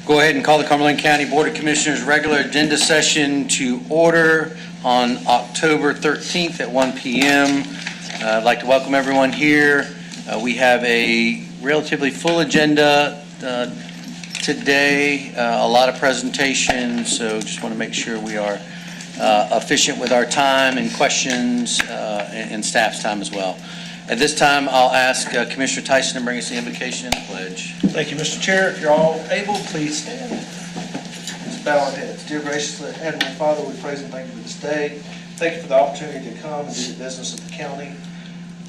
Go ahead and call the Cumberland County Board of Commissioners regular agenda session to order on October 13th at 1 p.m. I'd like to welcome everyone here. We have a relatively full agenda today, a lot of presentations, so just want to make sure we are efficient with our time and questions and staff's time as well. At this time, I'll ask Commissioner Tyson to bring us the invocation and the pledge. Thank you, Mr. Chair. If you're all able, please stand. Let's bow our heads. Dear gracious Heavenly Father, we praise and thank you for this day. Thank you for the opportunity to come and do the business of the county.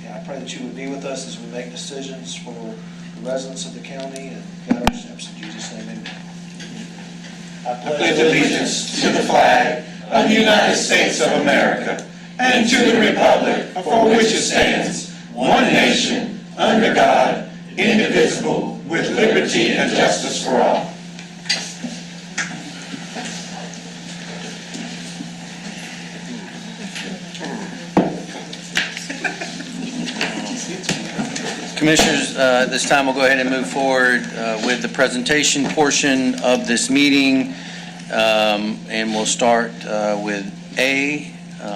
And I pray that you would be with us as we make decisions for the residents of the county and guide our steps. In Jesus' name, amen. I pledge allegiance to the flag of the United States of America and to the republic for which it stands, one nation, under God, indivisible, with liberty and justice for all. Commissioners, this time we'll go ahead and move forward with the presentation portion of this meeting. And we'll start with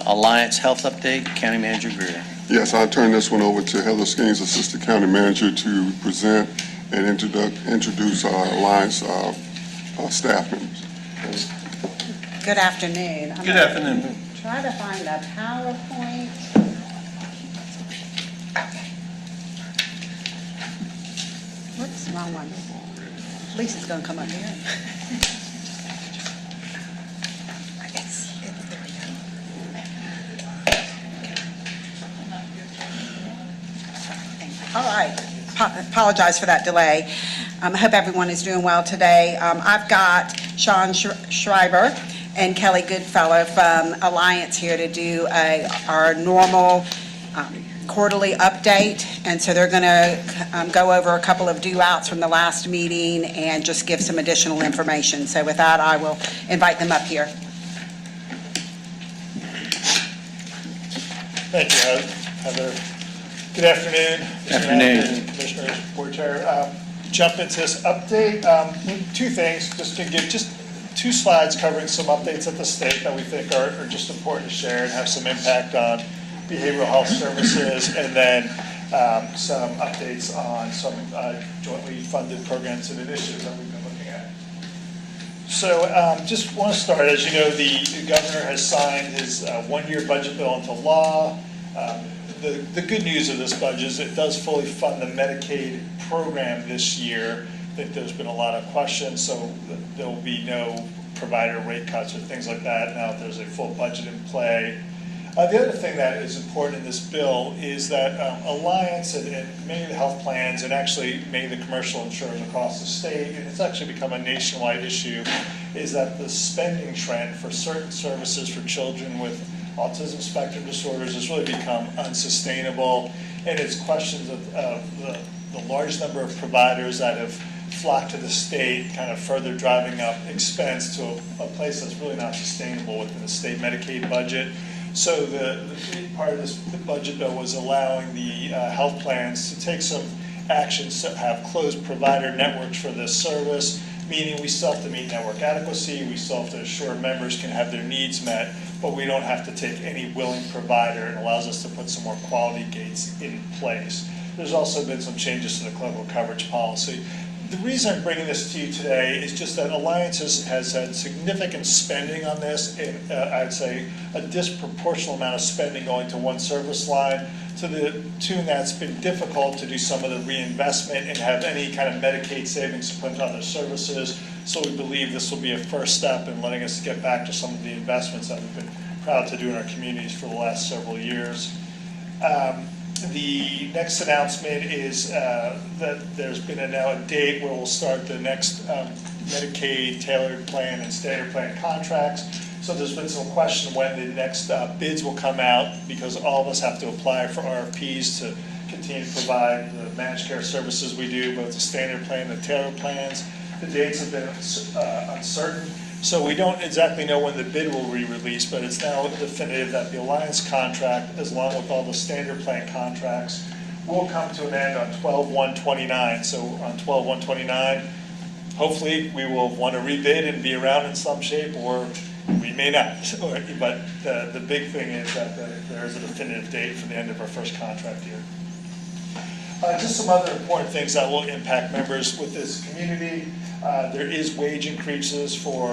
Alliance Health Update, County Manager Greer. Yes, I'll turn this one over to Heather Skeens, Assistant County Manager, to present and introduce our Alliance staff members. Good afternoon. Good afternoon. Try to find a PowerPoint. Whoops, wrong one. Lisa's going to come up here. All right. Apologize for that delay. I hope everyone is doing well today. I've got Sean Schreiber and Kelly Goodfellow from Alliance here to do our normal quarterly update. And so they're going to go over a couple of due-outs from the last meeting and just give some additional information. So with that, I will invite them up here. Thank you, Heather. Good afternoon. Good afternoon. Commissioners, Board Chair. Jump into this update. Two things, just to give just two slides covering some updates at the state that we think are just important to share and have some impact on behavioral health services, and then some updates on some jointly funded programs and initiatives that we've been looking at. So just want to start, as you know, the governor has signed his one-year budget bill into law. The good news of this budget is it does fully fund the Medicaid program this year. I think there's been a lot of questions, so there will be no provider rate cuts or things like that now that there's a full budget in play. The other thing that is important in this bill is that Alliance and many of the health plans, and actually many of the commercial insurers across the state, and it's actually become a nationwide issue, is that the spending trend for certain services for children with autism spectrum disorders has really become unsustainable, and it's questions of the large number of providers that have flocked to the state, kind of further driving up expense to a place that's really not sustainable within the state Medicaid budget. So the big part of this budget bill was allowing the health plans to take some actions to have closed provider networks for this service, meaning we still have to meet network adequacy, we still have to assure members can have their needs met, but we don't have to take any willing provider. It allows us to put some more quality gates in place. There's also been some changes to the clinical coverage policy. The reason I'm bringing this to you today is just that Alliance has had significant spending on this, and I'd say a disproportionate amount of spending going to one service line, to the tune that's been difficult to do some of the reinvestment and have any kind of Medicaid savings to put into other services. So we believe this will be a first step in letting us get back to some of the investments that we've been proud to do in our communities for the last several years. The next announcement is that there's been now a date where we'll start the next Medicaid tailored plan and standard plan contracts. So there's been some question when the next bids will come out, because all of us have to apply for RFPs to continue to provide the managed care services we do, both the standard plan and the tailored plans. The dates have been uncertain. So we don't exactly know when the bid will be released, but it's now definitive that the Alliance contract, as along with all the standard plan contracts, will come to an end on 12/1/29. So on 12/1/29, hopefully, we will want to rebid and be around in some shape, or we may not. But the big thing is that there is a definitive date for the end of our first contract year. Just some other important things that will impact members with this community. There is wage increases for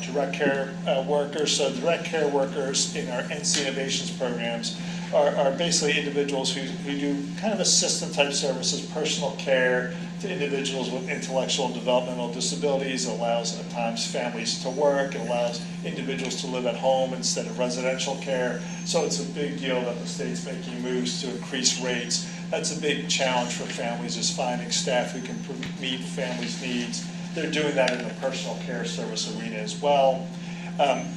direct care workers. So direct care workers in our NC Innovations programs are basically individuals who do kind of assistant type services, personal care to individuals with intellectual and developmental disabilities. It allows at times families to work. It allows individuals to live at home instead of residential care. So it's a big deal that the state's making moves to increase rates. That's a big challenge for families, is finding staff who can meet families' needs. They're doing that in the personal care service arena as well.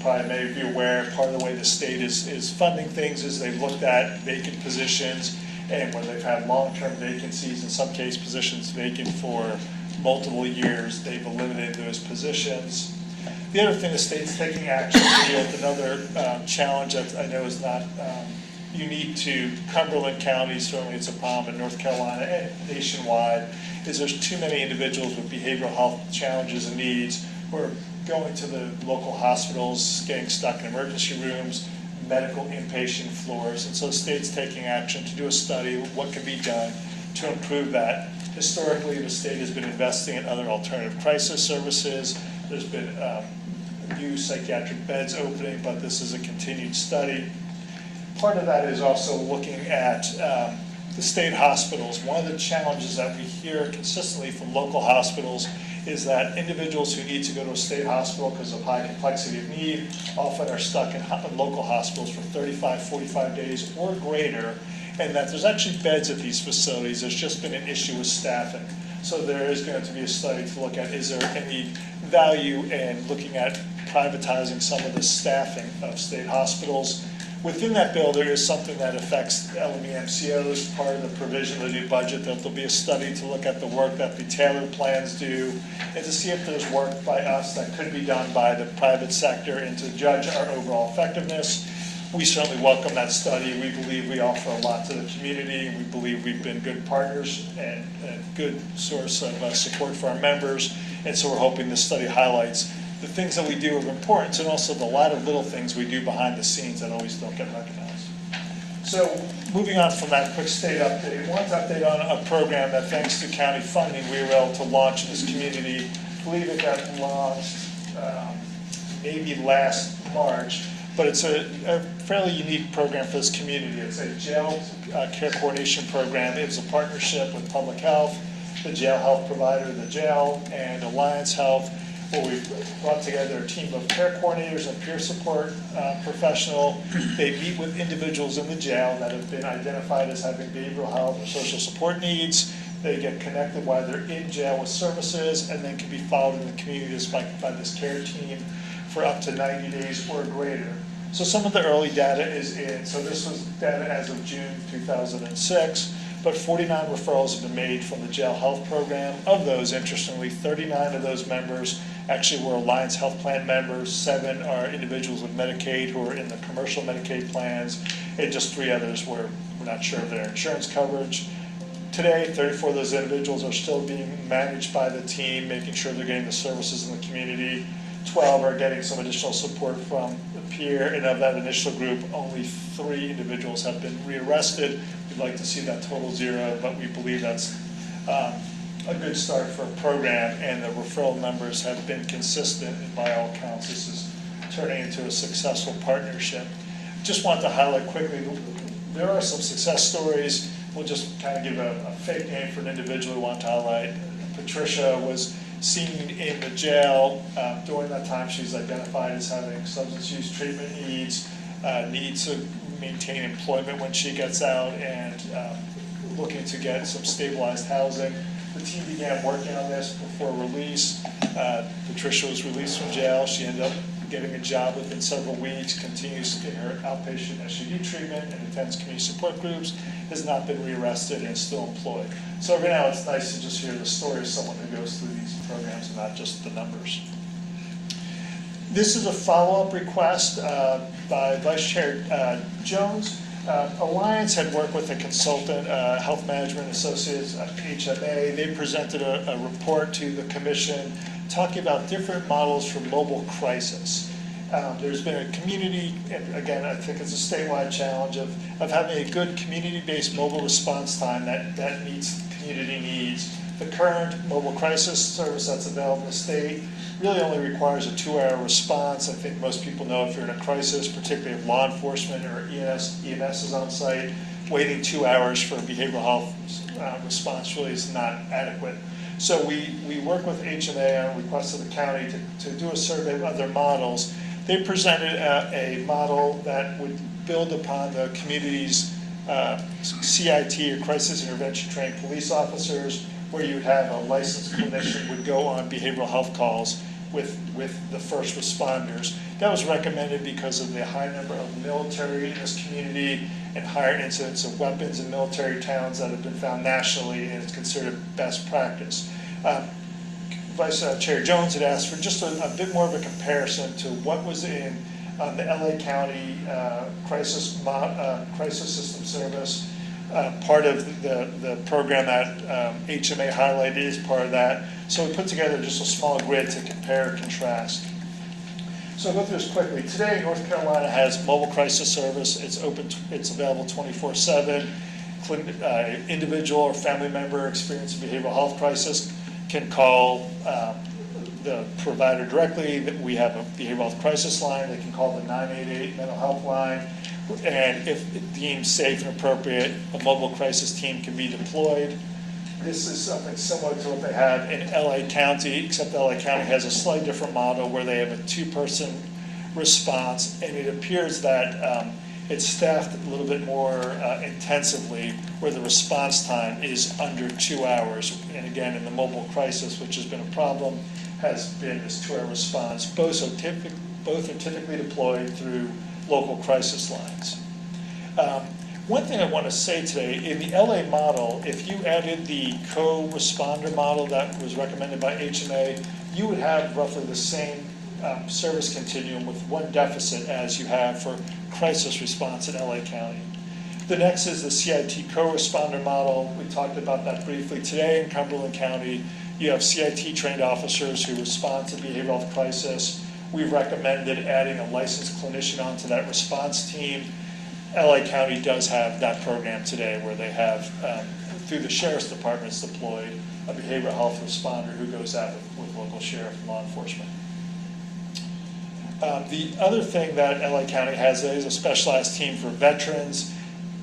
Probably may be aware, part of the way the state is funding things is they've looked at vacant positions, and when they've had long-term vacancies, in some case positions vacant for multiple years, they've eliminated those positions. The other thing, the state's taking action to deal with another challenge that I know is not unique to Cumberland County, certainly it's a problem in North Carolina and nationwide, is there's too many individuals with behavioral health challenges and needs who are going to the local hospitals, getting stuck in emergency rooms, medical inpatient floors. And so the state's taking action to do a study of what can be done to improve that. Historically, the state has been investing in other alternative crisis services. There's been new psychiatric beds opening, but this is a continued study. Part of that is also looking at the state hospitals. One of the challenges that we hear consistently from local hospitals is that individuals who need to go to a state hospital because of high complexity of need often are stuck in local hospitals for 35, 45 days or greater, and that there's actually beds at these facilities. There's just been an issue with staffing. So there is going to be a study to look at, is there any value in looking at privatizing some of the staffing of state hospitals. Within that bill, there is something that affects LME MCOs, part of the provision of the new budget, that there'll be a study to look at the work that the tailored plans do, and to see if there's work by us that could be done by the private sector, and to judge our overall effectiveness. We certainly welcome that study. We believe we offer a lot to the community, and we believe we've been good partners and a good source of support for our members, and so we're hoping this study highlights the things that we do of importance, and also the lot of little things we do behind the scenes that always don't get recognized. So moving on from that quick state update, I want to update on a program that, thanks to county funding, we were able to launch in this community. I believe it got launched maybe last March, but it's a fairly unique program for this community. It's a jail care coordination program. It was a partnership with Public Health, the jail health provider, the jail, and Alliance Health, where we've brought together a team of care coordinators and peer support professional. They meet with individuals in the jail that have been identified as having behavioral health or social support needs. They get connected while they're in jail with services, and then can be followed in the community by this care team for up to 90 days or greater. So some of the early data is in. So this was data as of June 2006. But 49 referrals have been made from the jail health program. Of those, interestingly, 39 of those members actually were Alliance Health Plan members. 7 are individuals with Medicaid who are in the commercial Medicaid plans, and just 3 others where we're not sure of their insurance coverage. Today, 34 of those individuals are still being managed by the team, making sure they're getting the services in the community. 12 are getting some additional support from the peer, and of that initial group, only 3 individuals have been rearrested. We'd like to see that total 0, but we believe that's a good start for a program, and the referral numbers have been consistent, and by all accounts, this is turning into a successful partnership. Just want to highlight quickly, there are some success stories. We'll just kind of give a fake name for an individual we want to highlight. Patricia was seen in the jail. During that time, she's identified as having substance use treatment needs, needs to maintain employment when she gets out, and looking to get some stabilized housing. The team began working on this before release. Patricia was released from jail. She ended up getting a job within several weeks, continues in her outpatient SUD treatment, and attends community support groups, has not been rearrested, and is still employed. So every now it's nice to just hear the story of someone who goes through these programs and not just the numbers. This is a follow-up request by Vice Chair Jones. Alliance had worked with a consultant, Health Management Associates, HMA. They presented a report to the commission talking about different models for mobile crisis. There's been a community, and again, I think it's a statewide challenge of having a good community-based mobile response time that meets community needs. The current mobile crisis service that's available in the state really only requires a 2-hour response. I think most people know if you're in a crisis, particularly if law enforcement or EMS is on site, waiting 2 hours for a behavioral health response really is not adequate. So we work with HMA on request of the county to do a survey of other models. They presented a model that would build upon the community's CIT, or Crisis Intervention Trained Police Officers, where you would have a licensed clinician would go on behavioral health calls with the first responders. That was recommended because of the high number of military in this community and higher incidence of weapons in military towns that have been found nationally, and it's considered best practice. Vice Chair Jones had asked for just a bit more of a comparison to what was in the LA County crisis system service. Part of the program that HMA highlighted is part of that. So we put together just a small grid to compare and contrast. So I'll go through this quickly. Today, North Carolina has mobile crisis service. It's open. It's available 24/7. Individual or family member experiencing behavioral health crisis can call the provider directly. We have a behavioral health crisis line. They can call the 988 mental health line. And if deemed safe and appropriate, a mobile crisis team can be deployed. This is something similar to what they have in LA County, except LA County has a slightly different model where they have a 2-person response, and it appears that it's staffed a little bit more intensively, where the response time is under 2 hours. And again, in the mobile crisis, which has been a problem, has been this 2-hour response. Both are typically deployed through local crisis lines. One thing I want to say today, in the LA model, if you added the co-responder model that was recommended by HMA, you would have roughly the same service continuum with one deficit as you have for crisis response in LA County. The next is the CIT co-responder model. We talked about that briefly today in Cumberland County. You have CIT trained officers who respond to behavioral health crisis. We've recommended adding a licensed clinician onto that response team. LA County does have that program today where they have, through the sheriff's departments, deployed a behavioral health responder who goes out with local sheriff and law enforcement. The other thing that LA County has is a specialized team for veterans.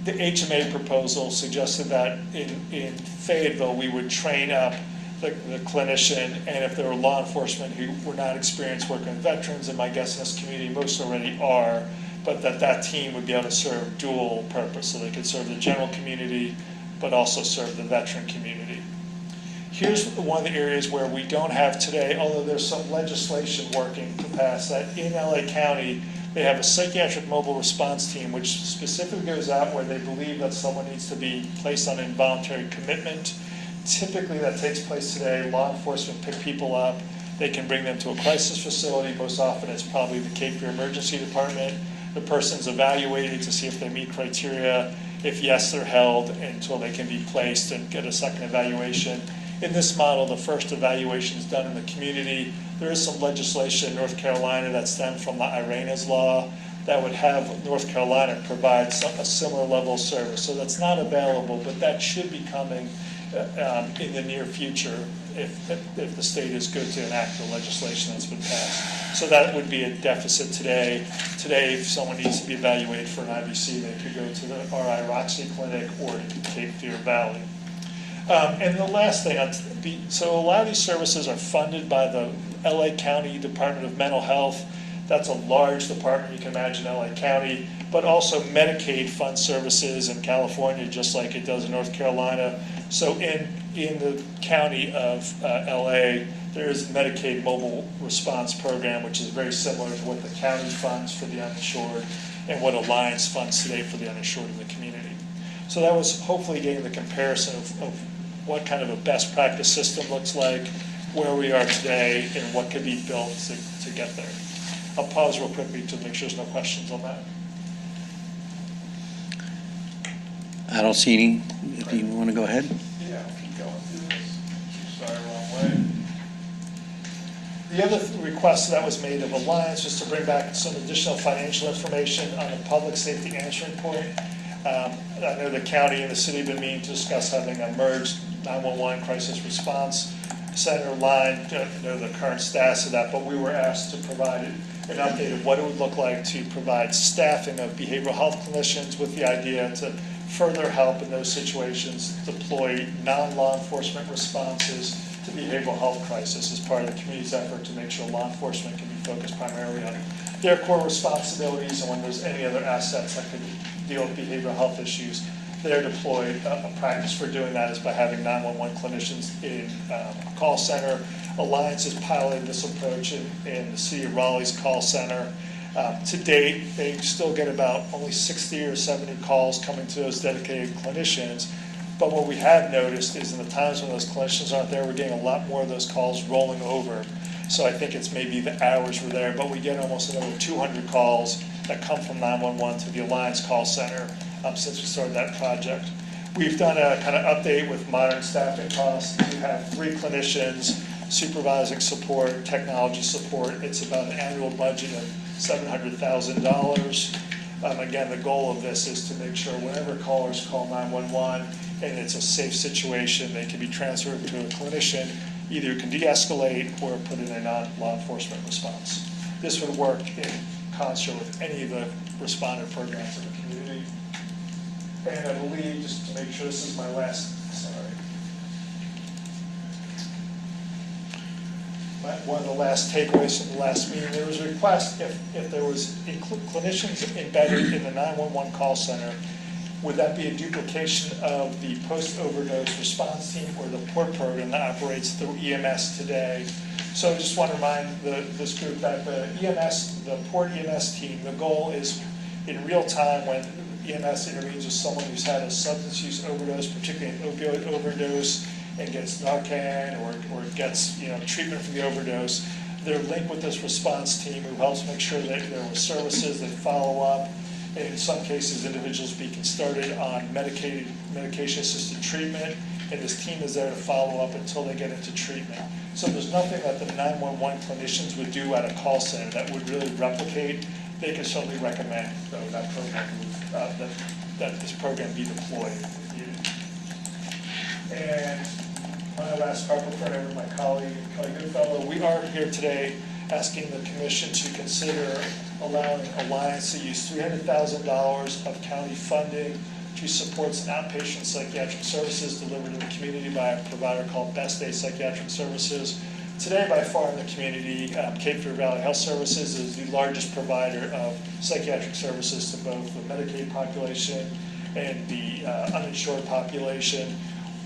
The HMA proposal suggested that in Fayetteville we would train up the clinician, and if there were law enforcement who were not experienced working with veterans, and my guess in this community most already are, but that team would be able to serve dual purpose, so they could serve the general community, but also serve the veteran community. Here's one of the areas where we don't have today, although there's some legislation working to pass, that in LA County, they have a psychiatric mobile response team, which specifically goes out where they believe that someone needs to be placed on involuntary commitment. Typically, that takes place today. Law enforcement pick people up. They can bring them to a crisis facility. Most often, it's probably the Cape Fear Emergency Department. The person's evaluated to see if they meet criteria. If yes, they're held until they can be placed and get a second evaluation. In this model, the first evaluation is done in the community. There is some legislation in North Carolina that stemmed from the IRENA's law that would have North Carolina provide a similar level of service. So that's not available, but that should be coming in the near future if the state is good to enact the legislation that's been passed. So that would be a deficit today. Today, if someone needs to be evaluated for an IBC, they could go to the RI Roxy Clinic or to Cape Fear Valley. And the last thing, so a lot of these services are funded by the LA County Department of Mental Health. That's a large department, you can imagine LA County, but also Medicaid funds services in California, just like it does in North Carolina. So in the county of LA, there is a Medicaid mobile response program, which is very similar to what the county funds for the uninsured and what Alliance funds today for the uninsured in the community. So that was hopefully getting the comparison of what kind of a best practice system looks like, where we are today, and what could be built to get there. I'll pause real quickly to make sure there's no questions on that. I don't see any. If you want to go ahead. Yeah, I'll keep going through this. Sorry, wrong way. The other request that was made of Alliance was to bring back some additional financial information on the public safety answering point. I know the county and the city have been meeting to discuss having a merged 911 crisis response center line, know the current status of that, but we were asked to provide an update of what it would look like to provide staffing of behavioral health clinicians with the idea to further help in those situations, deploy non-law enforcement responses to behavioral health crisis as part of the community's effort to make sure law enforcement can be focused primarily on their core responsibilities, and when there's any other assets that could deal with behavioral health issues, they're deployed. A practice for doing that is by having 911 clinicians in a call center. Alliance has piloted this approach in the city of Raleigh's call center. To date, they still get about only 60 or 70 calls coming to those dedicated clinicians. But what we have noticed is in the times when those clinicians aren't there, we're getting a lot more of those calls rolling over. So I think it's maybe the hours were there, but we get almost another 200 calls that come from 911 to the Alliance call center since we started that project. We've done a kind of update with modern staffing costs. We have 3 clinicians, supervising support, technology support. It's about an annual budget of $700,000. Again, the goal of this is to make sure whenever callers call 911 and it's a safe situation, they can be transferred to a clinician, either can de-escalate or put in a non-law enforcement response. This would work in concert with any of the responder programs in the community. And I believe, just to make sure this is my last, one of the last takeaways from the last meeting, there was a request if there was clinicians embedded in the 911 call center, would that be a duplication of the post-overdose response team or the PORT program that operates through EMS today? So I just want to remind this group that the PORT EMS team, the goal is in real time when EMS intervenes with someone who's had a substance use overdose, particularly an opioid overdose, and gets Narcan or gets treatment for the overdose, they're linked with this response team who helps make sure that there are services that follow up, and in some cases individuals being started on medication-assisted treatment, and this team is there to follow up until they get into treatment. So there's nothing that the 911 clinicians would do at a call center that would really replicate. They can certainly recommend though, that program that this program be deployed if needed. And my last part before I turn over to my colleague, Kelly Goodfellow, we are here today asking the commission to consider allowing Alliance to use $300,000 of county funding to support some outpatient psychiatric services delivered in the community by a provider called Best Day Psychiatric Services. Today, by far in the community, Cape Fear Valley Health Services is the largest provider of psychiatric services to both the Medicaid population and the uninsured population.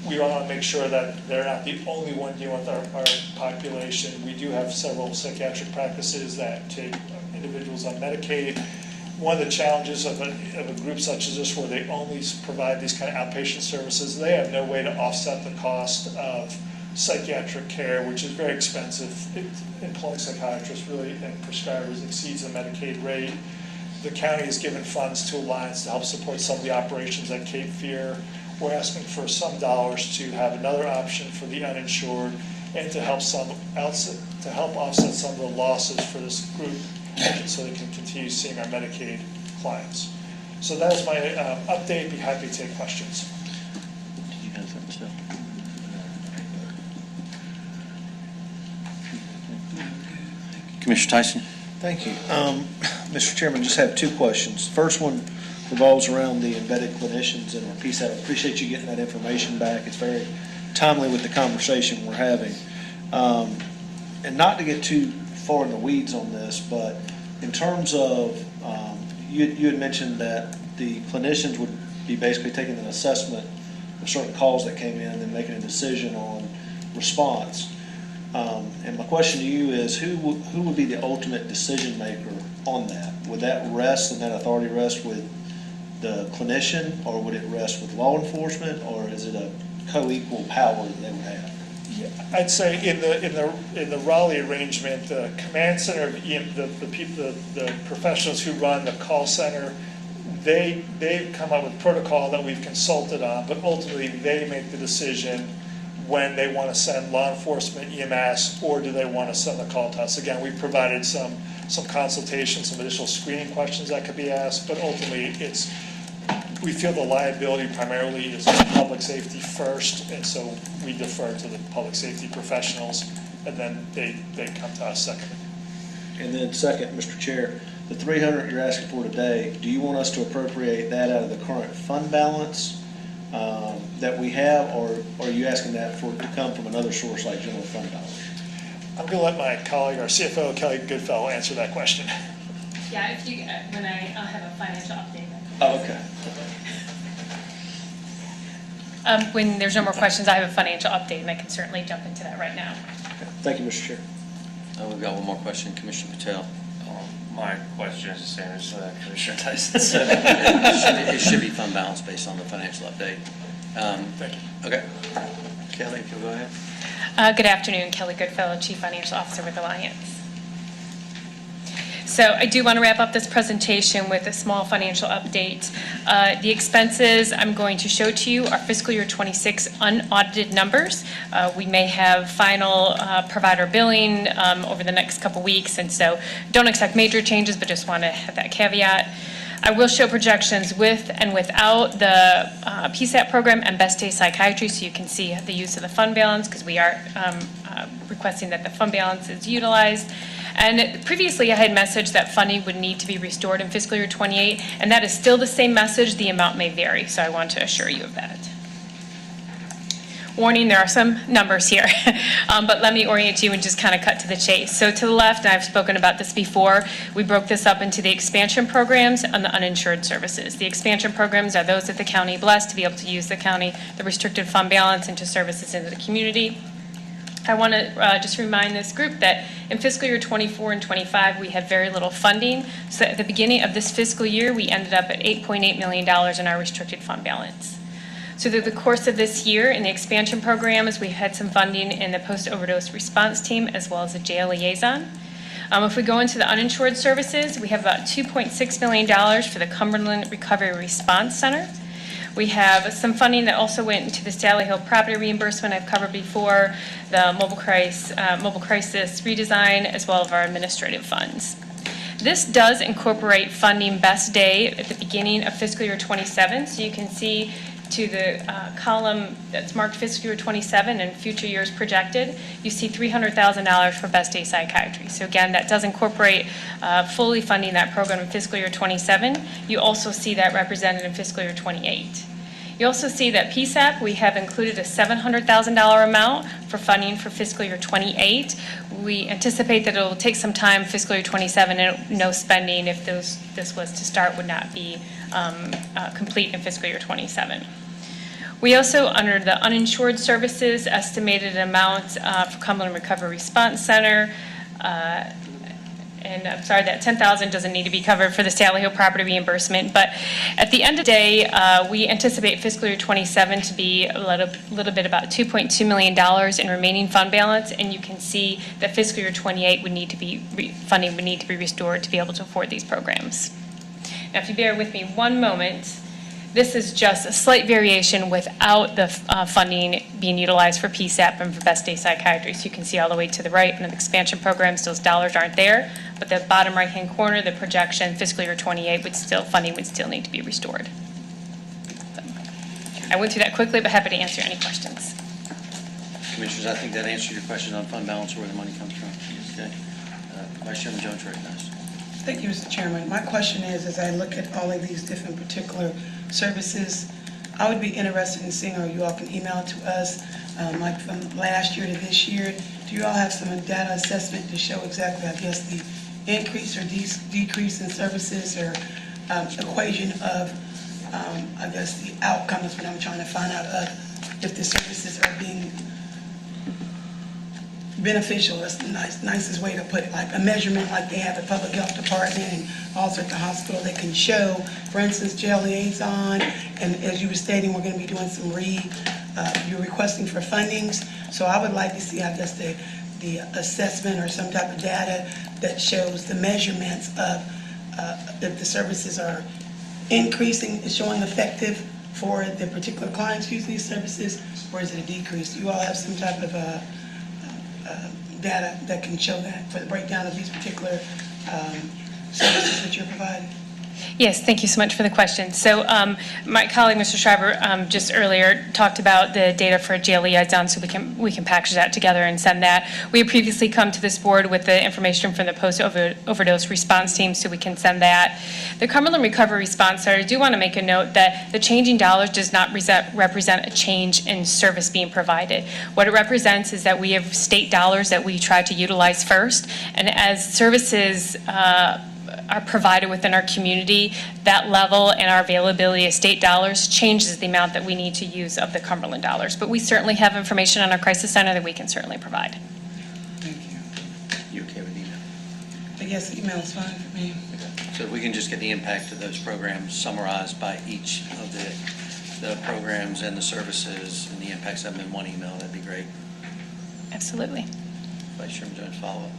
We want to make sure that they're not the only one dealing with our population. We do have several psychiatric practices that take individuals on Medicaid. One of the challenges of a group such as this, where they only provide these kind of outpatient services, they have no way to offset the cost of psychiatric care, which is very expensive. Employing psychiatrists really and prescribers exceeds the Medicaid rate. The county has given funds to Alliance to help support some of the operations at Cape Fear. We're asking for some dollars to have another option for the uninsured and to help offset some of the losses for this group so they can continue seeing our Medicaid clients. So that is my update. Be happy to take questions. Did you have something still? Commissioner Tyson? Thank you. Mr. Chairman, just have 2 questions. First one revolves around the embedded clinicians and the piece. I appreciate you getting that information back. It's very timely with the conversation we're having. And not to get too far in the weeds on this, but in terms of, you had mentioned that the clinicians would be basically taking an assessment of certain calls that came in and then making a decision on response. And my question to you is, who would be the ultimate decision maker on that? Would that rest and that authority rest with the clinician, or would it rest with law enforcement, or is it a co-equal power that they would have? I'd say in the Raleigh arrangement, the command center, the professionals who run the call center they've come up with protocol that we've consulted on, but ultimately they make the decision when they want to send law enforcement, EMS, or do they want to send the call to us. Again, we've provided some consultation, some additional screening questions that could be asked, but ultimately we feel the liability primarily is public safety first, and so we defer to the public safety professionals, and then they come to us second. And then second, Mr. Chair, the 300 you're asking for today, do you want us to appropriate that out of the current fund balance that we have, or are you asking that to come from another source like general fund dollars? I'm going to let my colleague, our CFO, Kelly Goodfellow, answer that question. Yeah, if you, I'll have a financial update. Oh, okay. When there's no more questions, I have a financial update, and I can certainly jump into that right now. Thank you, Mr. Chair. We've got one more question, Commissioner Patel. My question is the same as Commissioner Tyson's. It should be fund balance based on the financial update. Thank you. Okay. Kelly, if you'll go ahead. Good afternoon, Kelly Goodfellow, Chief Financial Officer with Alliance. So I do want to wrap up this presentation with a small financial update. The expenses I'm going to show to you are fiscal year 26 unaudited numbers. We may have final provider billing over the next couple weeks, and so don't expect major changes, but just want to have that caveat. I will show projections with and without the PSAP program and Best Day Psychiatry, so you can see the use of the fund balance, because we are requesting that the fund balance is utilized. And previously I had messaged that funding would need to be restored in fiscal year 28, and that is still the same message. The amount may vary, so I want to assure you of that. Warning, there are some numbers here, but let me orient you and just kind of cut to the chase. So to the left, and I've spoken about this before, we broke this up into the expansion programs and the uninsured services. The expansion programs are those that the county blessed to be able to use the restricted fund balance into services into the community. I want to just remind this group that in fiscal year 24 and 25, we had very little funding. So at the beginning of this fiscal year, we ended up at $8.8 million in our restricted fund balance. So through the course of this year in the expansion programs, we've had some funding in the post-overdose response team as well as the jail liaison. If we go into the uninsured services, we have about $2.6 million for the Cumberland Recovery Response Center. We have some funding that also went into the Sally Hill property reimbursement I've covered before, the mobile crisis redesign, as well as our administrative funds. This does incorporate funding Best Day at the beginning of fiscal year 27, so you can see to the column that's marked fiscal year 27 and future years projected, you see $300,000 for Best Day Psychiatry. So again, that does incorporate fully funding that program in fiscal year 27. You also see that represented in fiscal year 28. You also see that PSAP, we have included a $700,000 amount for funding for fiscal year 28. We anticipate that it will take some time, fiscal year 27, and no spending if this was to start would not be complete in fiscal year 27. We also, under the uninsured services, estimated amount for Cumberland Recovery Response Center. And I'm sorry, that $10,000 doesn't need to be covered for the Sally Hill property reimbursement. But at the end of the day, we anticipate fiscal year 27 to be a little bit about $2.2 million in remaining fund balance. And you can see that fiscal year 28 would need to be, funding would need to be restored to be able to afford these programs. Now, if you bear with me one moment, this is just a slight variation without the funding being utilized for PSAP and for Best Day Psychiatry. So you can see all the way to the right in the expansion programs, those dollars aren't there. But the bottom right-hand corner, the projection, fiscal year 28 funding would still need to be restored. So, I went through that quickly, but happy to answer any questions. Commissioners, I think that answered your question on fund balance, where the money comes from. Okay. Vice Chairman Jones recognized. Thank you, Mr. Chairman. My question is, as I look at all of these different particular services, I would be interested in seeing, or you all can email to us, like from last year to this year, do you all have some data assessment to show exactly, I guess, the increase or decrease in services, or equation of, I guess, the outcome is what I'm trying to find out of, if the services are being beneficial. That's the nicest way to put it, like a measurement like they have at Public Health Department and also at the hospital. They can show, for instance, jail liaison, and as you were stating, we're going to be doing some you're requesting for fundings. So I would like to see, I guess, the assessment or some type of data that shows the measurements of if the services are increasing, is showing effective for the particular clients using these services, or is it a decrease? Do you all have some type of data that can show that for the breakdown of these particular services that you're providing? Yes, thank you so much for the question. So my colleague, Mr. Schreiber, just earlier talked about the data for GLE liaison, so we can package that together and send that. We have previously come to this board with the information from the post-overdose response team, so we can send that. The Cumberland Recovery Response Center, I do want to make a note that the changing dollars does not represent a change in service being provided. What it represents is that we have state dollars that we try to utilize first, and as services are provided within our community, that level and our availability of state dollars changes the amount that we need to use of the Cumberland dollars. But we certainly have information on our crisis center that we can certainly provide. Thank you. You okay with email? I guess email is fine for me. So if we can just get the impact of those programs summarized by each of the programs and the services and the impacts of them in one email, that'd be great. Absolutely. Vice Chairman Jones, follow up.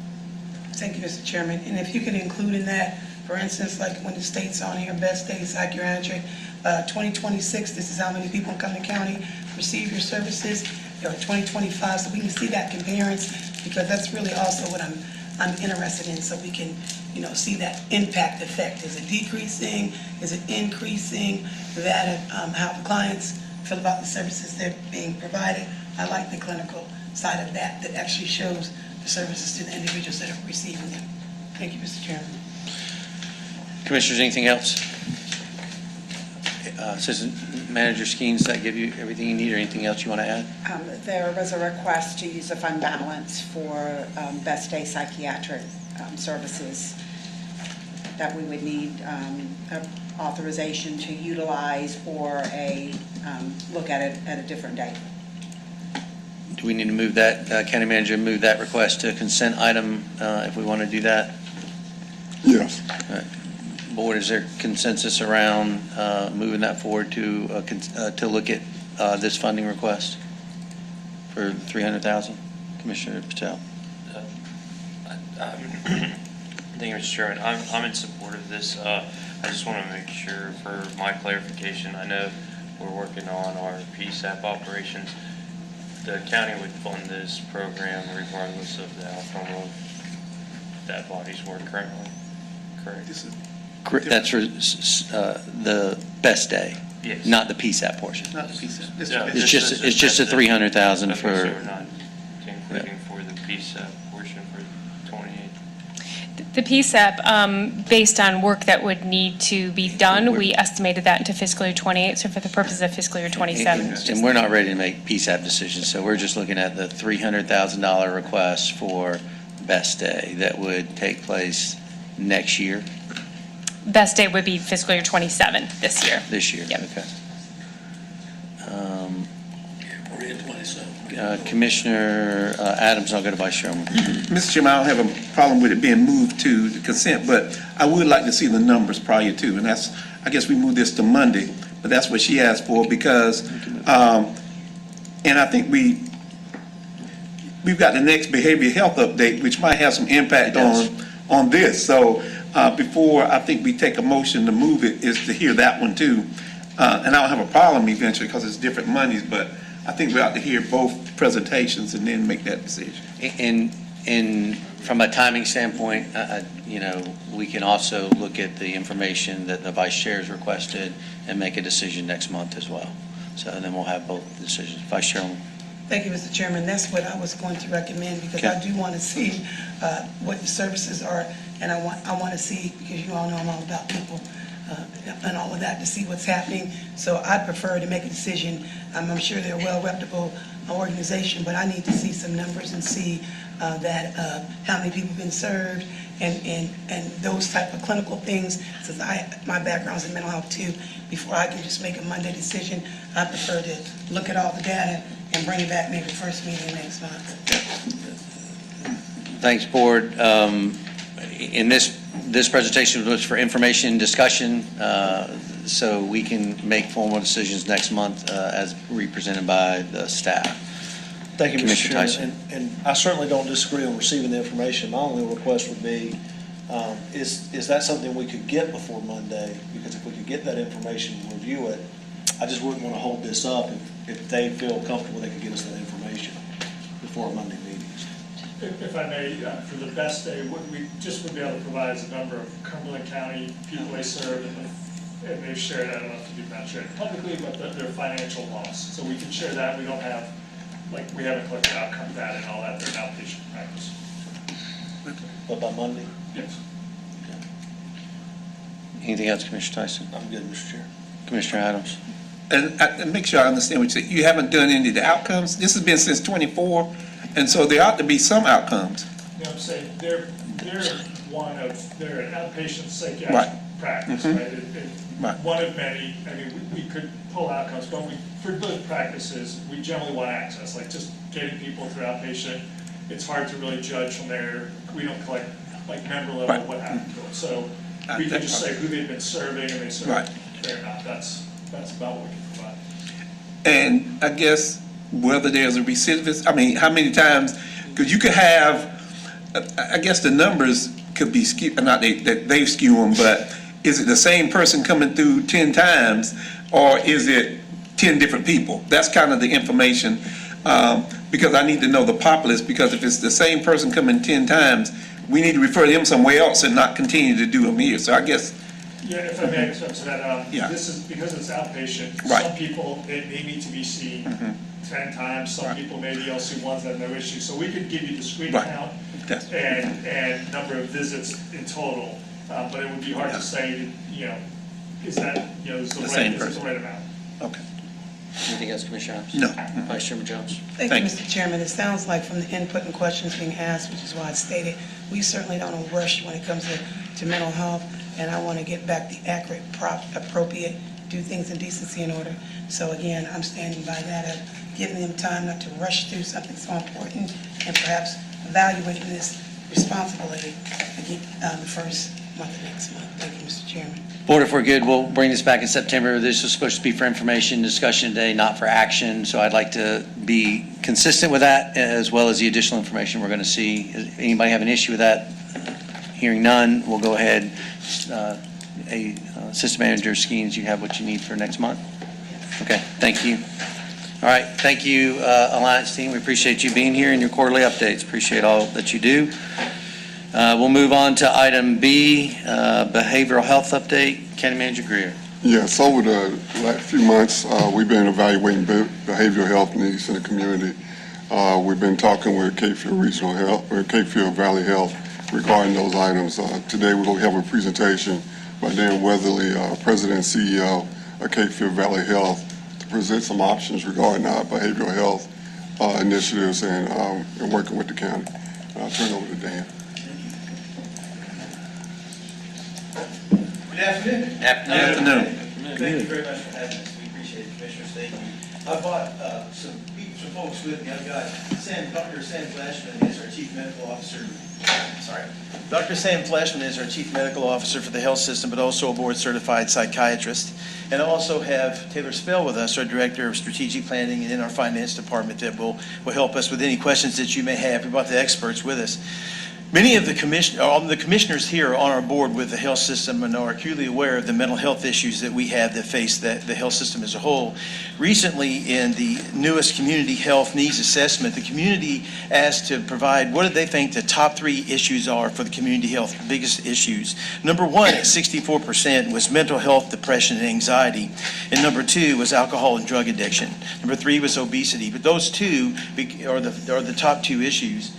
Thank you, Mr. Chairman. And if you can include in that, for instance, like when the state's on here, best day psychiatric, 2026, this is how many people in Cumberland County receive your services, or 2025, so we can see that comparison, because that's really also what I'm interested in, so we can, see that impact effect. Is it decreasing? Is it increasing? That, how the clients feel about the services that are being provided. I like the clinical side of that actually shows the services to the individuals that are receiving them. Thank you, Mr. Chairman. Commissioners, anything else? Assistant Manager Skeens, does that give you everything you need, or anything else you want to add? There was a request to use a fund balance for Best Day Psychiatric Services that we would need authorization to utilize or a look at it at a different date. Do we need to move that, County Manager, move that request to a consent item if we want to do that? Yes. Board, is there consensus around moving that forward to look at this funding request for $300,000? Commissioner Patel? Thank you, Mr. Chairman. I'm in support of this. I just want to make sure for my clarification, I know we're working on our PSAP operations. The county would fund this program regardless of the outcome of that body's work currently, correct? Correct. That's for the Best Day, Yes. not the PSAP portion. Not the piece of, Yeah, It's just a $300,000 Okay, so we're for, not including for the PSAP portion for 28. The PSAP, based on work that would need to be done, we estimated that into fiscal year 28, so for the purpose of fiscal year 27. it's just- and we're not ready to make PSAP decisions, so we're just looking at the $300,000 request for Best Day that would take place next year, Best day would be fiscal year 27 this year. this year. Yep. Okay. Commissioner Adams, I'll go to Vice Chairman. Mr. Chairman, I don't have a problem with it being moved to the consent, but I would like to see the numbers prior to, and that's, I guess we moved this to Monday, but that's what she asked for, because, and I think we've got the next behavioral health update, which might have some impact on this, so before I think we take a motion to move it, is to hear that one too. And I don't have a problem eventually, because it's different monies, but I think we ought to hear both presentations and then make that decision. And from a timing standpoint, we can also look at the information that the Vice Chair has requested and make a decision next month as well. So then we'll have both decisions. Vice Chairman. Thank you, Mr. Chairman. That's what I was going to recommend, because I do want to see what the services are, and I want to see, because you all know I'm all about people and all of that, to see what's happening. So I prefer to make a decision. I'm sure they're a well-reputable organization, but I need to see some numbers and see that how many people have been served and those type of clinical things. Since my background's in mental health too, before I can just make a Monday decision, I prefer to look at all the data and bring it back maybe first meeting next month. Thanks, Board. In this presentation was for information discussion, so we can make formal decisions next month as represented by the staff. Thank you, Mr. Commissioner Chairman. And I certainly don't disagree on receiving the information. My only request would be Is that something we could get before Monday? Because if we could get that information and review it, I just wouldn't want to hold this up. If they feel comfortable, they could get us that information before our Monday meetings. If I may, for the best day, what we just would be able to provide is a number of Cumberland County people they serve, and they've shared, I don't know if you've not shared it publicly, but their financial loss. So we can share that. We don't have, like, we haven't collected outcome data and all that. They're an outpatient practice. But by Monday, Yes. Anything else, Commissioner Tyson? I'm good, Mr. Chair. Commissioner Adams? And make sure I understand what you said. You haven't done any of the outcomes? This has been since '24, and so there ought to be some outcomes. You know what I'm saying? They're they're an outpatient Right. psychiatric practice, right? Right. One of many. I mean, we could pull outcomes, but for both practices, we generally want access, like just getting people through outpatient. It's hard to really judge from there. We don't collect, like, member level Right. what happened to them. So we can just say who they've been serving and they serve Right. care or not. That's about what we can provide. And I guess whether there's a recidivist, I mean, how many times, because you could have, I guess the numbers could be skewed, not that they skew them, but is it the same person coming through 10 times, or is it 10 different people? That's kind of the information, because I need to know the populace, because if it's the same person coming 10 times, we need to refer them somewhere else and not continue to do them here. So I guess, Yeah, if I may accept to that, Yeah. this is, because it's outpatient, Right. some people, they need to be seen 10 times, some Right. people maybe you'll see ones that have no issue. So we could give you the screen Right. count That's- and number of visits in total, but it would be hard Yeah. to say, you know, is that, you know, is The same person. the right amount? okay, Anything else, Commissioner Adams? no. Vice Chairman Jones? Thank you, Thank Mr. Chairman. It sounds like from the input and questions being asked, which is why I stated, we certainly don't rush when it comes to mental health, and I want to get back the accurate, appropriate, do things in decency and order. So again, I'm standing by that, of giving them time not to rush through something so important, and perhaps evaluating this responsibly again, the first month of next month. Thank you, Mr. Chairman. Board, if we're good, we'll bring this back in September. This was supposed to be for information discussion today, not for action, so I'd like to be consistent with that, as well as the additional information we're going to see. Anybody have an issue with that? Hearing none, we'll go ahead. Assistant Manager Skeens, you have what you need for next month? Okay, thank you. All right, thank you, Alliance team. We appreciate you being here and your quarterly updates. Appreciate all that you do. We'll move on to item B, behavioral health update. County Manager Greer. Yes, over the last few months, we've been evaluating behavioral health needs in the community. We've been talking with Cape Fear Regional Health, or Cape Fear Valley Health, regarding those items. Today, we're going to have a presentation by Dan Weatherly, President and CEO of Cape Fear Valley Health, to present some options regarding our behavioral health initiatives and working with the county. I'll turn it over to Dan. Good afternoon. Afternoon. Thank you very much for having us. We appreciate it, Commissioners. Thank you. I brought some folks with me. I've got Dr. Sam Flashman is our Chief Medical Officer. Sorry. Dr. Sam Flashman is our Chief Medical Officer for the health system, but also a board-certified psychiatrist. And I also have Taylor Spell with us, our Director of Strategic Planning, and in our Finance Department that will help us with any questions that you may have. We brought the experts with us. Many of the commissioners here on our board with the health system and are acutely aware of the mental health issues that we have that face the health system as a whole. Recently, in the newest community health needs assessment, the community asked to provide what do they think the top 3 issues are for the community health, biggest issues. Number 1 at 64% was mental health, depression, and anxiety. And number 2 was alcohol and drug addiction. Number 3 was obesity. But those 2 are the top 2 issues.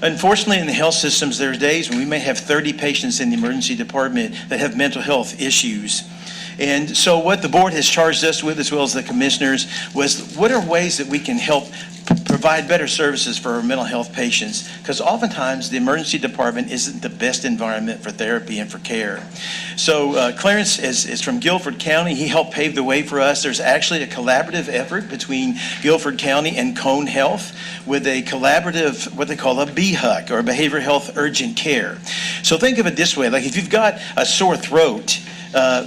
Unfortunately, in the health systems, there are days when we may have 30 patients in the emergency department that have mental health issues. And so what the board has charged us with, as well as the commissioners, was what are ways that we can help provide better services for our mental health patients? Because oftentimes the emergency department isn't the best environment for therapy and for care. So Clarence is from Guilford County. He helped pave the way for us. There's actually a collaborative effort between Guilford County and Cone Health with a collaborative, what they call a BHUC, or Behavioral Health Urgent Care. So think of it this way, like if you've got a sore throat,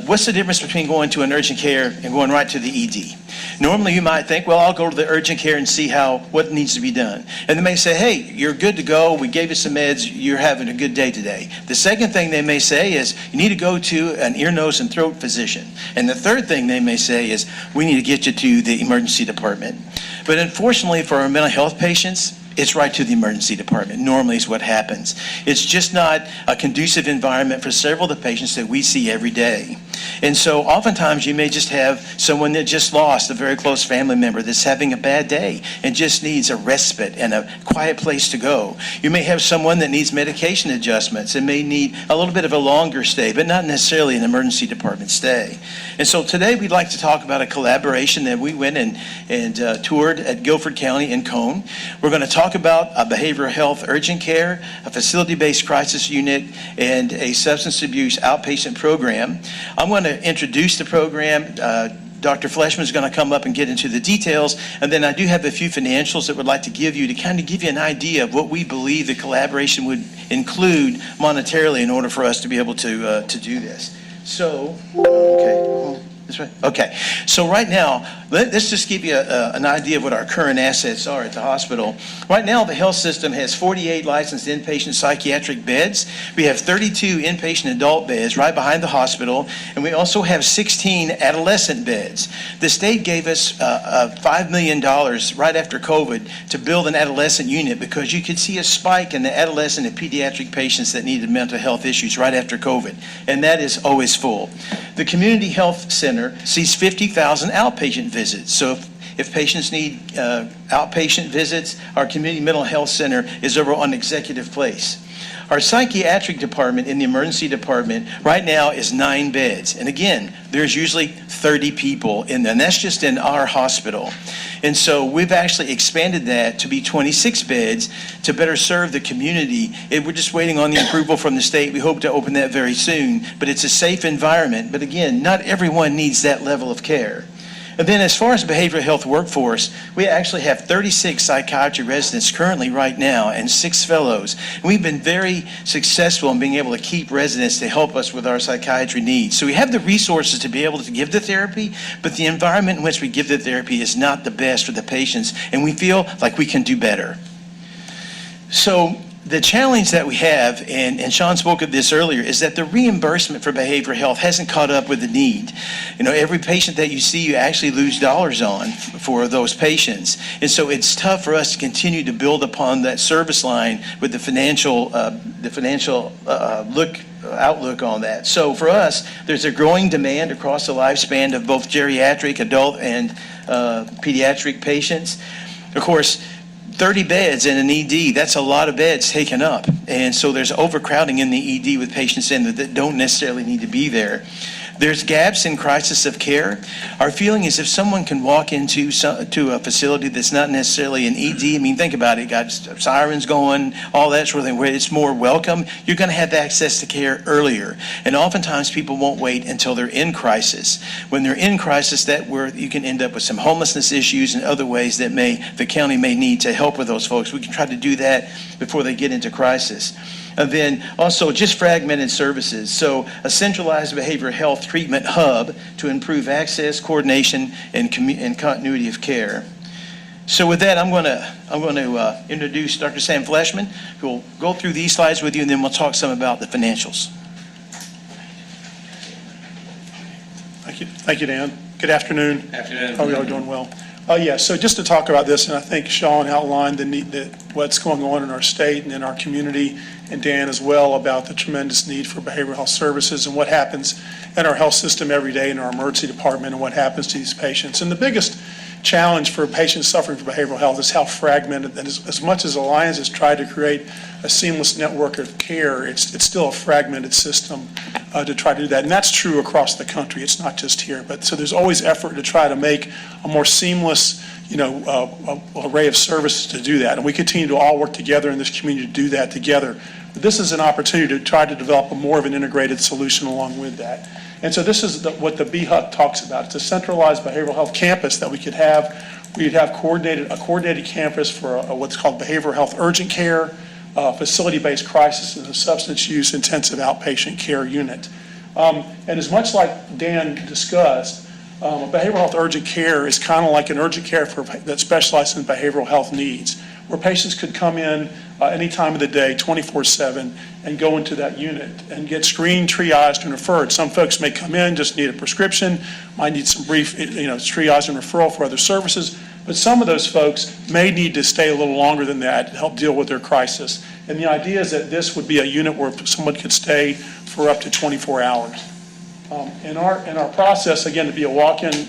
what's the difference between going to an urgent care and going right to the ED? Normally, you might think, well, I'll go to the urgent care and see what needs to be done. And they may say, hey, you're good to go. We gave you some meds. You're having a good day today. The second thing they may say is, you need to go to an ear, nose, and throat physician. And the third thing they may say is, we need to get you to the emergency department. But unfortunately, for our mental health patients, it's right to the emergency department. Normally is what happens. It's just not a conducive environment for several of the patients that we see every day. And so oftentimes you may just have someone that just lost a very close family member that's having a bad day and just needs a respite and a quiet place to go. You may have someone that needs medication adjustments and may need a little bit of a longer stay, but not necessarily an emergency department stay. And so today we'd like to talk about a collaboration that we went and toured at Guilford County and Cone. We're going to talk about a behavioral health urgent care, a facility-based crisis unit, and a substance abuse outpatient program. I'm going to introduce the program. Dr. Fleshman is going to come up and get into the details, and then I do have a few financials that we'd like to give you to kind of give you an idea of what we believe the collaboration would include monetarily in order for us to be able to do this. So, okay. This way? Okay. So right now, let's just give you an idea of what our current assets are at the hospital. Right now, the health system has 48 licensed inpatient psychiatric beds. We have 32 inpatient adult beds right behind the hospital, and we also have 16 adolescent beds. The state gave us $5 million right after COVID to build an adolescent unit because you could see a spike in the adolescent and pediatric patients that needed mental health issues right after COVID, and that is always full. The Community Health Center sees 50,000 outpatient visits. So if patients need outpatient visits, our Community Mental Health Center is over on Executive Place. Our psychiatric department in the emergency department right now is 9 beds. And again, there's usually 30 people in there, and that's just in our hospital. And so we've actually expanded that to be 26 beds to better serve the community. We're just waiting on the approval from the state. We hope to open that very soon, but it's a safe environment. But again, not everyone needs that level of care. And then as far as behavioral health workforce, we actually have 36 psychiatry residents currently right now and 6 fellows. And we've been very successful in being able to keep residents to help us with our psychiatry needs. So we have the resources to be able to give the therapy, but the environment in which we give the therapy is not the best for the patients, and we feel like we can do better. So the challenge that we have, and Sean spoke of this earlier, is that the reimbursement for behavioral health hasn't caught up with the need. You know, every patient that you see, you actually lose dollars on for those patients. And so it's tough for us to continue to build upon that service line with the financial outlook on that. So for us, there's a growing demand across the lifespan of both geriatric, adult, and pediatric patients. Of course, 30 beds in an ED, that's a lot of beds taken up. And so there's overcrowding in the ED with patients in that don't necessarily need to be there. There's gaps in crisis of care. Our feeling is if someone can walk into a facility that's not necessarily an ED, I mean, think about it, got sirens going, all that sort of thing, where it's more welcome, you're going to have access to care earlier. And oftentimes people won't wait until they're in crisis. When they're in crisis, that's where you can end up with some homelessness issues and other ways that the county may need to help with those folks. We can try to do that before they get into crisis. And then also just fragmented services. So a centralized behavioral health treatment hub to improve access, coordination, and continuity of care. So with that, I'm going to introduce Dr. Sam Fleshman, who will go through these slides with you, and then we'll talk some about the financials. Thank you, Dan. Good afternoon. Afternoon. Hope you all doing well. So just to talk about this, and I think Sean outlined what's going on in our state and in our community, and Dan as well, about the tremendous need for behavioral health services and what happens in our health system every day in our emergency department and what happens to these patients. And the biggest challenge for patients suffering from behavioral health is how fragmented, and as much as Alliance has tried to create a seamless network of care, it's still a fragmented system to try to do that. And that's true across the country. It's not just here. But so there's always effort to try to make a more seamless, array of services to do that. And we continue to all work together in this community to do that together. But this is an opportunity to try to develop more of an integrated solution along with that. And so this is what the BHUC talks about. It's a centralized behavioral health campus that we could have. We'd have a coordinated campus for what's called behavioral health urgent care, facility-based crisis, and a substance use intensive outpatient care unit. And as much like Dan discussed, behavioral health urgent care is kind of like an urgent care that specializes in behavioral health needs, where patients could come in any time of the day, 24/7, and go into that unit and get screened, triaged, and referred. Some folks may come in, just need a prescription, might need some brief, triage and referral for other services, but some of those folks may need to stay a little longer than that to help deal with their crisis. And the idea is that this would be a unit where someone could stay for up to 24 hours. In our process, again, to be a walk-in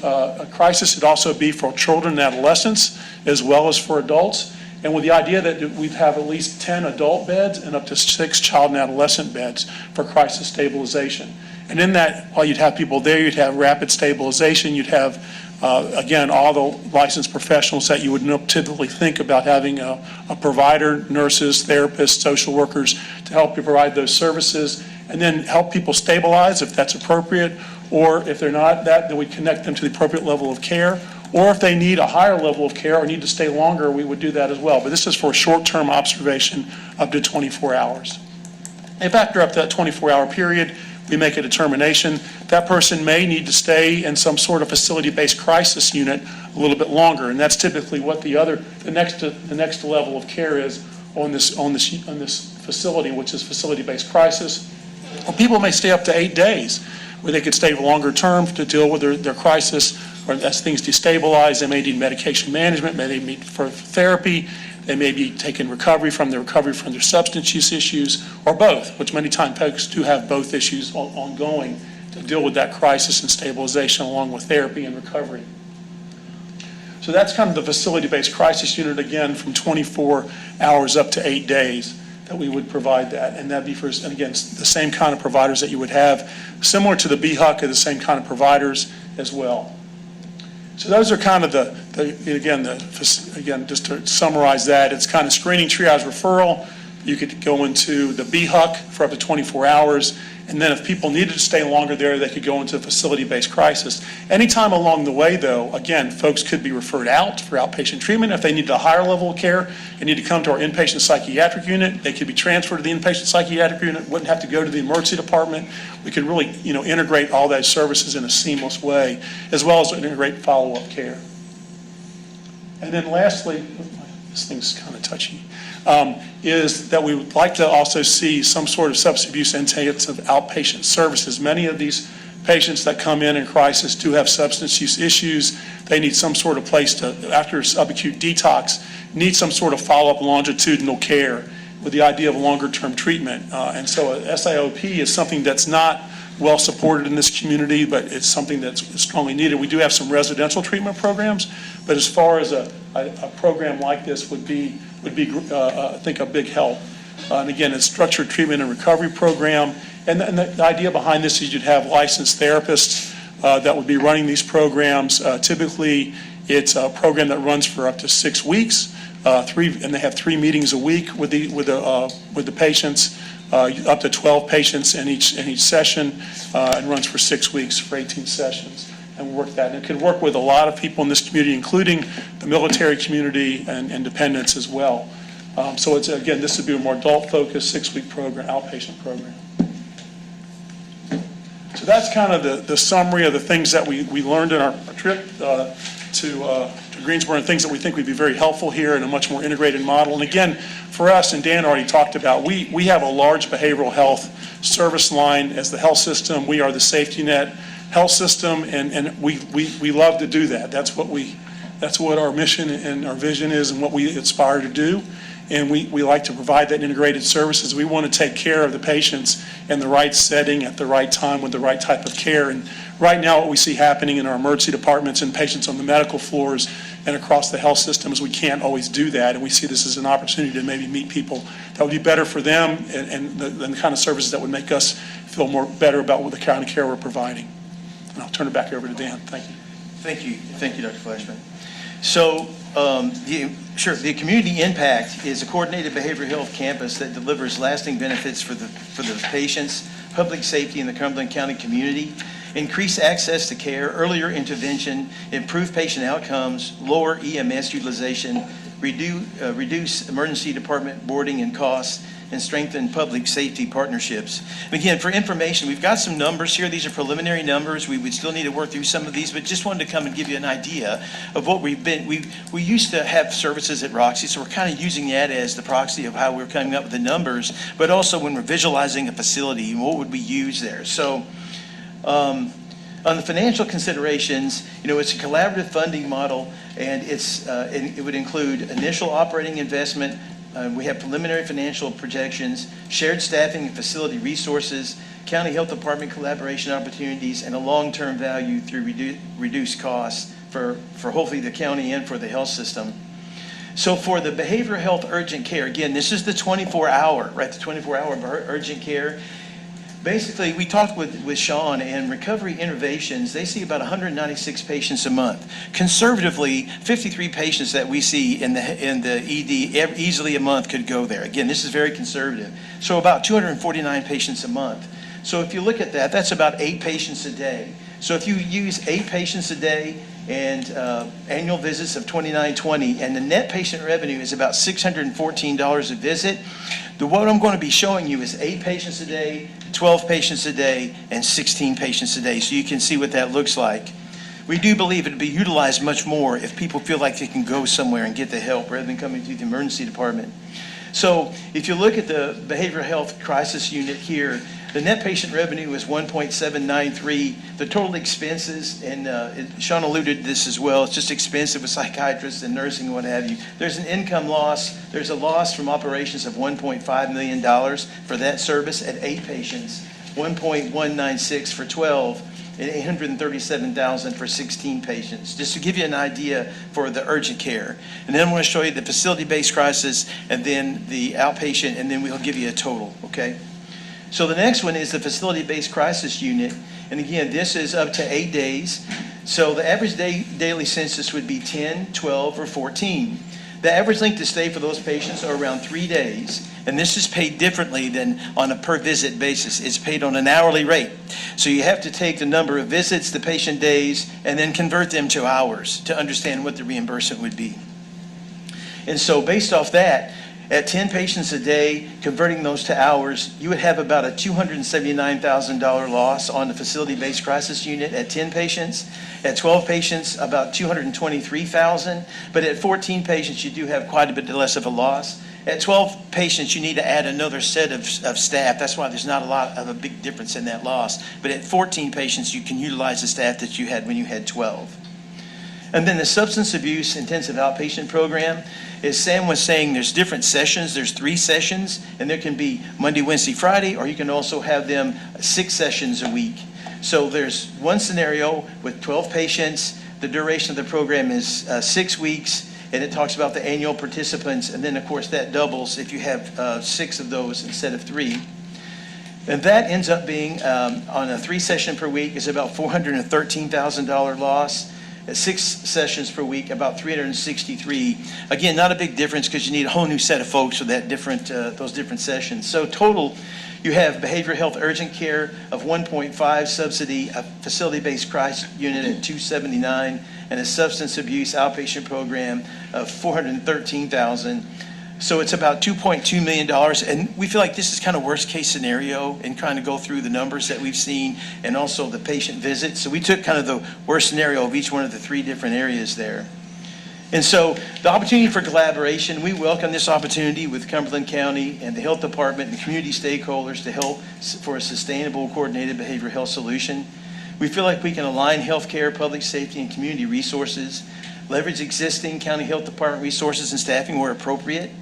crisis, it'd also be for children and adolescents as well as for adults. And with the idea that we'd have at least 10 adult beds and up to 6 child and adolescent beds for crisis stabilization. And in that, while you'd have people there, you'd have rapid stabilization, you'd have, again, all the licensed professionals that you would typically think about having a provider, nurses, therapists, social workers to help you provide those services, and then help people stabilize if that's appropriate, or if they're not that, then we connect them to the appropriate level of care. Or if they need a higher level of care or need to stay longer, we would do that as well. But this is for a short-term observation up to 24 hours. If after up to that 24-hour period, we make a determination, that person may need to stay in some sort of facility-based crisis unit a little bit longer. And that's typically what the next level of care is on this facility, which is facility-based crisis. Or people may stay up to 8 days, where they could stay longer term to deal with their crisis, or as things destabilize, they may need medication management, may they need for therapy, they may be taking recovery from their substance use issues, or both, which many times folks do have both issues ongoing to deal with that crisis and stabilization along with therapy and recovery. So that's kind of the facility-based crisis unit, again, from 24 hours up to 8 days. That we would provide that, and that'd be for, and again, the same kind of providers that you would have, similar to the BHUC, are the same kind of providers as well. So those are kind of again, just to summarize that, it's kind of screening, triage, referral. You could go into the BHUC for up to 24 hours, and then if people needed to stay longer there, they could go into facility-based crisis. Anytime along the way, though, again, folks could be referred out for outpatient treatment. If they needed a higher level of care and need to come to our inpatient psychiatric unit, they could be transferred to the inpatient psychiatric unit, wouldn't have to go to the emergency department. We could really, integrate all those services in a seamless way, as well as integrate follow-up care. And then lastly, this thing's kind of touchy, is that we would like to also see some sort of substance abuse intensive outpatient services. Many of these patients that come in crisis do have substance use issues. They need some sort of place to, after subacute detox, need some sort of follow-up longitudinal care with the idea of longer-term treatment. And so a SIOP is something that's not well supported in this community, but it's something that's strongly needed. We do have some residential treatment programs, but as far as a program like this would be I think a big help. And again, it's structured treatment and recovery program. And the idea behind this is you'd have licensed therapists that would be running these programs. Typically, it's a program that runs for up to 6 weeks, and they have 3 meetings a week with the patients. Up to 12 patients in each session, and runs for 6 weeks for 18 sessions, and work that. And it could work with a lot of people in this community, including the military community and dependents as well. So it's, again, this would be a more adult-focused 6-week program, outpatient program. So that's kind of the summary of the things that we learned in our trip to Greensboro, and things that we think would be very helpful here in a much more integrated model. And again, for us, and Dan already talked about, we have a large behavioral health service line as the health system. We are the safety net health system, and we love to do that. That's what our mission and our vision is, and what we aspire to do. And we like to provide that integrated services. We want to take care of the patients in the right setting at the right time with the right type of care. And right now, what we see happening in our emergency departments and patients on the medical floors and across the health system is we can't always do that. And we see this as an opportunity to maybe meet people that would be better for them and the kind of services that would make us feel more better about what the kind of care we're providing. And I'll turn it back over to Dan. Thank you. Thank you, Dr. Flashman. So, the Community Impact is a coordinated behavioral health campus that delivers lasting benefits for the patients, public safety in the Cumberland County community, increase access to care, earlier intervention, improve patient outcomes, lower EMS utilization, reduce emergency department boarding and costs, and strengthen public safety partnerships. And again, for information, we've got some numbers here. These are preliminary numbers. We would still need to work through some of these, but just wanted to come and give you an idea of what we've been. We used to have services at Roxy, so we're kind of using that as the proxy of how we're coming up with the numbers, but also when we're visualizing a facility, what would we use there? So, on the financial considerations, it's a collaborative funding model, and it would include initial operating investment. We have preliminary financial projections, shared staffing and facility resources, county health department collaboration opportunities, and a long-term value through reduced costs for hopefully the county and for the health system. So for the behavioral health urgent care, again, this is the 24-hour, right? The 24-hour urgent care. Basically, we talked with Sean, and Recovery Innovations, they see about 196 patients a month. Conservatively, 53 patients that we see in the ED easily a month could go there. Again, this is very conservative. So about 249 patients a month. So if you look at that, that's about 8 patients a day. So if you use 8 patients a day and annual visits of $29.20, and the net patient revenue is about $614 a visit, what I'm going to be showing you is 8 patients a day, 12 patients a day, and 16 patients a day. So you can see what that looks like. We do believe it would be utilized much more if people feel like they can go somewhere and get the help rather than coming through the emergency department. So if you look at the behavioral health crisis unit here, the net patient revenue is 1.793. The total expenses, and Sean alluded to this as well, it's just expensive with psychiatrists and nursing and what have you. There's an income loss. There's a loss from operations of $1.5 million for that service at 8 patients, 1.196 for 12, and $837,000 for 16 patients, just to give you an idea for the urgent care. And then I'm going to show you the facility-based crisis, and then the outpatient, and then we'll give you a total, okay? So the next one is the facility-based crisis unit. And again, this is up to 8 days. So the average daily census would be 10, 12, or 14. The average length of stay for those patients are around 3 days. And this is paid differently than on a per visit basis. It's paid on an hourly rate. So you have to take the number of visits, the patient days, and then convert them to hours to understand what the reimbursement would be. And so based off that, at 10 patients a day, converting those to hours, you would have about a $279,000 loss on the facility-based crisis unit at 10 patients. At 12 patients, about $223,000. But at 14 patients, you do have quite a bit less of a loss. At 12 patients, you need to add another set of staff. That's why there's not a lot of a big difference in that loss. But at 14 patients, you can utilize the staff that you had when you had 12. And then the substance abuse intensive outpatient program, as Sam was saying, there's different sessions. There's 3 sessions, and there can be Monday, Wednesday, Friday, or you can also have them 6 sessions a week. So there's one scenario with 12 patients. The duration of the program is 6 weeks, and it talks about the annual participants, and then of course that doubles if you have 6 of those instead of 3. And that ends up being, on a 3 session per week, is about $413,000 loss. At 6 sessions per week, about $363,000. Again, not a big difference because you need a whole new set of folks for that those different sessions. So total, you have behavioral health urgent care of 1.5 subsidy, a facility-based crisis unit at $279,000, and a substance abuse outpatient program of $413,000. So it's about $2.2 million, and we feel like this is kind of worst case scenario and trying to go through the numbers that we've seen and also the patient visits. So we took kind of the worst scenario of each one of the 3 different areas there. And so the opportunity for collaboration, we welcome this opportunity with Cumberland County and the health department and community stakeholders to help for a sustainable coordinated behavioral health solution. We feel like we can align healthcare, public safety, and community resources, leverage existing county health department resources and staffing where appropriate,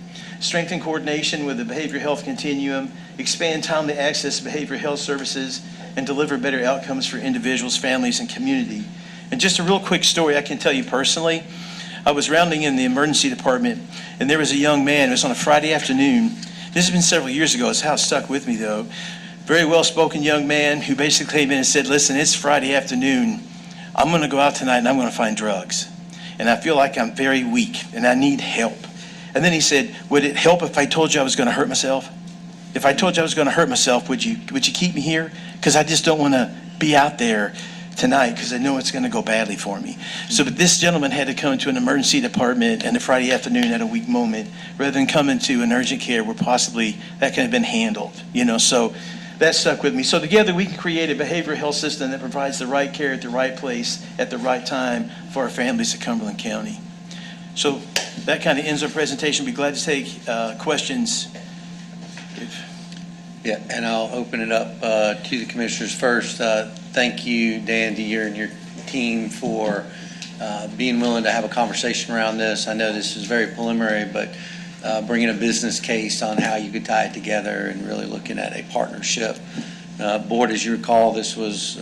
strengthen coordination with the behavioral health continuum, expand timely access to behavioral health services, and deliver better outcomes for individuals, families, and community. And just a real quick story I can tell you personally. I was rounding in the emergency department, and there was a young man. It was on a Friday afternoon. This has been several years ago. It's how it stuck with me, though. Very well-spoken young man who basically came in and said, listen, it's Friday afternoon. I'm going to go out tonight, and I'm going to find drugs. And I feel like I'm very weak, and I need help. And then he said, would it help if I told you I was going to hurt myself? If I told you I was going to hurt myself, would you keep me here? Because I just don't want to be out there tonight because I know it's going to go badly for me. So, but this gentleman had to come to an emergency department and a Friday afternoon at a weak moment rather than coming to an urgent care where possibly that could have been handled, so that stuck with me. So together we can create a behavioral health system that provides the right care at the right place at the right time for our families of Cumberland County. So that kind of ends our presentation. Be glad to take questions. Yeah, and I'll open it up to the commissioners first. Thank you, Dan, to you and your team for being willing to have a conversation around this. I know this is very preliminary, but bringing a business case on how you could tie it together and really looking at a partnership. Board, as you recall, this was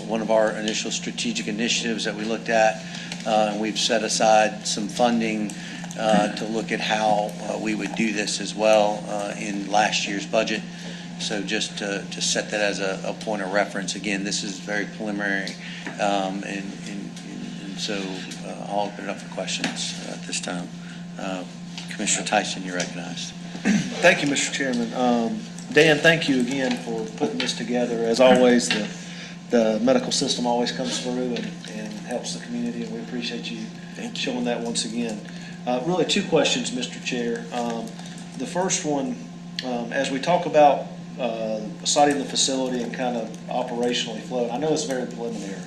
one of our initial strategic initiatives that we looked at. And we've set aside some funding to look at how we would do this as well in last year's budget. So just to set that as a point of reference, again, this is very preliminary. And so I'll open it up for questions at this time. Commissioner Tyson, you're recognized. Thank you, Mr. Chairman. Dan, thank you again for putting this together. As always, the medical system always comes through and helps the community, and we appreciate you showing that once again. Really, two questions, Mr. Chair. The first one, as we talk about siting the facility and kind of operationally flow, I know it's very preliminary.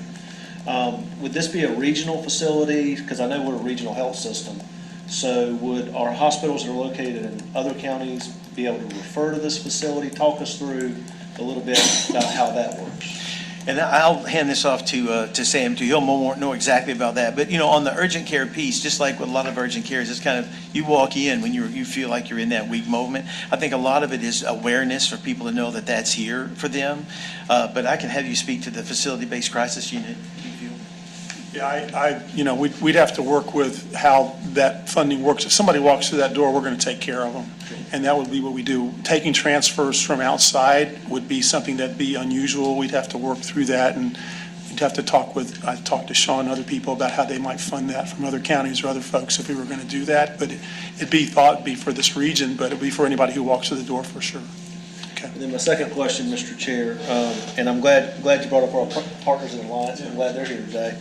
Would this be a regional facility? Because I know we're a regional health system. So would our hospitals that are located in other counties be able to refer to this facility? Talk us through a little bit about how that works. And I'll hand this off to Sam, too. He'll know exactly about that. But, on the urgent care piece, just like with a lot of urgent cares, it's kind of, you walk in when you feel like you're in that weak moment. I think a lot of it is awareness for people to know that that's here for them. But I can have you speak to the facility-based crisis unit. Yeah, we'd have to work with how that funding works. If somebody walks through that door, we're going to take care of them. And that would be what we do. Taking transfers from outside would be something that'd be unusual. We'd have to work through that, and we'd have to I'd talk to Sean and other people about how they might fund that from other counties or other folks if we were going to do that. But it'd be for this region, but it'd be for anybody who walks through the door for sure. Okay. And then my second question, Mr. Chair, and I'm glad you brought up our partners in Alliance. I'm glad they're here today.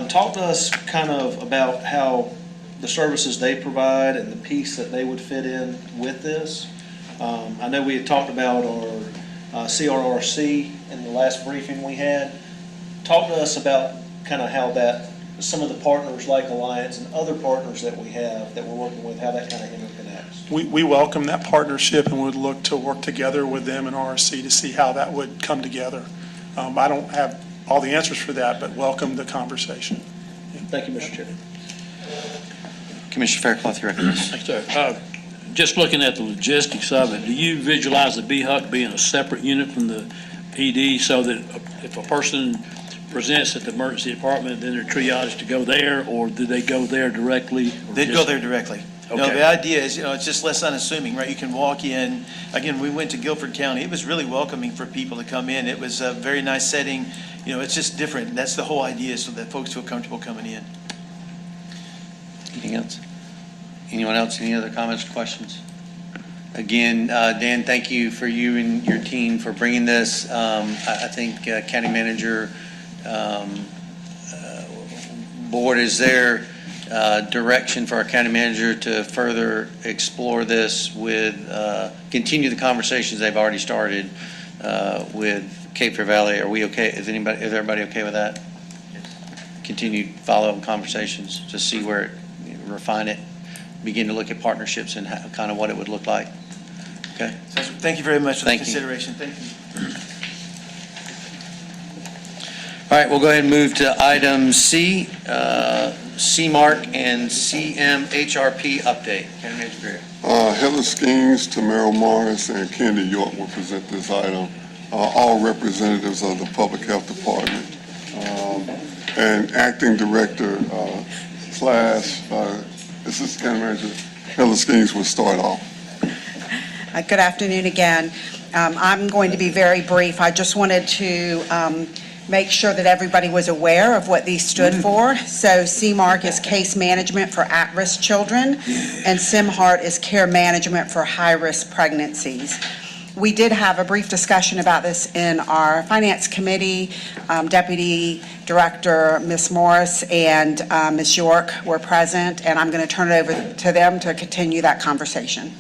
Talk to us kind of about how the services they provide and the piece that they would fit in with this. I know we had talked about our CRRC in the last briefing we had. Talk to us about kind of how that, some of the partners like Alliance and other partners that we have that we're working with, how that kind of interconnects. We welcome that partnership and would look to work together with them and RRC to see how that would come together. I don't have all the answers for that, but welcome the conversation. Thank you, Mr. Chairman. Commissioner Fairclough, you're recognized. Thanks, sir. Just looking at the logistics of it, do you visualize the BHUC being a separate unit from the PD so that if a person presents at the emergency department, then they're triaged to go there, or do they go there directly? They'd go there directly. No, Okay. the idea is, it's just less unassuming, right? You can walk in. Again, we went to Guilford County. It was really welcoming for people to come in. It was a very nice setting. It's just different. That's the whole idea, so that folks feel comfortable coming in. Anything else? Anyone else? Any other comments or questions? Again, Dan, thank you for you and your team for bringing this. I think County Manager Board, is there direction for our County Manager to further explore this with, continue the conversations they've already started with Cape Fear Valley? Are we okay? Is everybody okay with that? Continued follow-up conversations to see where it, refine it, begin to look at partnerships and kind of what it would look like. Okay. So thank you very much for the Thank you. consideration. Thank you. All right, we'll go ahead and move to item C, CMARC and CMHRP update. County Manager Greer. Heather Skeens, Tamara Morris, and Candy York will present this item. All representatives of the Public Health Department. And Acting Director / Assistant County Manager Heather Skeens will start off. Good afternoon again. I'm going to be very brief. I just wanted to make sure that everybody was aware of what these stood for. So CMARC is Case Management for At-Risk Children, and CMHART is Care Management for High-Risk Pregnancies. We did have a brief discussion about this in our Finance Committee. Deputy Director Ms. Morris and Ms. York were present, and I'm going to turn it over to them to continue that conversation.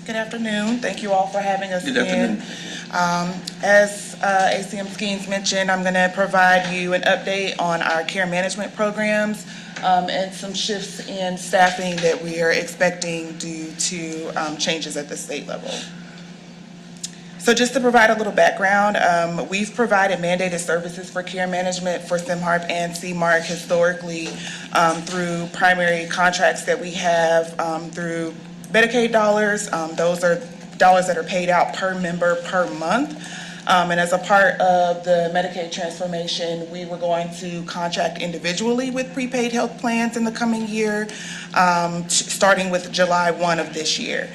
Good afternoon. Thank you all for having us Good in. As ACM Skeens mentioned, I'm going to provide you an update on our care management programs and some shifts in staffing that we are expecting due to changes at the state level. So just to provide a little background, we've provided mandated services for care management for SimHARP and CMARC historically through primary contracts that we have through Medicaid dollars. Those are dollars that are paid out per member per month. And as a part of the Medicaid transformation, we were going to contract individually with prepaid health plans in the coming year, starting with July 1 of this year.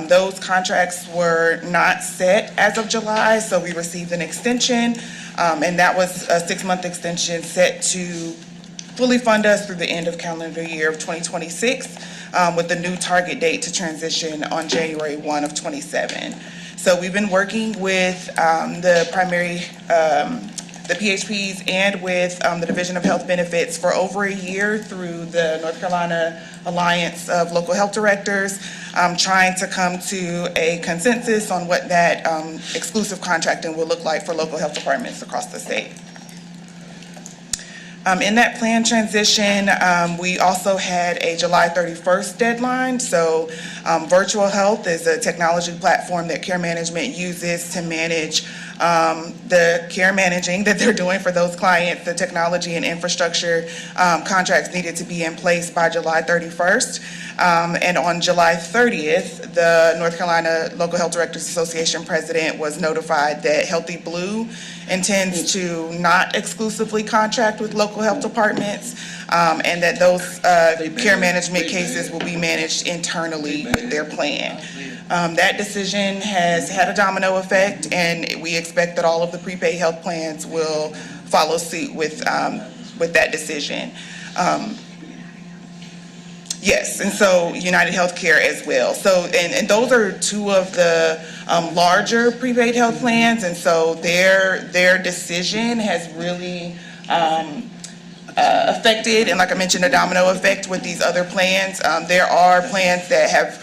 Those contracts were not set as of July, so we received an extension, and that was a 6-month extension set to fully fund us through the end of calendar year of 2026, with the new target date to transition on January 1 of 27. So we've been working with the primary, the PHPs and with the Division of Health Benefits for over a year through the North Carolina Alliance of Local Health Directors, trying to come to a consensus on what that exclusive contracting will look like for local health departments across the state. In that plan transition, we also had a July 31st deadline. So Virtual Health is a technology platform that care management uses to manage the care managing that they're doing for those clients. The technology and infrastructure contracts needed to be in place by July 31st. And on July 30th, the North Carolina Local Health Directors Association president was notified that Healthy Blue intends to not exclusively contract with local health departments, and that those care management cases will be managed internally with their plan. That decision has had a domino effect, and we expect that all of the prepaid health plans will follow suit with that decision. Yes, and so United Healthcare as well. So, and those are two of the larger prepaid health plans, and so their decision has really affected, and like I mentioned, a domino effect with these other plans. There are plans that have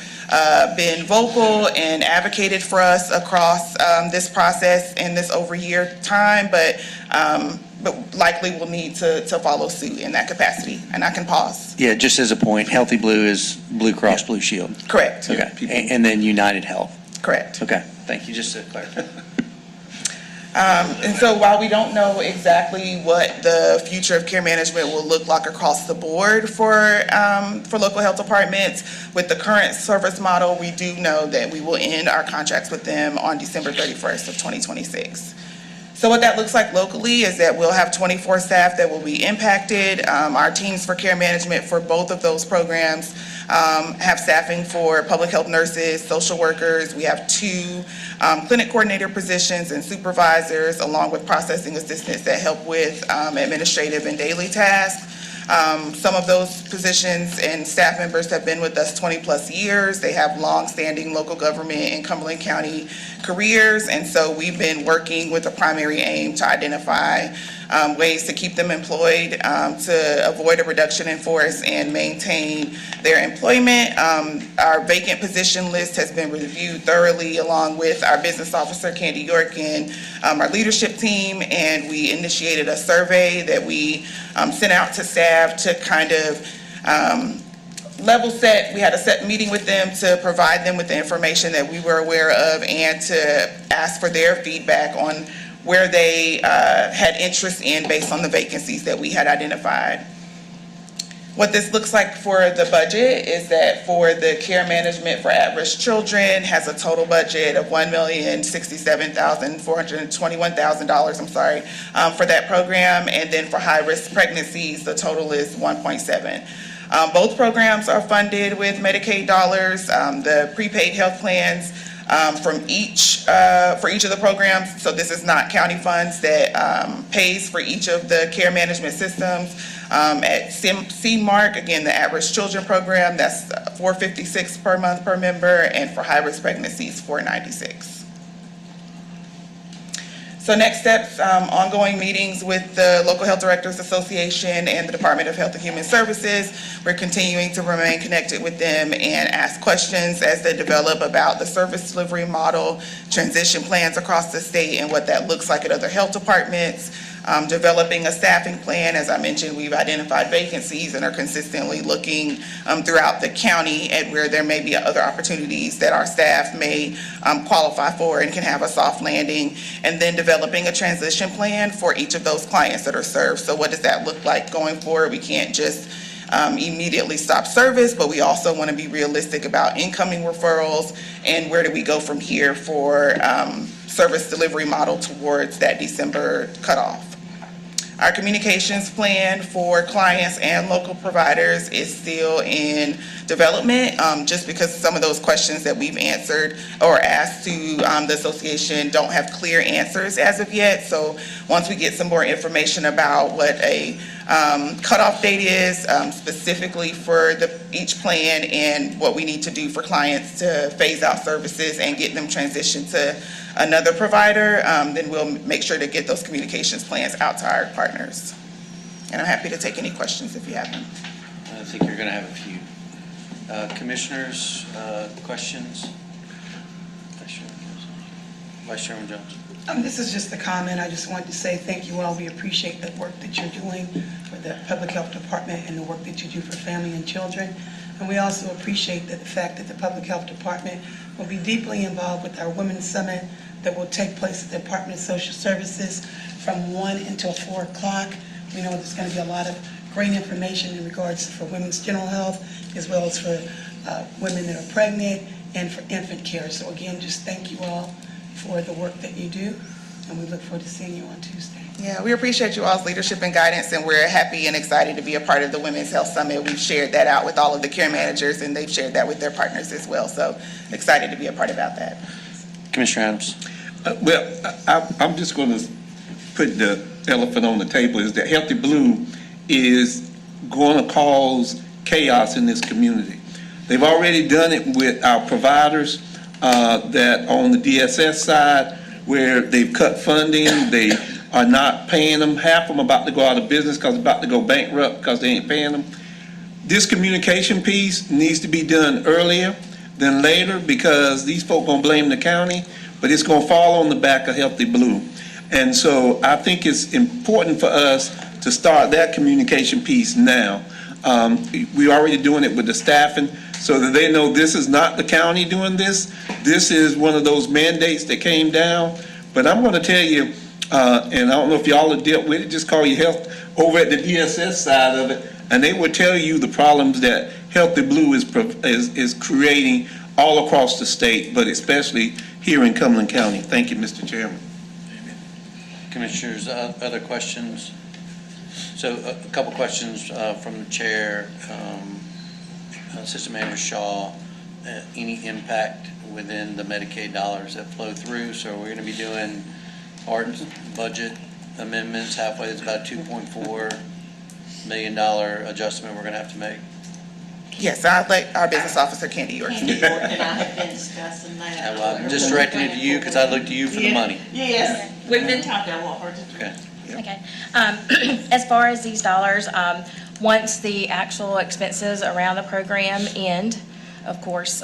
been vocal and advocated for us across this process in this over year time, but likely will need to follow suit in that capacity. And I can pause. Yeah, just as a point, Healthy Blue is Blue Cross Blue Shield. Correct. Okay, and then United Health. Correct. Okay, thank you, just to clarify. And so while we don't know exactly what the future of care management will look like across the board for local health departments, with the current service model, we do know that we will end our contracts with them on December 31st of 2026. So what that looks like locally is that we'll have 24 staff that will be impacted. Our teams for care management for both of those programs have staffing for public health nurses, social workers. We have 2 clinic coordinator positions and supervisors, along with processing assistants that help with administrative and daily tasks. Some of those positions and staff members have been with us 20 plus years. They have long-standing local government and Cumberland County careers, and so we've been working with a primary aim to identify ways to keep them employed, to avoid a reduction in force and maintain their employment. Our vacant position list has been reviewed thoroughly along with our business officer, Candy York, and our leadership team, and we initiated a survey that we sent out to staff to kind of level set. We had a set meeting with them to provide them with the information that we were aware of and to ask for their feedback on where they had interest in based on the vacancies that we had identified. What this looks like for the budget is that for the care management for at-risk children has a total budget of $1,067,421,000, for that program, and then for high-risk pregnancies, the total is 1.7. Both programs are funded with Medicaid dollars. The prepaid health plans for each of the programs, so this is not county funds that pays for each of the care management systems. At C-Mark, again, the at-risk children program, that's $456 per month per member, and for high-risk pregnancies, $496. So next steps, ongoing meetings with the Local Health Directors Association and the Department of Health and Human Services. We're continuing to remain connected with them and ask questions as they develop about the service delivery model, transition plans across the state and what that looks like at other health departments. Developing a staffing plan. As I mentioned, we've identified vacancies and are consistently looking throughout the county at where there may be other opportunities that our staff may qualify for and can have a soft landing. And then developing a transition plan for each of those clients that are served. So what does that look like going forward? We can't just immediately stop service, but we also want to be realistic about incoming referrals and where do we go from here for service delivery model towards that December cutoff. Our communications plan for clients and local providers is still in development, just because some of those questions that we've answered or asked to the association don't have clear answers as of yet. So once we get some more information about what a cutoff date is specifically for each plan and what we need to do for clients to phase out services and get them transitioned to another provider, then we'll make sure to get those communications plans out to our partners. And I'm happy to take any questions if you have them. I think you're going to have a few. Commissioners, questions? Vice Chairman Jones. This is just a comment. I just wanted to say thank you all. We appreciate the work that you're doing for the Public Health Department and the work that you do for family and children. And we also appreciate the fact that the Public Health Department will be deeply involved with our Women's Summit that will take place at the Department of Social Services from 1 until 4 o'clock. We know there's going to be a lot of great information in regards for women's general health, as well as for women that are pregnant and for infant care. So again, just thank you all for the work that you do, and we look forward to seeing you on Tuesday. Yeah, we appreciate you all's leadership and guidance, and we're happy and excited to be a part of the Women's Health Summit. We've shared that out with all of the care managers, and they've shared that with their partners as well. So excited to be a part about that. Commissioner Adams. I'm just going to put the elephant on the table, is that Healthy Blue is going to cause chaos in this community. They've already done it with our providers that on the DSS side, where they've cut funding, they are not paying them. Half of them about to go out of business because they're about to go bankrupt because they ain't paying them. This communication piece needs to be done earlier than later because these folk gonna blame the county, but it's gonna fall on the back of Healthy Blue. And so I think it's important for us to start that communication piece now. We're already doing it with the staffing so that they know this is not the county doing this. This is one of those mandates that came down. But I'm gonna tell you, and I don't know if y'all have dealt with it, just call your health over at the DSS side of it, and they will tell you the problems that Healthy Blue is creating all across the state, but especially here in Cumberland County. Thank you, Mr. Chairman. Commissioners, other questions? So a couple questions from the chair. Assistant Manager Shaw, any impact within the Medicaid dollars that flow through? So we're going to be doing our budget amendments halfway. It's about $2.4 million adjustment we're going to have to make. Yes, I'll let our business officer, Candy York. Candy York and I have been discussing that. Well, I'm just directing it to you because I look to you for the money. Yes, we've been talking, I want her to. Okay. Okay. As far as these dollars, once the actual expenses around the program end, of course,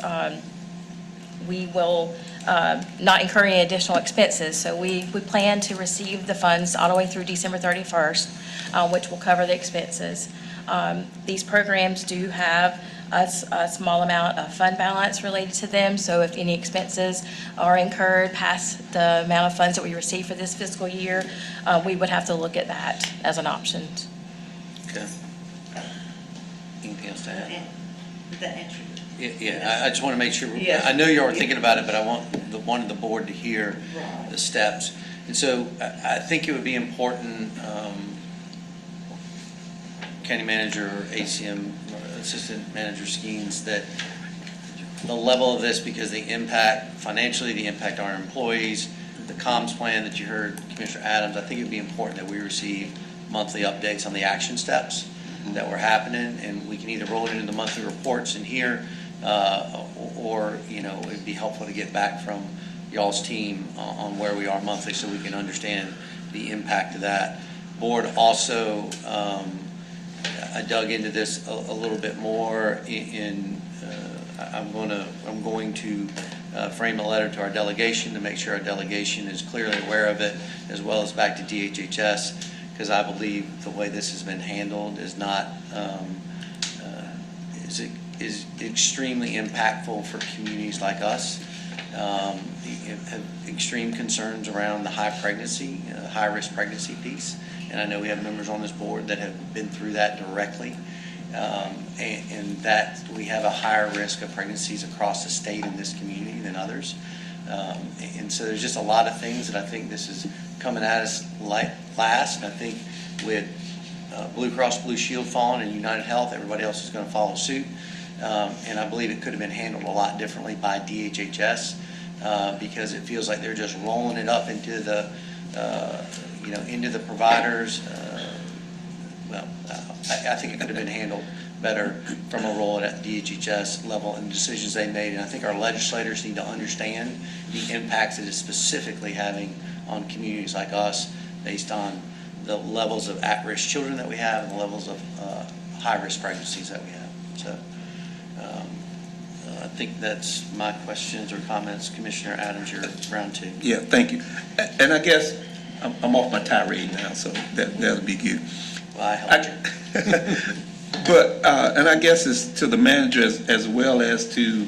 we will not incur any additional expenses. So we plan to receive the funds all the way through December 31st, which will cover the expenses. These programs do have a small amount of fund balance related to them, so if any expenses are incurred past the amount of funds that we receive for this fiscal year, we would have to look at that as an option. Okay. Anything else to add? Did that answer? Yeah, I just want to make sure. Yes. I know you are thinking about it, but I wanted the board to hear the steps. And so I think it would be important, County Manager or ACM, or Assistant Manager Skeens, that the level of this, because the impact, financially, the impact on our employees, the comms plan that you heard Commissioner Adams, I think it would be important that we receive monthly updates on the action steps that were happening, and we can either roll it into the monthly reports in here, or, it'd be helpful to get back from y'all's team on where we are monthly so we can understand the impact of that. Board also, I dug into this a little bit more I'm going to frame a letter to our delegation to make sure our delegation is clearly aware of it, as well as back to DHHS, because I believe the way this has been handled is not, is extremely impactful for communities like us. Have extreme concerns around the high-risk pregnancy piece. And I know we have members on this board that have been through that directly. And that we have a higher risk of pregnancies across the state in this community than others. And so there's just a lot of things that I think this is coming at us last. And I think with Blue Cross Blue Shield falling and United Health, everybody else is going to follow suit. And I believe it could have been handled a lot differently by DHHS because it feels like they're just rolling it up into the, into the providers. I think it could have been handled better from a role at DHHS level and decisions they made. And I think our legislators need to understand the impacts it is specifically having on communities like us based on the levels of at-risk children that we have and the levels of high-risk pregnancies that we have. So I think that's my questions or comments. Commissioner Adams, you're round two. Yeah, thank you. And I guess I'm off my tirade now, so that'll be good. Well, I helped you. But, and I guess it's to the manager as well as to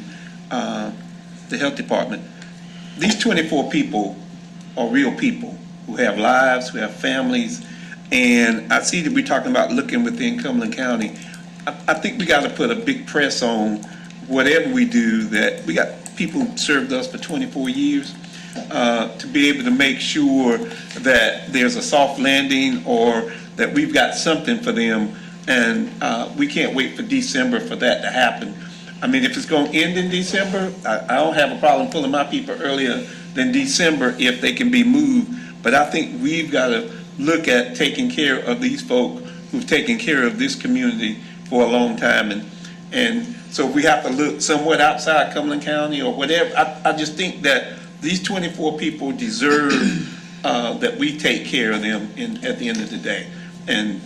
the health department. These 24 people are real people who have lives, who have families, and I see that we're talking about looking within Cumberland County. I think we got to put a big press on whatever we do, that we got people who served us for 24 years, to be able to make sure that there's a soft landing or that we've got something for them. And we can't wait for December for that to happen. I mean, if it's going to end in December, I don't have a problem pulling my people earlier than December if they can be moved. But I think we've got to look at taking care of these folk who've taken care of this community for a long time. And so we have to look somewhat outside Cumberland County or whatever. I just think that these 24 people deserve that we take care of them at the end of the day. And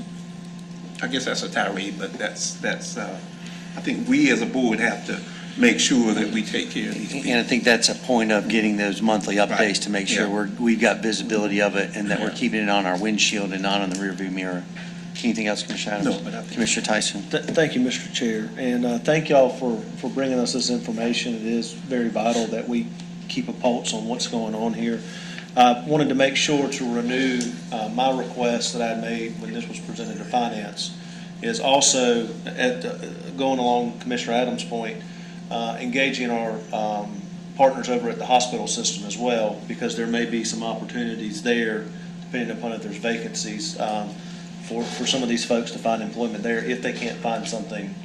I guess that's a tirade, but that's I think we as a board have to make sure that we take care of these people. And I think that's a point of getting those monthly updates Right. to make sure Yeah. we've got visibility of it and that we're Yeah. keeping it on our windshield and not on the rearview mirror. Anything else, Commissioner Adams? No, but I think- Commissioner Tyson? Thank you, Mr. Chair, and thank y'all for bringing us this information. It is very vital that we keep a pulse on what's going on here. I wanted to make sure to renew my request that I had made when this was presented to Finance, is also, going along Commissioner Adams' point, engaging our partners over at the hospital system as well, because there may be some opportunities there, depending upon if there's vacancies, for some of these folks to find employment there if they can't find something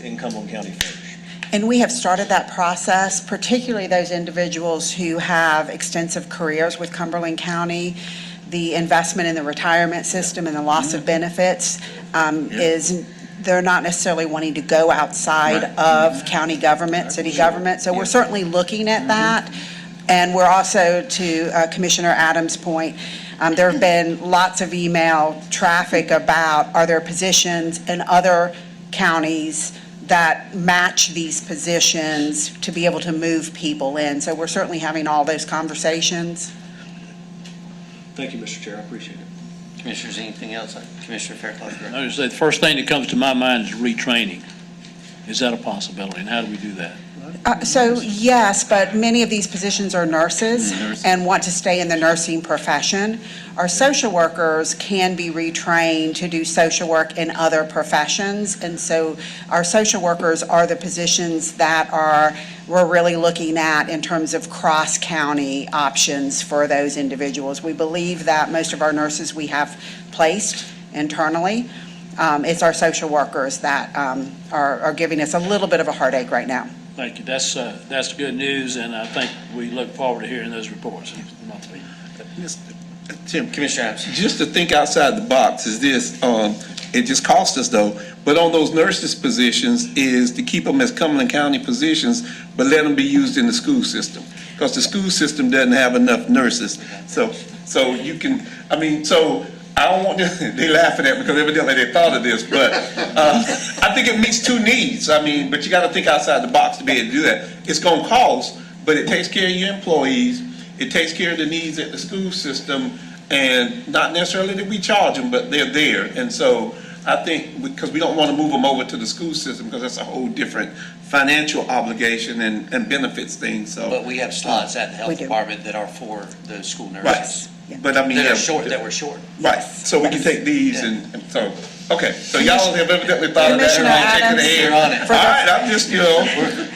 in Cumberland County first. And we have started that process, particularly those individuals who have extensive careers with Cumberland County. The investment in the retirement system and the loss of benefits is, they're not necessarily wanting to go outside of county government, city government. So we're certainly looking at that. And we're also, to Commissioner Adams' point, there have been lots of email traffic about, are there positions in other counties that match these positions to be able to move people in? So we're certainly having all those conversations. Thank you, Mr. Chair, I appreciate it. Commissioners, anything else? Commissioner Fairclough? I would say the first thing that comes to my mind is retraining. Is that a possibility, and how do we do that? So yes, but many of these positions are nurses and want to stay in the nursing profession. Our social workers can be retrained to do social work in other professions. And so our social workers are the positions that we're really looking at in terms of cross-county options for those individuals. We believe that most of our nurses we have placed internally. It's our social workers that are giving us a little bit of a heartache right now. Thank you. That's good news, and I think we look forward to hearing those reports. Tim, Commissioner Adams. just to think outside the box is this, it just costs us though, but on those nurses' positions is to keep them as Cumberland County positions, but let them be used in the school system. Because the school system doesn't have enough nurses. So you can, I mean, so I don't want to, they laughing at me because evidently they thought of this, but I think it meets two needs. I mean, but you got to think outside the box to be able to do that. It's going to cost, but it takes care of your employees. It takes care of the needs at the school system, and not necessarily that we charge them, but they're there. And so I think because we don't want to move them over to the school system because that's a whole different financial obligation and benefits things. So, But we have slots at the We health do. department that are for the school right. nurses. But I mean, That yeah, are short, that were short. right. So we can take these and so. Okay, so y'all have evidently thought of that. Commissioner Everybody shaking Adams, their head. you're on it. All right, I'm just, you know.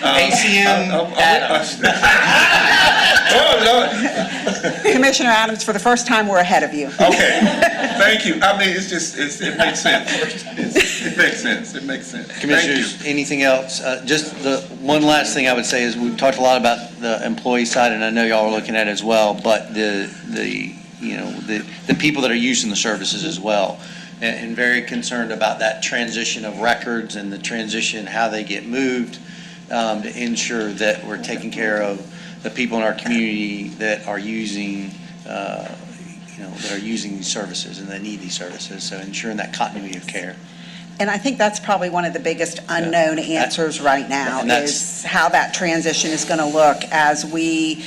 ACM Adams. Oh, Lord. Commissioner Adams, for the first time, we're ahead of you. Okay, thank you. I mean, it's just, it makes sense. It makes sense. It makes sense. Thank you. Commissioners, anything else? Just the one last thing I would say is we've talked a lot about the employee side, and I know y'all are looking at it as well, but the people that are using the services as well. And very concerned about that transition of records and the transition, how they get moved, to ensure that we're taking care of the people in our community that are using, that are using these services and that need these services. So ensuring that continuity of care. And I think that's probably one of the biggest unknown answers right now, And that's- is how that transition is going to look as we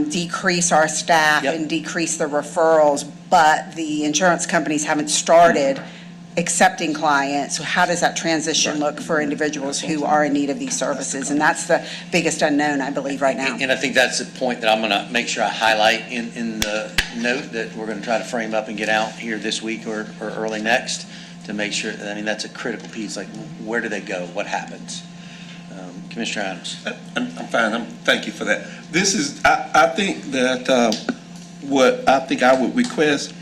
decrease our staff Yep. and decrease the referrals, but the insurance companies haven't started accepting clients. So how does that transition look for individuals who are in need of these services? And that's the biggest unknown, I believe, right now. And I think that's the point that I'm going to make sure I highlight in the note that we're going to try to frame up and get out here this week or early next, to make sure, I mean, that's a critical piece, like where do they go, what happens? Commissioner Adams. I'm fine. Thank you for that. This is, I think that what I think I would request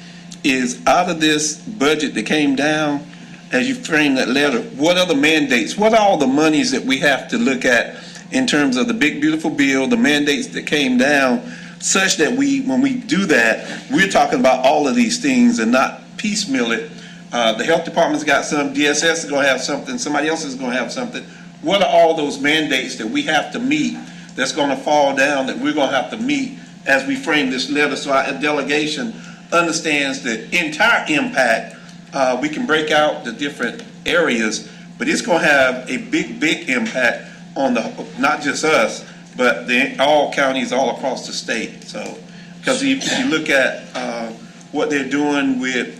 is out of this budget that came down, as you frame that letter, what are the mandates? What are all the monies that we have to look at in terms of the big, beautiful bill, the mandates that came down, such that when we do that, we're talking about all of these things and not piecemeal it. The health department's got some, DSS is going to have something, somebody else is going to have something. What are all those mandates that we have to meet that's going to fall down that we're going to have to meet as we frame this letter so our delegation understands the entire impact? We can break out the different areas, but it's going to have a big, big impact on not just us, but all counties all across the state. So, because if you look at what they're doing with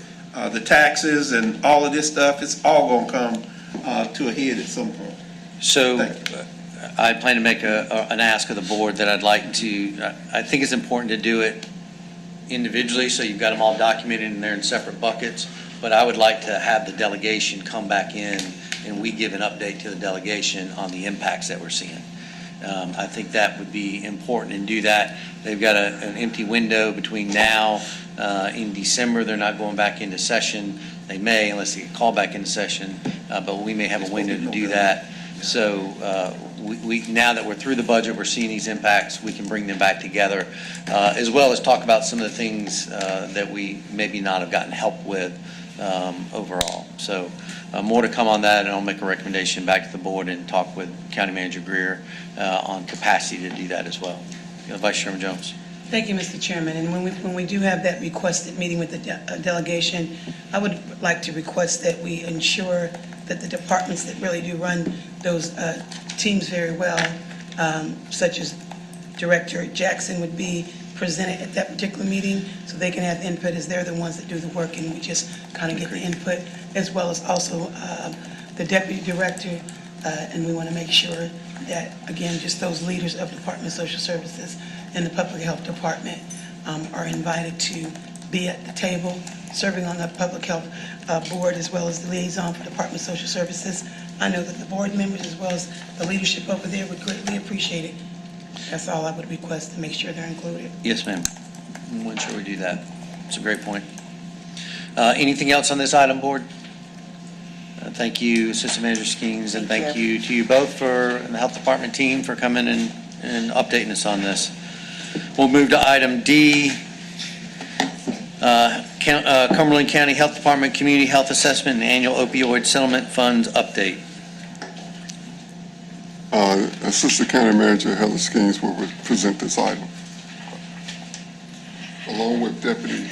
the taxes and all of this stuff, it's all going to come to a head at some point. So I plan to make an ask of the board that I'd like to, I think it's important to do it individually, so you've got them all documented and they're in separate buckets, but I would like to have the delegation come back in and we give an update to the delegation on the impacts that we're seeing. I think that would be important and do that. They've got an empty window between now in December. They're not going back into session. They may, unless they get called back into session, but we may have a window to do that. So we now that we're through the budget, we're seeing these impacts, we can bring them back together, as well as talk about some of the things that we maybe not have gotten help with overall. So more to come on that, and I'll make a recommendation back to the board and talk with County Manager Greer on capacity to do that as well. Vice Chairman Jones. Thank you, Mr. Chairman. And when we do have that requested meeting with the delegation, I would like to request that we ensure that the departments that really do run those teams very well, such as Director Jackson, would be presented at that particular meeting, so they can have input, as they're the ones that do the work, and we just kind of get the input, as well as also the Deputy Director, and we want to make sure that, again, just those leaders of Department of Social Services and the Public Health Department are invited to be at the table, serving on the Public Health Board, as well as the liaison for Department of Social Services. I know that the board members, as well as the leadership over there, would greatly appreciate it. That's all I would request, to make sure they're included. Yes, ma'am. We'll ensure we do that. It's a great point. Anything else on this item, board? Thank you, Assistant Manager Skeens, and thank you to you both for the Health Department team for coming and updating us on this. We'll move to item D. Cumberland County Health Department Community Health Assessment and Annual Opioid Settlement Funds Update. Assistant County Manager Heather Skeens will present this item, along with Deputy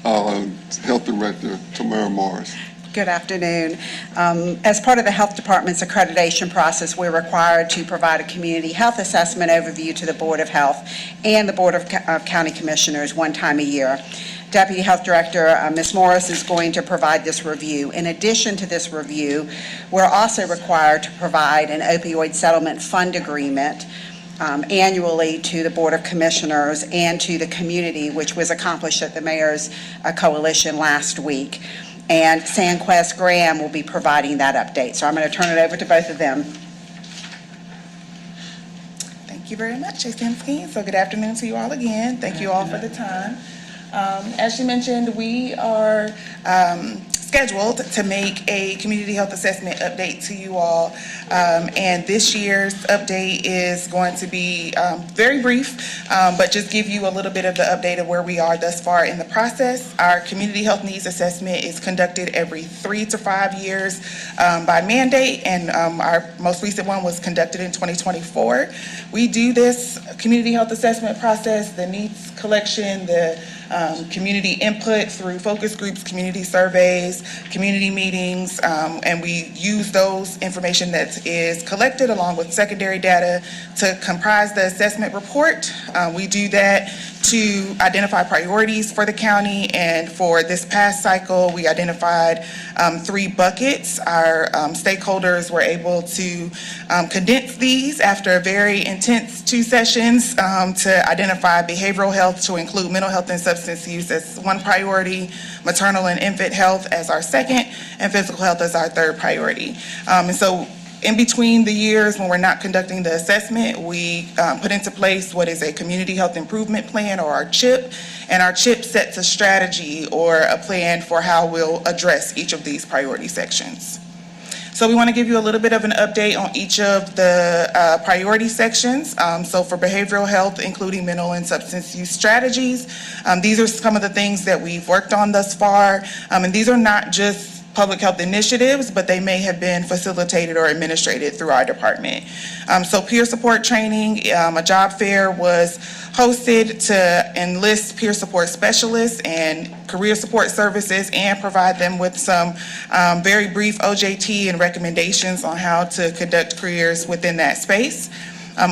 Health Director Tamara Morris. Good afternoon. As part of the Health Department's accreditation process, we're required to provide a community health assessment overview to the Board of Health and the Board of County Commissioners one time a year. Deputy Health Director Ms. Morris is going to provide this review. In addition to this review, we're also required to provide an opioid settlement fund agreement annually to the Board of Commissioners and to the community, which was accomplished at the Mayor's Coalition last week. And Sanquest Graham will be providing that update. So I'm going to turn it over to both of them. Thank you very much, Sam Skeen. So good afternoon to you all again. Thank you all for the time. As you mentioned, we are scheduled to make a community health assessment update to you all. And this year's update is going to be very brief, but just give you a little bit of the update of where we are thus far in the process. Our community health needs assessment is conducted every 3 to 5 years by mandate, and our most recent one was conducted in 2024. We do this community health assessment process, the needs collection, the community input through focus groups, community surveys, community meetings, and we use those information that is collected along with secondary data to comprise the assessment report. We do that to identify priorities for the county, and for this past cycle, we identified 3 buckets. Our stakeholders were able to condense these after a very intense 2 sessions to identify behavioral health to include mental health and substance use as one priority, maternal and infant health as our second, and physical health as our third priority. And so in between the years when we're not conducting the assessment, we put into place what is a community health improvement plan, or our CHIP, and our CHIP sets a strategy or a plan for how we'll address each of these priority sections. So we want to give you a little bit of an update on each of the priority sections. So for behavioral health, including mental and substance use strategies, these are some of the things that we've worked on thus far. And these are not just public health initiatives, but they may have been facilitated or administrated through our department. So peer support training, a job fair was hosted to enlist peer support specialists and career support services and provide them with some very brief OJT and recommendations on how to conduct careers within that space.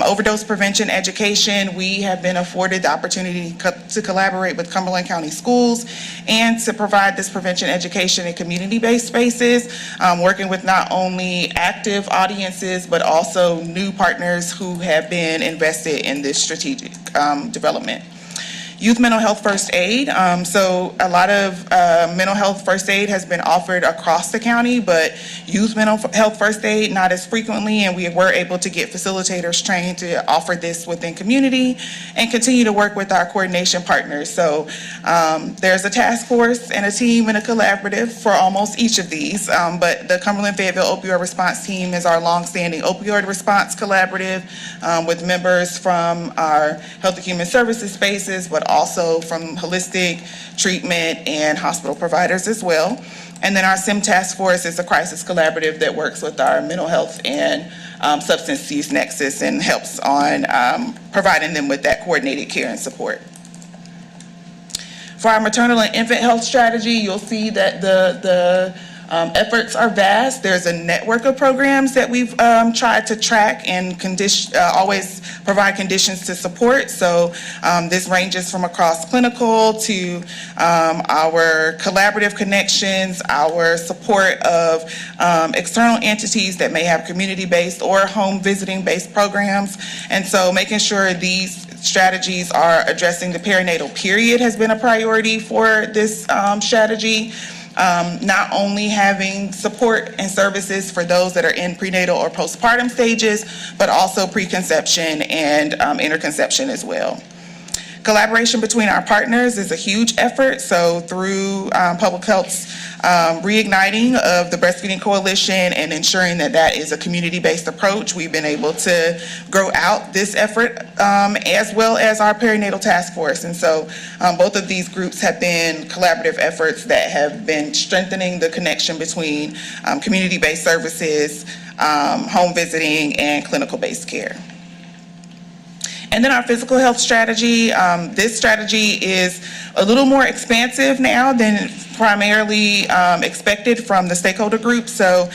Overdose prevention education, we have been afforded the opportunity to collaborate with Cumberland County Schools and to provide this prevention education in community-based spaces, working with not only active audiences, but also new partners who have been invested in this strategic development. Youth mental health first aid. So a lot of mental health first aid has been offered across the county, but youth mental health first aid not as frequently, and we were able to get facilitators trained to offer this within community and continue to work with our coordination partners. So there's a task force and a team and a collaborative for almost each of these, but the Cumberland Fayetteville Opioid Response Team is our longstanding opioid response collaborative with members from our Health and Human Services spaces, but also from holistic treatment and hospital providers as well. And then our SIM task force is a crisis collaborative that works with our mental health and substance use nexus and helps on providing them with that coordinated care and support. For our maternal and infant health strategy, you'll see that the efforts are vast. There's a network of programs that we've tried to track and always provide conditions to support. So this ranges from across clinical to our collaborative connections, our support of external entities that may have community-based or home visiting-based programs. And so making sure these strategies are addressing the perinatal period has been a priority for this strategy. Not only having support and services for those that are in prenatal or postpartum stages, but also preconception and interconception as well. Collaboration between our partners is a huge effort. So through Public Health's reigniting of the Breastfeeding Coalition and ensuring that that is a community-based approach, we've been able to grow out this effort as well as our perinatal task force. And so both of these groups have been collaborative efforts that have been strengthening the connection between community-based services, home visiting, and clinical-based care. And then our physical health strategy. This strategy is a little more expansive now than primarily expected from the stakeholder group. So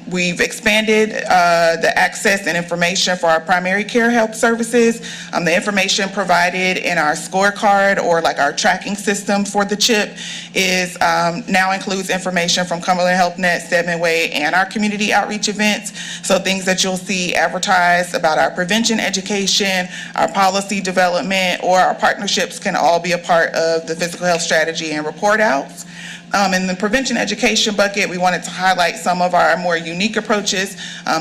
we've expanded the access and information for our primary care health services. The information provided in our scorecard or like our tracking system for the CHIP is now includes information from Cumberland Health Net, Stedman Way, and our community outreach events. So things that you'll see advertised about our prevention education, our policy development, or our partnerships can all be a part of the physical health strategy and report outs. In the prevention education bucket, we wanted to highlight some of our more unique approaches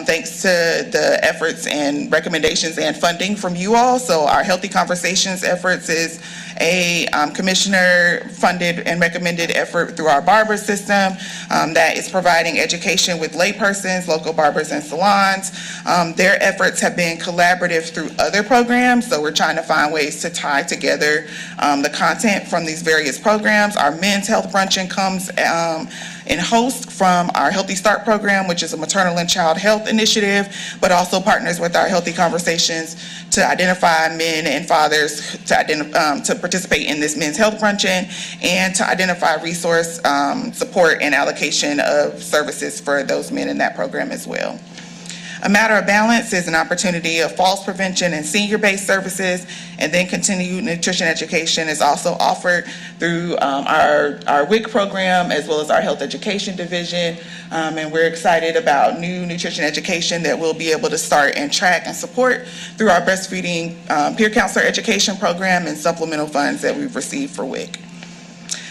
thanks to the efforts and recommendations and funding from you all. So our Healthy Conversations efforts is a commissioner-funded and recommended effort through our barber system that is providing education with laypersons, local barbers and salons. Their efforts have been collaborative through other programs, so we're trying to find ways to tie together the content from these various programs. Our men's health bruncheon comes in host from our Healthy Start program, which is a maternal and child health initiative, but also partners with our Healthy Conversations to identify men and fathers to participate in this men's health bruncheon and to identify resource support and allocation of services for those men in that program as well. A Matter of Balance is an opportunity of falls prevention and senior-based services, and then continued nutrition education is also offered through our WIC program as well as our health education division. And we're excited about new nutrition education that we'll be able to start and track and support through our breastfeeding peer counselor education program and supplemental funds that we've received for WIC.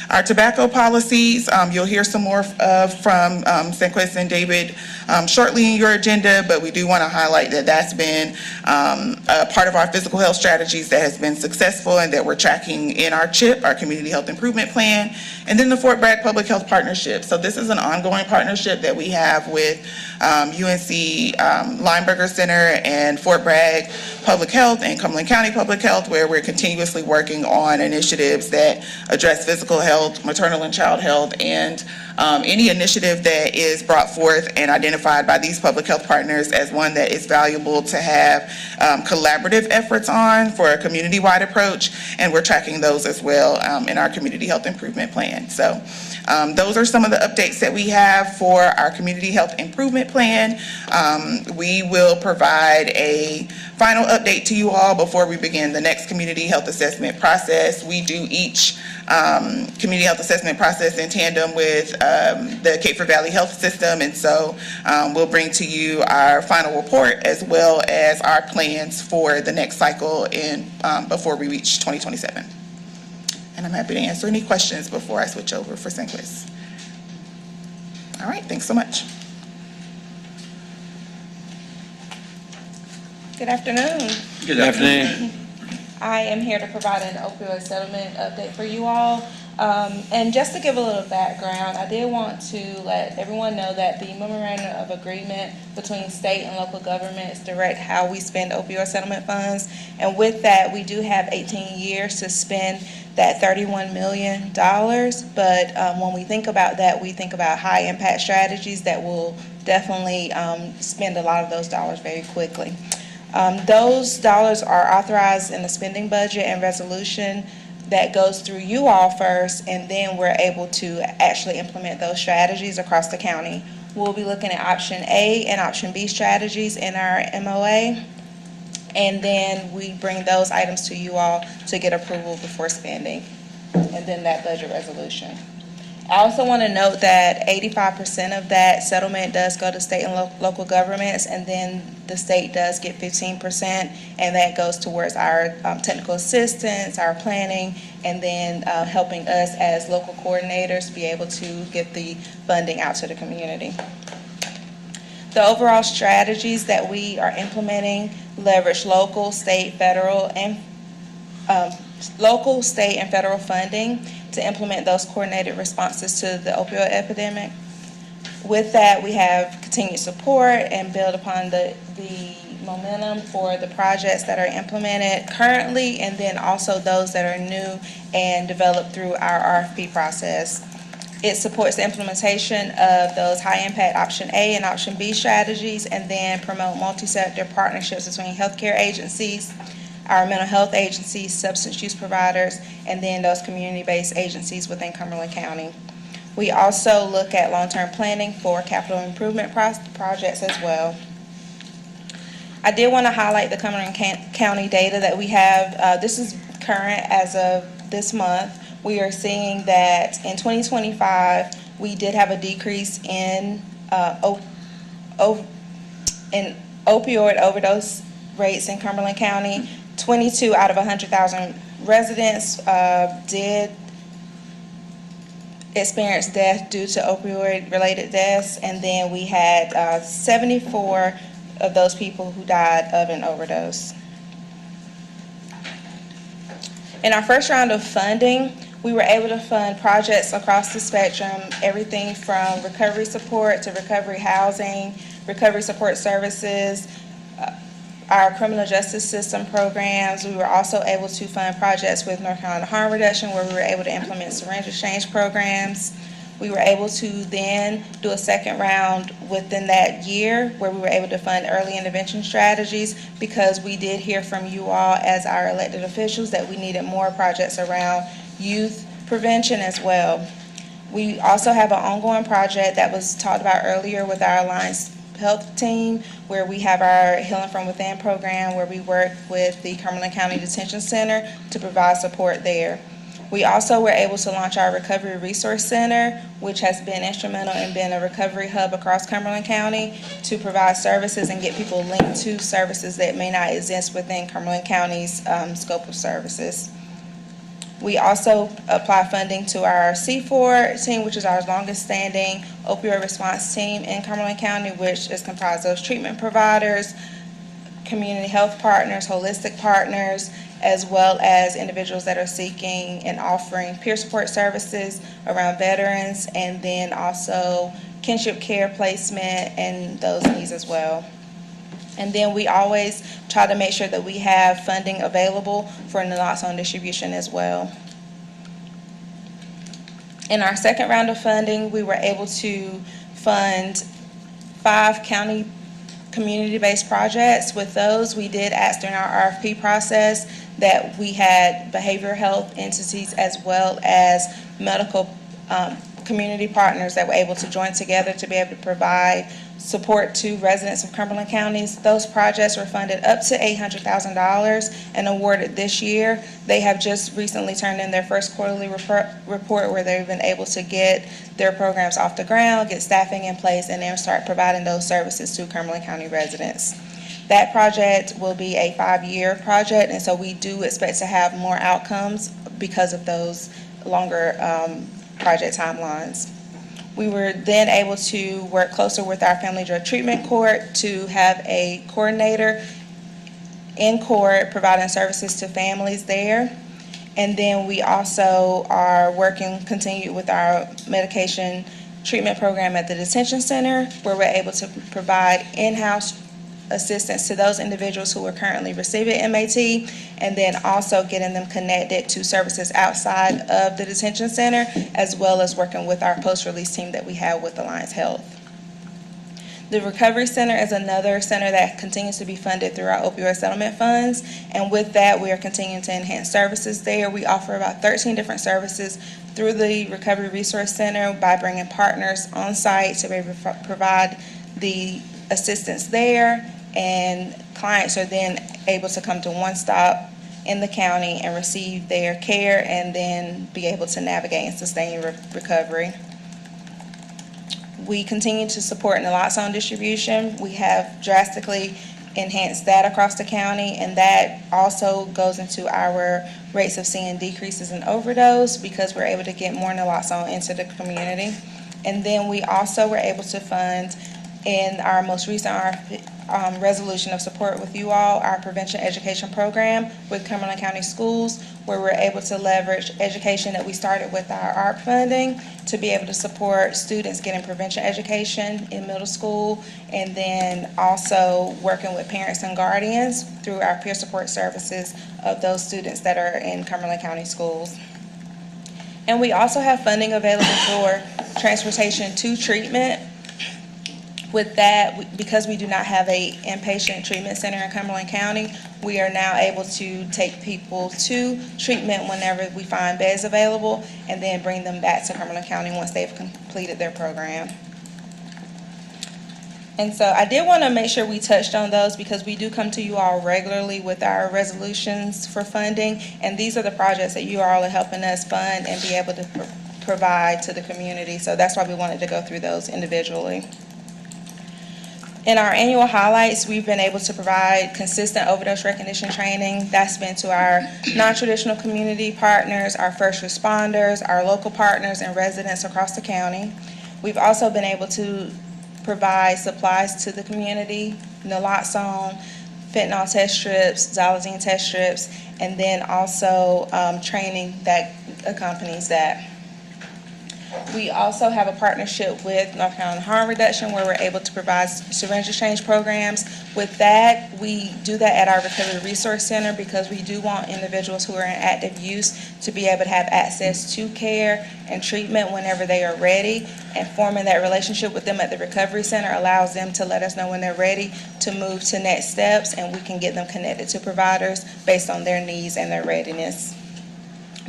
Our tobacco policies, you'll hear some more from Senquist and David shortly in your agenda, but we do want to highlight that that's been a part of our physical health strategies that has been successful and that we're tracking in our CHIP, our Community Health Improvement Plan, and then the Fort Bragg Public Health Partnership. So this is an ongoing partnership that we have with UNC Lineberger Center and Fort Bragg Public Health and Cumberland County Public Health, where we're continuously working on initiatives that address physical health, maternal and child health, and any initiative that is brought forth and identified by these public health partners as one that is valuable to have collaborative efforts on for a community-wide approach, and we're tracking those as well in our Community Health Improvement Plan. So those are some of the updates that we have for our Community Health Improvement Plan. We will provide a final update to you all before we begin the next community health assessment process. We do each community health assessment process in tandem with the Cape Fear Valley Health System, and so we'll bring to you our final report as well as our plans for the next cycle before we reach 2027. And I'm happy to answer any questions before I switch over for Senquist. All right, thanks so much. Good afternoon. Good afternoon. I am here to provide an opioid settlement update for you all. And just to give a little background, I did want to let everyone know that the memorandum of agreement between state and local governments direct how we spend opioid settlement funds. And with that, we do have 18 years to spend that $31 million. But when we think about that, we think about high impact strategies that will definitely spend a lot of those dollars very quickly. Those dollars are authorized in the spending budget and resolution that goes through you all first, and then we're able to actually implement those strategies across the county. We'll be looking at option A and option B strategies in our MOA, and then we bring those items to you all to get approval before spending, and then that budget resolution. I also want to note that 85% of that settlement does go to state and local governments, and then the state does get 15%, and that goes towards our technical assistance, our planning, and then helping us as local coordinators be able to get the funding out to the community. The overall strategies that we are implementing leverage local, state, federal, and local, state, and federal funding to implement those coordinated responses to the opioid epidemic. With that, we have continued support and build upon the momentum for the projects that are implemented currently, and then also those that are new and developed through our RFP process. It supports the implementation of those high-impact Option A and Option B strategies, and then promote multi-sector partnerships between healthcare agencies, our mental health agencies, substance use providers, and then those community-based agencies within Cumberland County. We also look at long-term planning for capital improvement projects as well. I did want to highlight the Cumberland County data that we have. This is current as of this month. We are seeing that in 2025, we did have a decrease in opioid overdose rates in Cumberland County. 22 out of 100,000 residents did experience death due to opioid-related deaths, and then we had 74 of those people who died of an overdose. In our first round of funding, we were able to fund projects across the spectrum, everything from recovery support to recovery housing, recovery support services, our criminal justice system programs. We were also able to fund projects with North Carolina Harm Reduction, where we were able to implement syringe exchange programs. We were able to then do a second round within that year, where we were able to fund early intervention strategies, because we did hear from you all as our elected officials that we needed more projects around youth prevention as well. We also have an ongoing project that was talked about earlier with our Alliance Health team, where we have our Healing from Within program, where we work with the Cumberland County Detention Center to provide support there. We also were able to launch our Recovery Resource Center, which has been instrumental in being a recovery hub across Cumberland County to provide services and get people linked to services that may not exist within Cumberland County's scope of services. We also apply funding to our C4 team, which is our longest standing opioid response team in Cumberland County, which is comprised of treatment providers, community health partners, holistic partners, as well as individuals that are seeking and offering peer support services around veterans, and then also kinship care placement and those needs as well. And then we always try to make sure that we have funding available for naloxone distribution as well. In our second round of funding, we were able to fund 5 county community-based projects. With those, we did ask during our RFP process that we had behavioral health entities as well as medical community partners that were able to join together to be able to provide support to residents of Cumberland counties. Those projects were funded up to $800,000 and awarded this year. They have just recently turned in their first quarterly report where they've been able to get their programs off the ground, get staffing in place, and then start providing those services to Cumberland County residents. That project will be a 5-year project, and so we do expect to have more outcomes because of those longer project timelines. We were then able to work closer with our Family Drug Treatment Court to have a coordinator in court providing services to families there. And then we also are continued with our medication treatment program at the detention center, where we're able to provide in-house assistance to those individuals who are currently receiving MAT, and then also getting them connected to services outside of the detention center, as well as working with our post-release team that we have with Alliance Health. The Recovery Center is another center that continues to be funded through our opioid settlement funds, and with that, we are continuing to enhance services there. We offer about 13 different services through the Recovery Resource Center by bringing partners on site to be able to provide the assistance there, and clients are then able to come to one stop in the county and receive their care and then be able to navigate and sustain recovery. We continue to support naloxone distribution. We have drastically enhanced that across the county, and that also goes into our rates of seeing decreases in overdose because we're able to get more naloxone into the community. And then we also were able to fund in our most recent resolution of support with you all, our prevention education program with Cumberland County Schools, where we're able to leverage education that we started with our ARP funding to be able to support students getting prevention education in middle school, and then also working with parents and guardians through our peer support services of those students that are in Cumberland County Schools. And we also have funding available for transportation to treatment. With that, because we do not have a inpatient treatment center in Cumberland County, we are now able to take people to treatment whenever we find beds available, and then bring them back to Cumberland County once they've completed their program. And so I did want to make sure we touched on those, because we do come to you all regularly with our resolutions for funding, and these are the projects that you all are helping us fund and be able to provide to the community. So that's why we wanted to go through those individually. In our annual highlights, we've been able to provide consistent overdose recognition training. That's been to our non-traditional community partners, our first responders, our local partners, and residents across the county. We've also been able to provide supplies to the community, naloxone, fentanyl test strips, xylazine test strips, and then also training that accompanies that. We also have a partnership with North Carolina Harm Reduction, where we're able to provide syringe exchange programs. With that, we do that at our Recovery Resource Center, because we do want individuals who are in active use to be able to have access to care and treatment whenever they are ready. And forming that relationship with them at the Recovery Center allows them to let us know when they're ready to move to next steps, and we can get them connected to providers based on their needs and their readiness.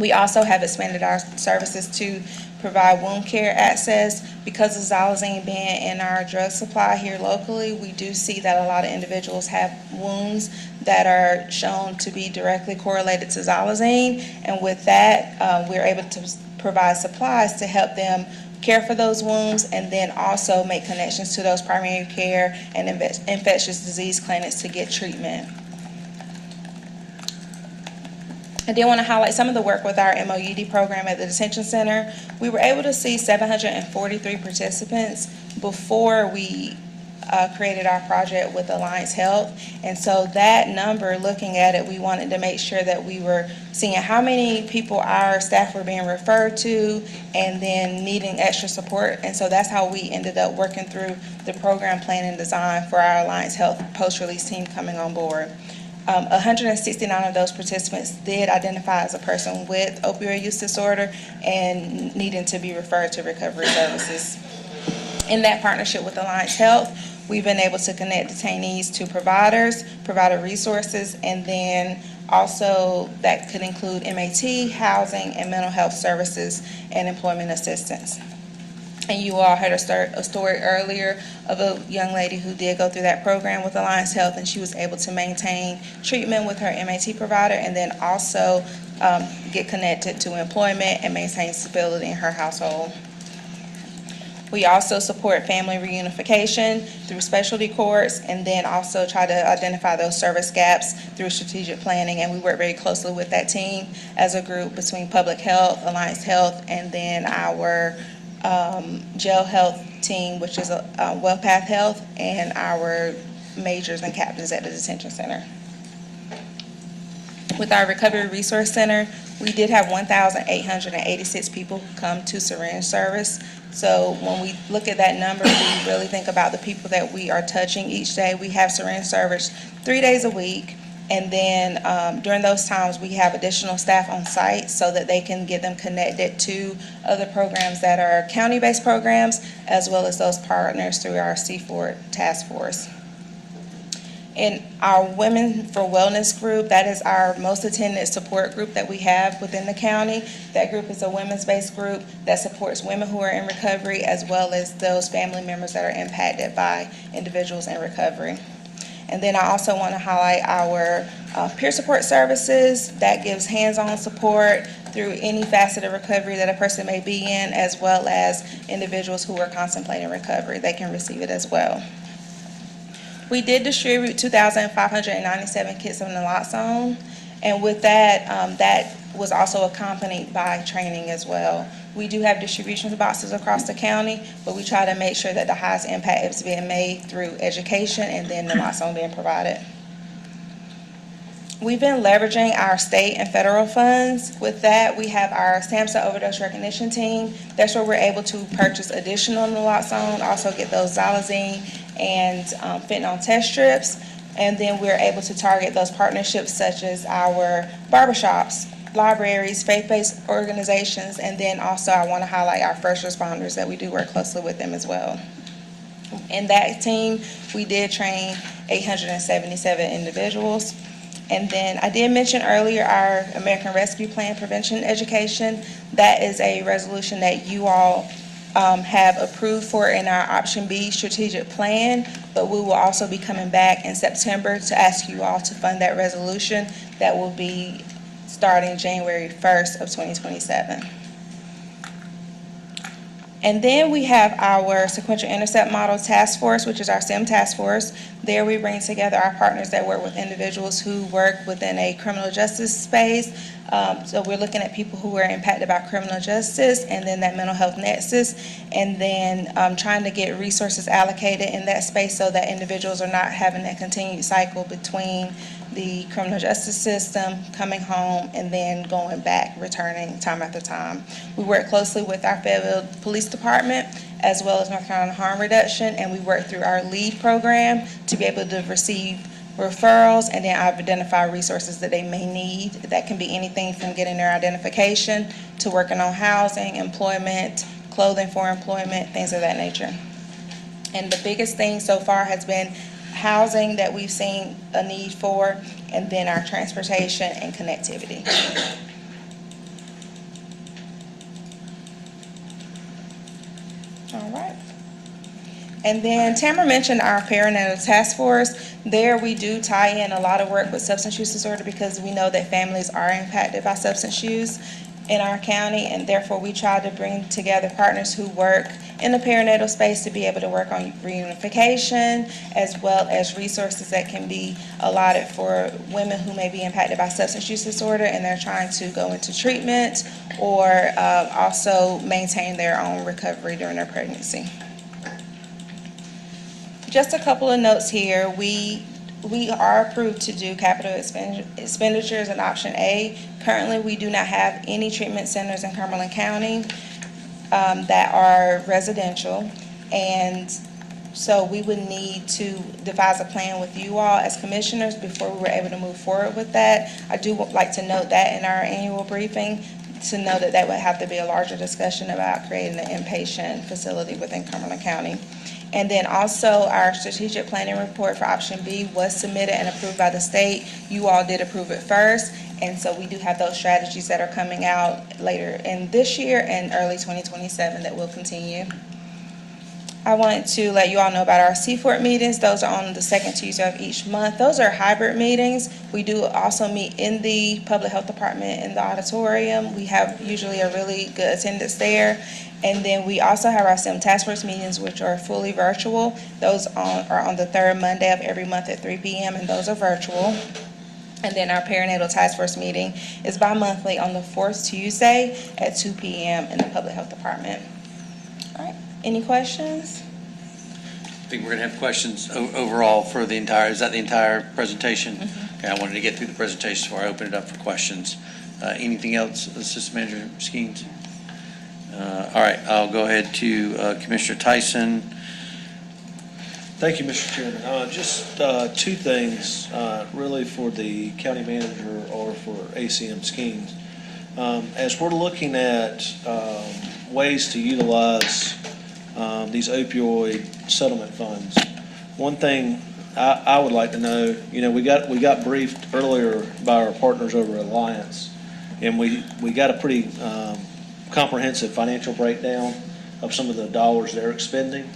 We also have expanded our services to provide wound care access. Because of xylazine being in our drug supply here locally, we do see that a lot of individuals have wounds that are shown to be directly correlated to xylazine. And with that, we're able to provide supplies to help them care for those wounds, and then also make connections to those primary care and infectious disease clinics to get treatment. I did want to highlight some of the work with our MOUD program at the detention center. We were able to see 743 participants before we created our project with Alliance Health. And so that number, looking at it, we wanted to make sure that we were seeing how many people our staff were being referred to and then needing extra support. And so that's how we ended up working through the program plan and design for our Alliance Health post-release team coming on board. 169 of those participants did identify as a person with opioid use disorder and needing to be referred to recovery services. In that partnership with Alliance Health, we've been able to connect detainees to providers, provider resources, and then also that could include MAT, housing, and mental health services and employment assistance. And you all heard a story earlier of a young lady who did go through that program with Alliance Health, and she was able to maintain treatment with her MAT provider, and then also get connected to employment and maintain stability in her household. We also support family reunification through specialty courts, and then also try to identify those service gaps through strategic planning. And we work very closely with that team as a group between Public Health, Alliance Health, and then our jail health team, which is WellPath Health, and our majors and captains at the detention center. With our Recovery Resource Center, we did have 1,886 people come to syringe service. So when we look at that number, we really think about the people that we are touching each day. We have syringe service 3 days a week. And then during those times, we have additional staff on site so that they can get them connected to other programs that are county-based programs, as well as those partners through our C4 task force. In our Women for Wellness group, that is our most attended support group that we have within the county. That group is a women's-based group that supports women who are in recovery, as well as those family members that are impacted by individuals in recovery. And then I also want to highlight our peer support services. That gives hands-on support through any facet of recovery that a person may be in, as well as individuals who are contemplating recovery. They can receive it as well. We did distribute 2,597 kits of naloxone, and with that, that was also accompanied by training as well. We do have distribution boxes across the county, but we try to make sure that the highest impact is being made through education and then the naloxone being provided. We've been leveraging our state and federal funds. With that, we have our SAMHSA overdose recognition team. That's where we're able to purchase additional naloxone, also get those xylazine and fentanyl test strips. And then we're able to target those partnerships such as our barbershops, libraries, faith-based organizations, and then also I want to highlight our first responders that we do work closely with them as well. In that team, we did train 877 individuals. And then I did mention earlier our American Rescue Plan prevention education. That is a resolution that you all have approved for in our option B strategic plan, but we will also be coming back in September to ask you all to fund that resolution. That will be starting January 1st of 2027. And then we have our Sequential Intercept Model Task Force, which is our SIM task force. There we bring together our partners that work with individuals who work within a criminal justice space. So we're looking at people who are impacted by criminal justice and then that mental health nexus, and then trying to get resources allocated in that space so that individuals are not having that continued cycle between the criminal justice system, coming home, and then going back, returning time after time. We work closely with our Fayetteville Police Department as well as North Carolina Harm Reduction, and we work through our LEAD program to be able to receive referrals and then identify resources that they may need. That can be anything from getting their identification to working on housing, employment, clothing for employment, things of that nature. And the biggest thing so far has been housing that we've seen a need for, and then our transportation and connectivity. All right. And then Tamara mentioned our perinatal task force. There we do tie in a lot of work with substance use disorder because we know that families are impacted by substance use in our county, and therefore we try to bring together partners who work in the perinatal space to be able to work on reunification, as well as resources that can be allotted for women who may be impacted by substance use disorder and they're trying to go into treatment or also maintain their own recovery during their pregnancy. Just a couple of notes here. We are approved to do capital expenditures in option A. Currently, we do not have any treatment centers in Cumberland County that are residential, and so we would need to devise a plan with you all as commissioners before we were able to move forward with that. I do like to note that in our annual briefing, to know that that would have to be a larger discussion about creating an inpatient facility within Cumberland County. And then also our strategic planning report for option B was submitted and approved by the state. You all did approve it first, and so we do have those strategies that are coming out later in this year and early 2027 that will continue. I wanted to let you all know about our CFORT meetings. Those are on the second Tuesday of each month. Those are hybrid meetings. We do also meet in the Public Health Department in the auditorium. We have usually a really good attendance there. And then we also have our SIM task force meetings, which are fully virtual. Those are on the third Monday of every month at 3 p.m., and those are virtual. And then our perinatal task force meeting is bi-monthly on the fourth Tuesday at 2 p.m. in the Public Health Department. All right, any questions? I think we're going to have questions overall for the entire, is that the entire presentation? Mm-hmm. Okay, I wanted to get through the presentation before I open it up for questions. Anything else, Assistant Manager Skeens? All right, I'll go ahead to Commissioner Tyson. Thank you, Mr. Chairman. Just two things, really for the county manager or for ACM Skeens. As we're looking at ways to utilize these opioid settlement funds, one thing I would like to know, we got briefed earlier by our partners over at Alliance, and we got a pretty comprehensive financial breakdown of some of the dollars they're expending.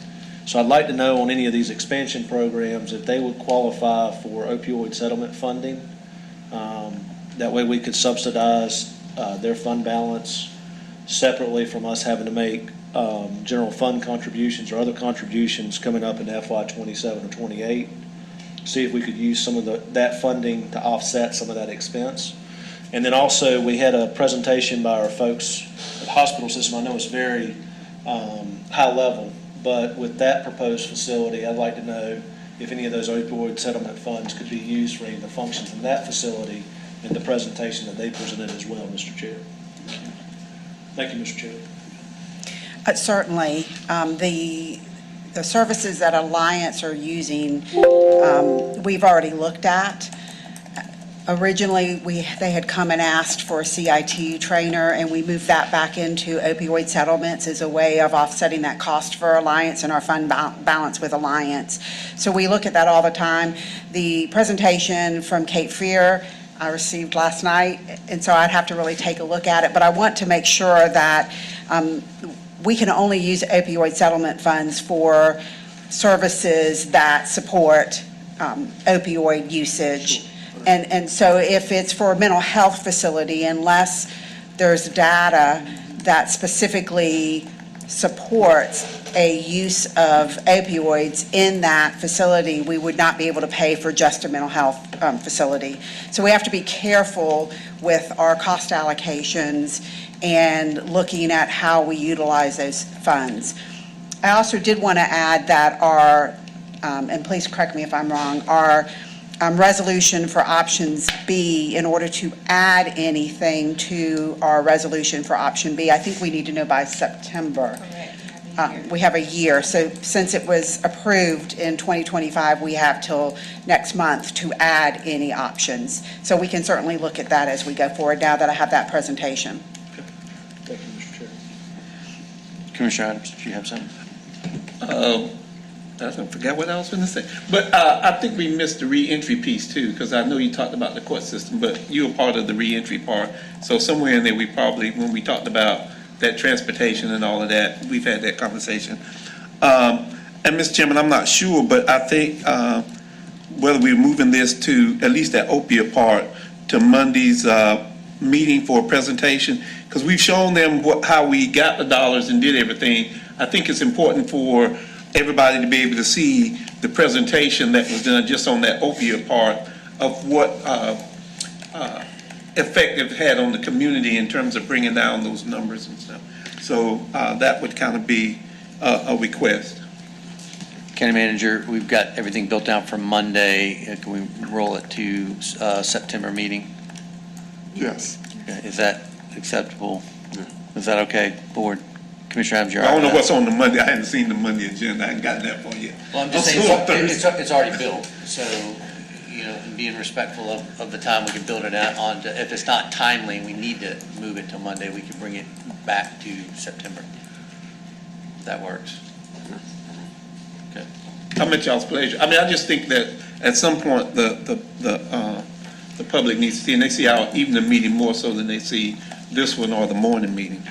So I'd like to know on any of these expansion programs if they would qualify for opioid settlement funding. That way we could subsidize their fund balance separately from us having to make general fund contributions or other contributions coming up in FY 27 or 28. See if we could use some of that funding to offset some of that expense. And then also, we had a presentation by our folks at the hospital system. I know it's very high level, but with that proposed facility, I'd like to know if any of those opioid settlement funds could be used for any of the functions in that facility in the presentation that they presented as well, Mr. Chair. Thank you, Mr. Chair. Certainly. The services that Alliance are using, we've already looked at. Originally, they had come and asked for a CIT trainer, and we moved that back into opioid settlements as a way of offsetting that cost for Alliance and our fund balance with Alliance. So we look at that all the time. The presentation from Kate Freer I received last night, and so I'd have to really take a look at it. But I want to make sure that we can only use opioid settlement funds for services that support opioid usage. And so if it's for a mental health facility, unless there's data that specifically supports a use of opioids in that facility, we would not be able to pay for just a mental health facility. So we have to be careful with our cost allocations and looking at how we utilize those funds. I also did want to add that our, and please correct me if I'm wrong, our resolution for options B, in order to add anything to our resolution for option B, I think we need to know by September. We have a year, so since it was approved in 2025, we have till next month to add any options. So we can certainly look at that as we go forward now that I have that presentation. Thank you, Mr. Chair. Commissioner Adams, do you have something? I forgot what I was going to say. But I think we missed the reentry piece too, because I know you talked about the court system, but you were part of the reentry part. So somewhere in there, we probably, when we talked about that transportation and all of that, we've had that conversation. And Mr. Chairman, I'm not sure, but I think whether we're moving this to, at least that opiate part, to Monday's meeting for a presentation, because we've shown them how we got the dollars and did everything. I think it's important for everybody to be able to see the presentation that was done just on that opioid part of what effect it had on the community in terms of bringing down those numbers and stuff. So that would kind of be a request. County Manager, we've got everything built out for Monday. Can we roll it to September meeting? Yes. Okay, is that acceptable? Yeah. Is that okay, Board? Commissioner Adams, you're I all don't right know with what's on the Monday. I hadn't seen the Monday agenda. I hadn't gotten that far yet. that? Well, I'm just I'm saying, still on Thursday. it's already built, so, you know, being respectful of the time, we can build it out on, if it's not timely, and we need to move it till Monday, we can bring it back to September. If that works. Okay. I'm at y'all's pleasure. I mean, I just think that at some point, the public needs to see, and they see our evening meeting more so than they see this one or the morning meeting.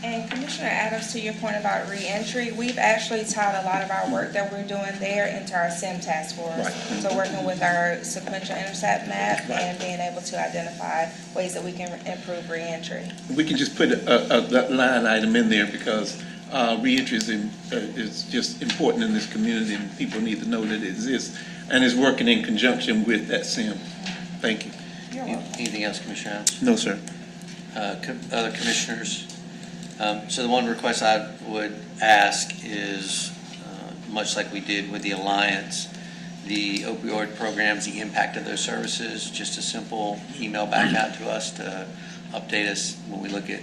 And Commissioner Adams, to your point about reentry, we've actually tied a lot of our work that we're doing there into our SIM task force. Right. So working with our sequential intercept map Right. and being able to identify ways that we can improve reentry. We can just put that line item in there because reentry is just important in this community, and people need to know that it exists and is working in conjunction with that SIM. Thank you. You're welcome. Anything else, Commissioner Adams? No, sir. Other commissioners? So the one request I would ask is, much like we did with the Alliance, the opioid programs, the impact of those services, just a simple email back out to us to update us when we look at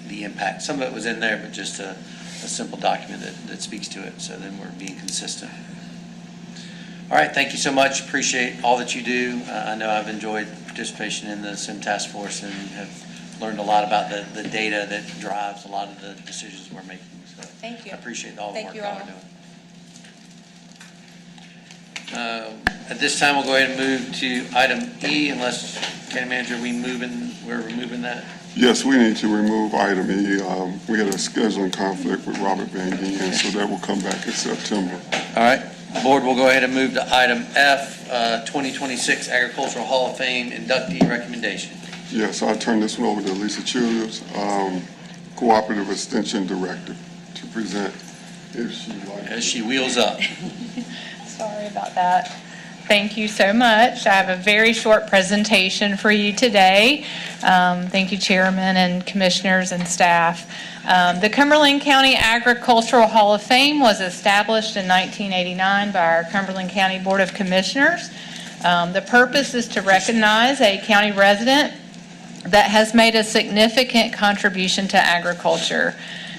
the impact. Some of it was in there, but just a simple document that speaks to it, so then we're being consistent. All right, thank you so much. Appreciate all that you do. I know I've enjoyed participation in the SIM task force and have learned a lot about the data that drives a lot of the decisions we're making. So Thank you. I appreciate all the Thank work you y'all all. are doing. At this time, we'll go ahead and move to item E, unless, County Manager, we're removing that? Yes, we need to remove item E. We had a scheduling conflict with Robert Van Gien, so that will come back in September. All right, Board, we'll go ahead and move to item F, 2026 Agricultural Hall of Fame inductee recommendation. Yes, I'll turn this one over to Lisa Childers, Cooperative Extension Director, to present if she likes. As she wheels up. Sorry about that. Thank you so much. I have a very short presentation for you today. Thank you, Chairman and Commissioners and staff. The Cumberland County Agricultural Hall of Fame was established in 1989 by our Cumberland County Board of Commissioners. The purpose is to recognize a county resident that has made a significant contribution to agriculture.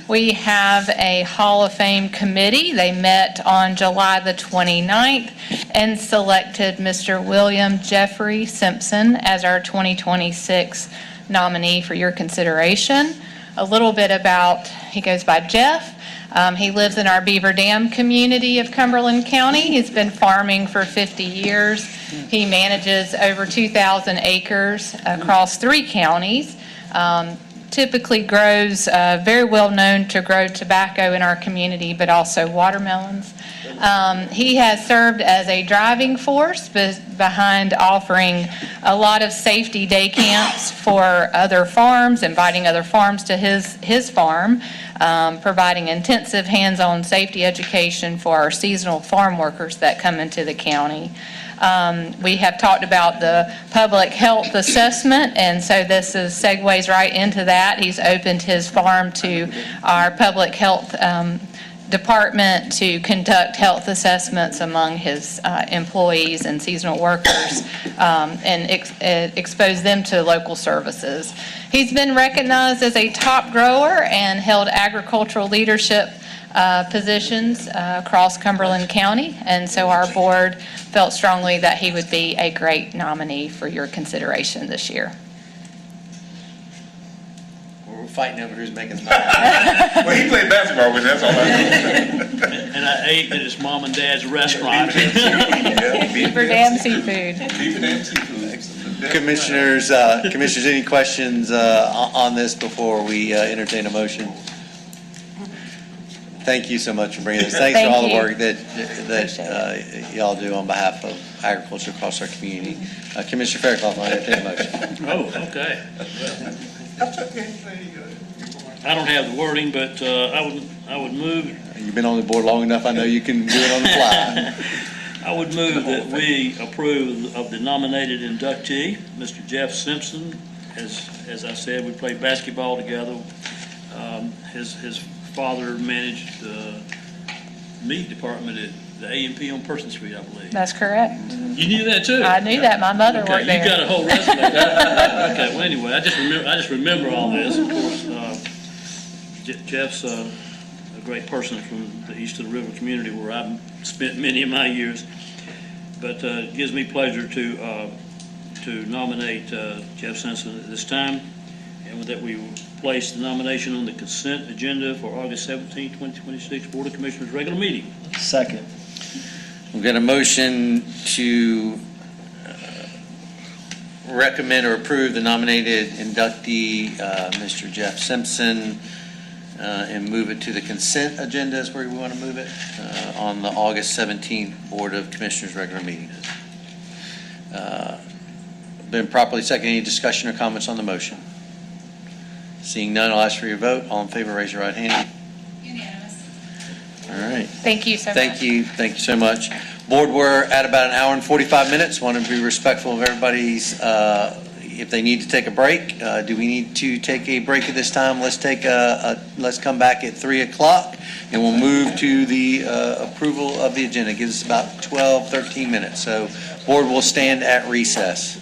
We have a Hall of Fame committee. They met on July the 29th and selected Mr. William Jeffrey Simpson as our 2026 nominee for your consideration. A little bit about, he goes by Jeff. He lives in our Beaver Dam community of Cumberland County. He's been farming for 50 years. He manages over 2,000 acres across 3 counties. Typically grows, very well known to grow tobacco in our community, but also watermelons. He has served as a driving force behind offering a lot of safety day camps for other farms, inviting other farms to his farm, providing intensive hands-on safety education for our seasonal farm workers that come into the county. We have talked about the public health assessment, and so this segues right into that. He's opened his farm to our public health department to conduct health assessments among his employees and seasonal workers and expose them to local services. He's been recognized as a top grower and held agricultural leadership positions across Cumberland County, and so our board felt strongly that he would be a great nominee for your consideration this year. We're fighting over who's making the Well, he played basketball with us, that's all I know. And I ate at his mom and dad's restaurant. Beaver Dam Seafood. Beaver Dam Seafood. Commissioners, any questions on this before we entertain a motion? Thank you so much for bringing this. Thanks for all the work that y'all do on behalf of agriculture across our community. Commissioner Fairclough, I entertain a motion. Oh, okay. I don't have the wording, but I would move. You've been on the board long enough, I know you can do it on the fly. I would move that we approve of the nominated inductee, Mr. Jeff Simpson. As I said, we played basketball together. His father managed the meat department at the A&P on Person Street, I believe. That's correct. You knew that too? I knew that. My mother worked there. You got a whole resume. Okay, well, anyway, I just remember all this. Of course, Jeff's a great person from the east of the river community where I've spent many of my years. But it gives me pleasure to nominate Jeff Simpson at this time, and that we place the nomination on the consent agenda for August 17, 2026 Board of Commissioners regular meeting. Second. We've got a motion to recommend or approve the nominated inductee, Mr. Jeff Simpson, and move it to the consent agenda is where we want to move it, on the August 17th Board of Commissioners regular meeting. Been properly seconded. Any discussion or comments on the motion? Seeing none, I'll ask for your vote. All in favor, raise your right hand. Unanimous. All right. Thank you so much. Thank you so much. Board, we're at about an hour and 45 minutes. Want to be respectful of everybody's, if they need to take a break. Do we need to take a break at this time? Let's come back at 3 o'clock, and we'll move to the approval of the agenda. It gives us about 12, 13 minutes. So board will stand at recess.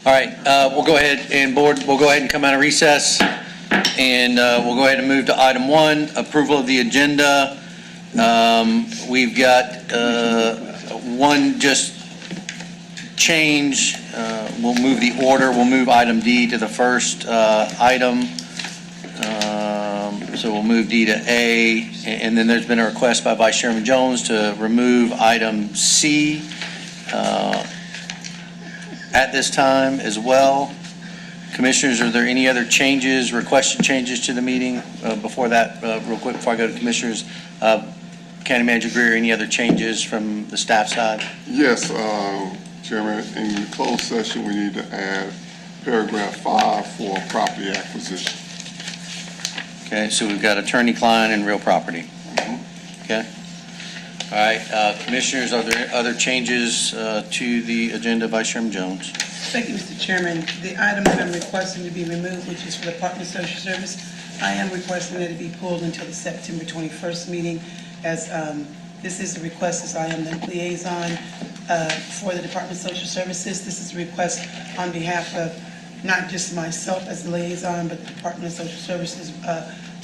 All right, we'll go ahead and we'll go ahead and come out of recess, and we'll go ahead and move to item 1, approval of the agenda. We've got one just change. We'll move the order. We'll move item D to the first item. So we'll move D to A, and then there's been a request by Vice Chairman Jones to remove item C at this time as well. Commissioners, are there any other changes, requested changes to the meeting? Before that, real quick, before I go to Commissioners, County Manager Greer, any other changes from the staff side? Yes, Chairman, in the closed session, we need to add paragraph 5 for property acquisition. Okay, so we've got attorney-client and real property. Okay. All right, Commissioners, are there other changes to the agenda, Vice Chairman Jones? Thank you, Mr. Chairman. The item that I'm requesting to be removed, which is for the Department of Social Service, I am requesting that it be pulled until the September 21st meeting, as this is a request, as I am the liaison for the Department of Social Services. This is a request on behalf of not just myself as the liaison, but the Department of Social Services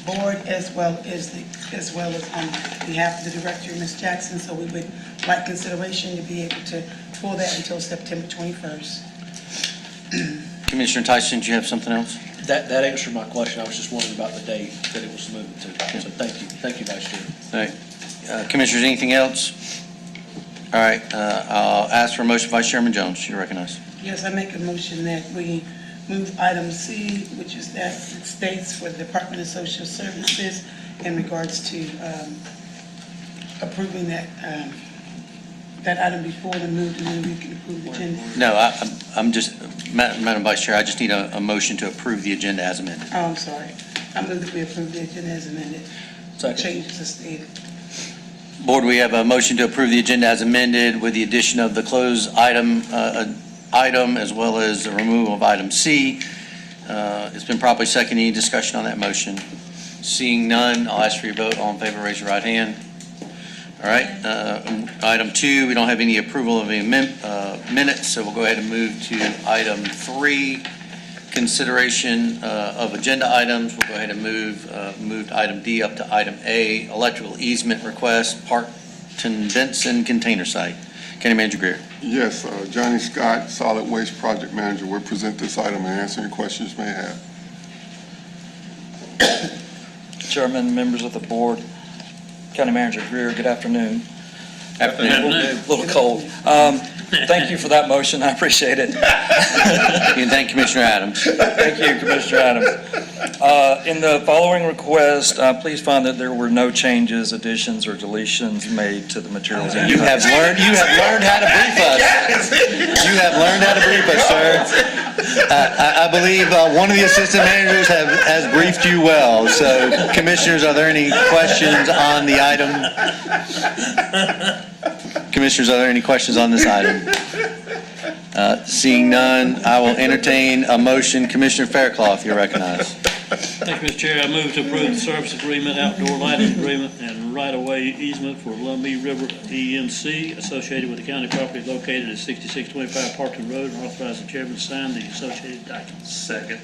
Board, as well as on behalf of the Director, Ms. Jackson. So we would like consideration to be able to pull that until September 21st. Commissioner Tyson, do you have something else? That answered my question. I was just wondering about the date that it was moved to. So thank you. Thank you, Vice Chair. All right. Commissioners, anything else? All right, I'll ask for a motion. Vice Chairman Jones, you recognize. Yes, I make a motion that we move item C, which is that it states for the Department of Social Services in regards to approving that item before the move, and then we can approve the agenda. No, I'm just, Madam Vice Chair, I just need a motion to approve the agenda as amended. Oh, I'm sorry. I move that we approve the agenda as amended. Changes as stated. Board, we have a motion to approve the agenda as amended with the addition of the closed item as well as the removal of item C. It's been properly seconded. Any discussion on that motion? Seeing none, I'll ask for your vote. All in favor, raise your right hand. All right. Item 2, we don't have any approval of any minutes, so we'll go ahead and move to item 3, consideration of agenda items. We'll go ahead and move item D up to item A, electrical easement request, Parkton Benson Container Site. County Manager Greer. Yes, Johnny Scott, Solid Waste Project Manager, will present this item and answer any questions you may have. Chairman, members of the board, County Manager Greer, good afternoon. Afternoon. A little cold. Thank you for that motion, I appreciate it. And thank Commissioner Adams. Thank you, Commissioner Adams. In the following request, please find that there were no changes, additions, or deletions made to the materials. You have learned how to brief us. You have learned how to brief us, sir. I believe one of the assistant managers has briefed you well. So, Commissioners, are there any questions on the item? Commissioners, are there any questions on this item? Seeing none, I will entertain a motion. Commissioner Faircloth, you're recognized. Thank you, Mr. Chair. I move to approve the service agreement, outdoor lighting agreement, and right-of-way easement for Lumbee River EMC associated with the county property located at 6625 Parkton Road, and authorize the chairman to sign the associated documents. Second.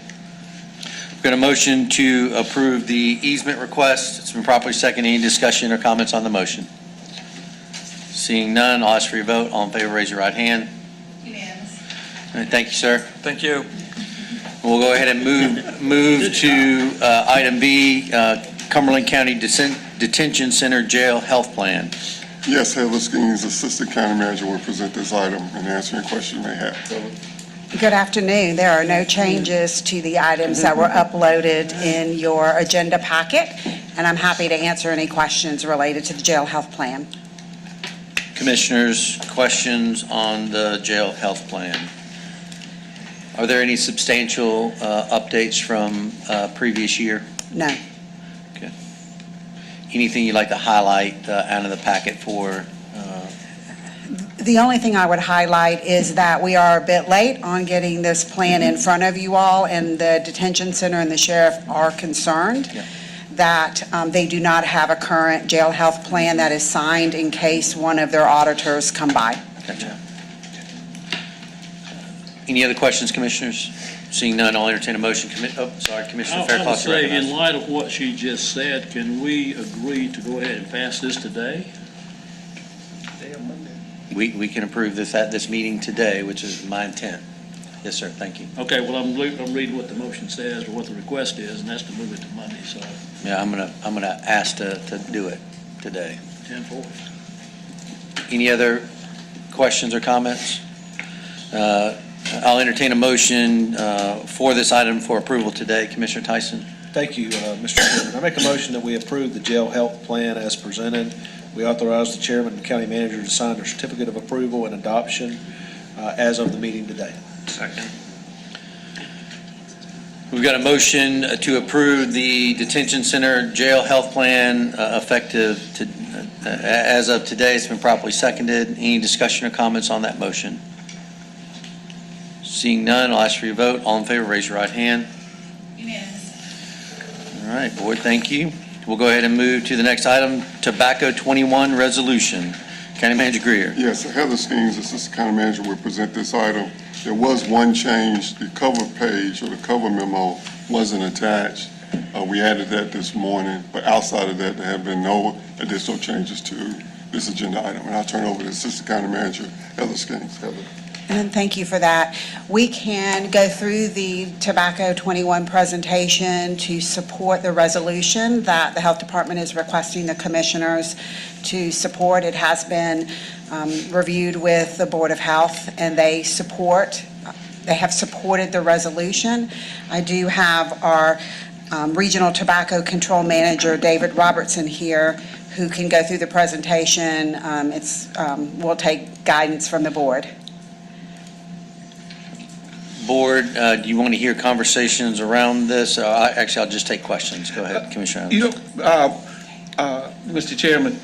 We've got a motion to approve the easement request. It's been properly seconded. Any discussion or comments on the motion? Seeing none, I'll ask for your vote. All in favor, raise your right hand. Unanimous. All right, thank you, sir. Thank you. We'll go ahead and move to item B, Cumberland County Detention Center Jail Health Plan. Yes, Heather Skeens, Assistant County Manager, will present this item and answer any questions you may have. Good afternoon. There are no changes to the items that were uploaded in your agenda packet, and I'm happy to answer any questions related to the jail health plan. Commissioners, questions on the jail health plan? Are there any substantial updates from previous year? No. Okay. Anything you'd like to highlight out of the packet for? The only thing I would highlight is that we are a bit late on getting this plan in front of you all, and the detention center and the sheriff are concerned that they do not have a current jail health plan that is signed in case one of their auditors come by. Gotcha. Any other questions, commissioners? Seeing none, I'll entertain a motion. Commissioner I would Fairclough, you're say, in recognized. light of what she just said, can we agree to go ahead and pass this today? We can approve this at this meeting today, which is my intent. Yes, sir, thank you. Okay, well, I'm reading what the motion says or what the request is, and that's to move it to Monday, so Yeah, I'm gonna ask to do it today. 10-4. Any other questions or comments? I'll entertain a motion for this item for approval today. Commissioner Tyson? Thank you, Mr. Chairman. I make a motion that we approve the jail health plan as presented. We authorize the chairman and county manager to sign their certificate of approval and adoption as of the meeting today. Second. We've got a motion to approve the detention center jail health plan effective as of today. It's been properly seconded. Any discussion or comments on that motion? Seeing none, I'll ask for your vote. All in favor, raise your right hand. All right, board, thank you. We'll go ahead and move to the next item, Tobacco 21 Resolution. County Manager Greer. Yes, Heather Skeens, Assistant County Manager, will present this item. There was one change. The cover page or the cover memo wasn't attached. We added that this morning, but outside of that, there have been no additional changes to this agenda item. And I'll turn over to Assistant County Manager, Heather Skeens. Heather. And thank you for that. We can go through the Tobacco 21 presentation to support the resolution that the Health Department is requesting the commissioners to support. It has been reviewed with the Board of Health, and they have supported the resolution. I do have our Regional Tobacco Control Manager, David Robertson, here, who can go through the presentation. We'll take guidance from the board. Board, do you want to hear conversations around this? Actually, I'll just take questions. Go ahead, Commissioner. Mr. Chairman,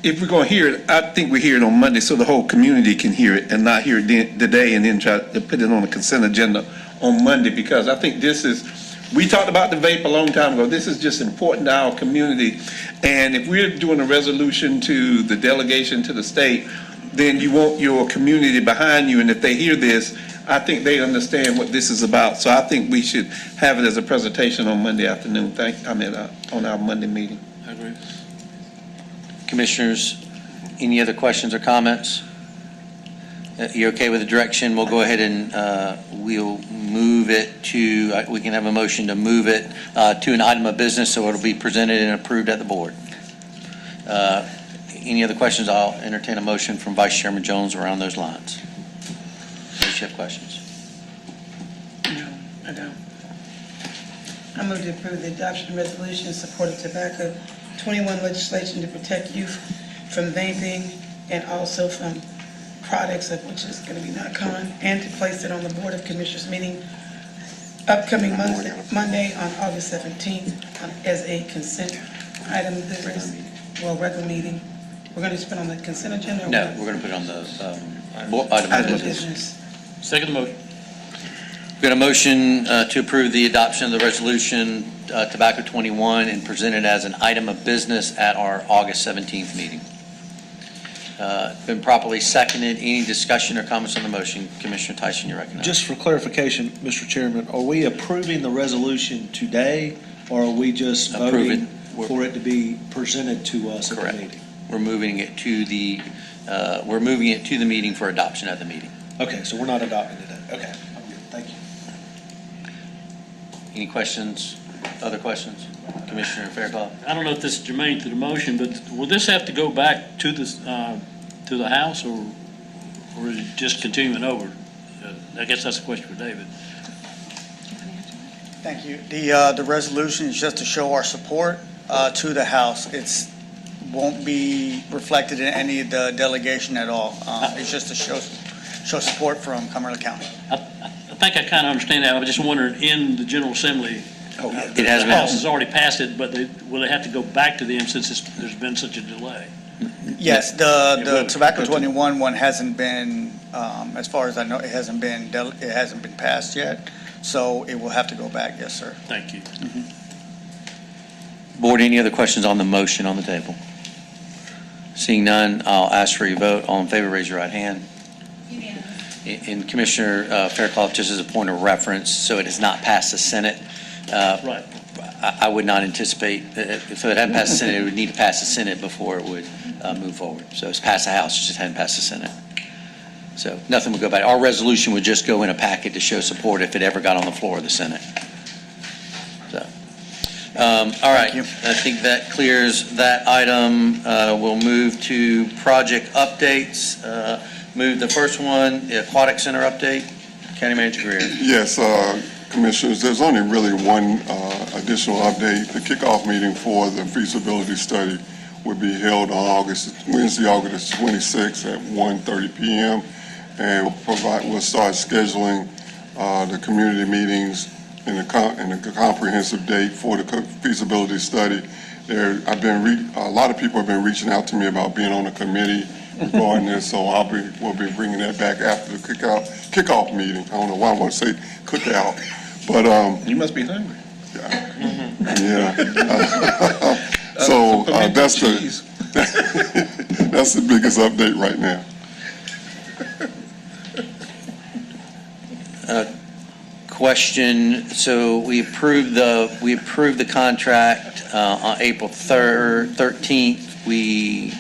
if we're going to hear it, I think we hear it on Monday so the whole community can hear it and not hear it today and then try to put it on the consent agenda on Monday, because I think we talked about the vape a long time ago. This is just important to our community. And if we're doing a resolution to the delegation to the state, then you want your community behind you. And if they hear this, I think they understand what this is about. So I think we should have it as a presentation on Monday afternoon. On our Monday meeting. I agree. Commissioners, any other questions or comments? You okay with the direction? We'll go ahead and we'll move it to, we can have a motion to move it to an item of business so it'll be presented and approved at the board. Any other questions? I'll entertain a motion from Vice Chairman Jones around those lines. Does you have questions? No, I don't. I move to approve the adoption resolution in support of Tobacco 21 legislation to protect youth from vaping and also from products of which is going to be Narcan, and to place it on the Board of Commissioners meeting upcoming Monday on August 17th as a consent item of business, regular meeting. We're going to spend on the consent agenda? Or No, we're going to put it on the item of business. Second motion. We've got a motion to approve the adoption of the resolution Tobacco 21 and present it as an item of business at our August 17th meeting. Been properly seconded. Any discussion or comments on the motion? Commissioner Tyson, you're recognized. Just for clarification, Mr. Chairman, are we approving the resolution today, or are we just voting for it to be presented to us at the meeting? We're moving it to the meeting for adoption at the meeting. Okay, so we're not adopting it today. Okay, I'm good. Thank you. Any questions? Other questions? Commissioner Fairclough? I don't know if this is germane to the motion, but will this have to go back to the House, or is it just continuing over? I guess that's a question for David. Thank you. The resolution is just to show our support to the House. It's won't be reflected in any of the delegation at all. It's just to show support from Cumberland County. I think I kind of understand that. I was just wondering, in the General Assembly, It has been. the House has already passed it, but will they have to go back to them since there's been such a delay? Yes, the Tobacco 21 one hasn't been, as far as I know, it hasn't been passed yet, so it will have to go back, yes, sir. Thank you. Board, any other questions on the motion on the table? Seeing none, I'll ask for your vote. All in favor, raise your right hand. And Commissioner Fairclough, just as a point of reference, so it has not passed the Senate. Right. I would not anticipate, if it hadn't passed the Senate, it would need to pass the Senate before it would move forward. So it's passed the House, it just hadn't passed the Senate. So nothing would go back. Our resolution would just go in a packet to show support if it ever got on the floor of the Senate. So, all right, I think that clears that item. We'll move to project updates. Move the first one, the Aquatic Center update. County Manager Greer. Yes, Commissioners, there's only really one additional update. The kickoff meeting for the feasibility study would be held on Wednesday, August 26th at 1:30 p.m. And we'll start scheduling the community meetings and a comprehensive date for the feasibility study. A lot of people have been reaching out to me about being on a committee regarding this, so we'll be bringing that back after the kickoff meeting. I don't know why I want to say cookout, but You must be hungry. yeah. So that's the biggest update right now. Question, so we approved the contract on April 13th. We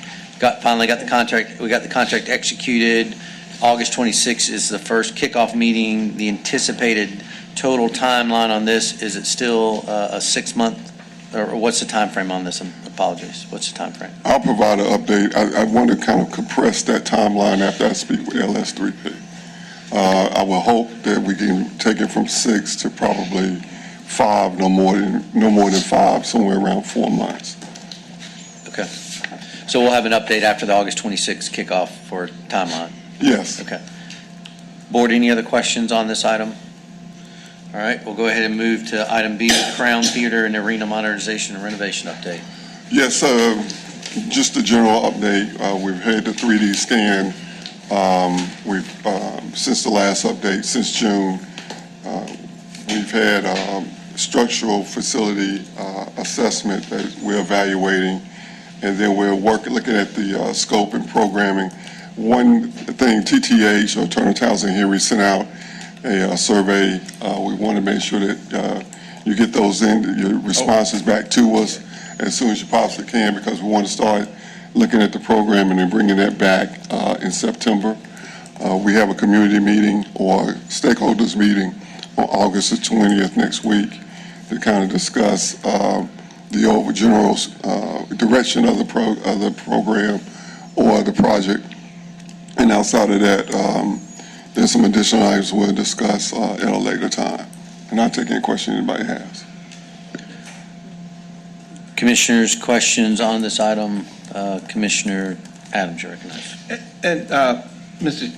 finally got the contract, we got the contract executed. August 26th is the first kickoff meeting. The anticipated total timeline on this, is it still a 6-month, or what's the time frame on this? Apologies, what's the time frame? I'll provide an update. I want to kind of compress that timeline after I speak with LS3P. I will hope that we can take it from 6 to probably 5, no more than 5, somewhere around 4 months. Okay. So we'll have an update after the August 26th kickoff for timeline? Yes. Okay. Board, any other questions on this item? All right, we'll go ahead and move to item B, Crown Theater and Arena Modernization and Renovation Update. Yes, just a general update. We've had the 3D scan. Since the last update, since June, we've had structural facility assessment that we're evaluating, and then we're looking at the scope and programming. One thing, TTH, or Turner Townsend Henry, sent out a survey. We want to make sure that you get those your responses back to us as soon as you possibly can, because we want to start looking at the programming and bringing that back in September. We have a community meeting or stakeholders meeting on August the 20th next week to kind of discuss the general direction of the program or the project. And outside of that, there's some additional items we'll discuss at a later time. And I'll take any question anybody has. Commissioners, questions on this item? Commissioner Adams, you recognize. And Mr.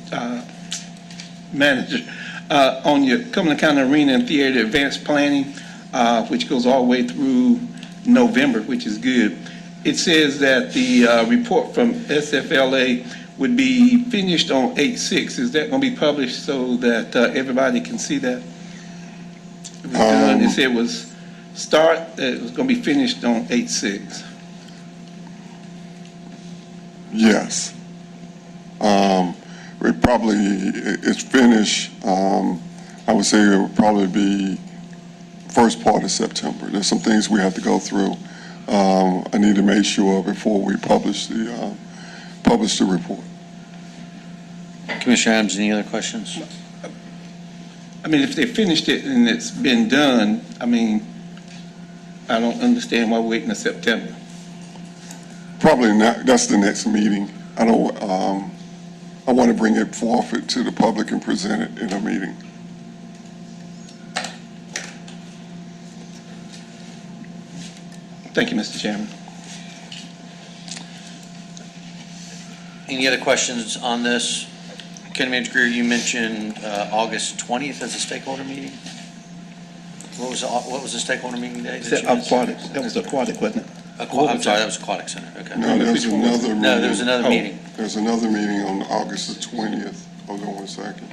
Manager, on your Cumberland County Arena and Theater Advanced Planning, which goes all the way through November, which is good, it says that the report from SFLA would be finished on 8/6. Is that going to be published so that everybody can see that? It was done. It said it was it was going to be finished on 8/6. Yes. It's finished. I would say it would probably be first part of September. There's some things we have to go through. I need to make sure before we publish the report. Commissioner Adams, any other questions? I mean, if they finished it and it's been done, I mean, I don't understand why we're waiting until September. Probably not. That's the next meeting. I want to bring it forth to the public and present it in a meeting. Thank you, Mr. Chairman. Any other questions on this? County Manager Greer, you mentioned August 20th as a stakeholder meeting. What was the stakeholder meeting date? Aquatic. That was aquatic, wasn't it? I'm sorry, that was Aquatic Center. Okay. No, there was another meeting. No, there was another meeting. There's another meeting on August the 20th. Hold on one second.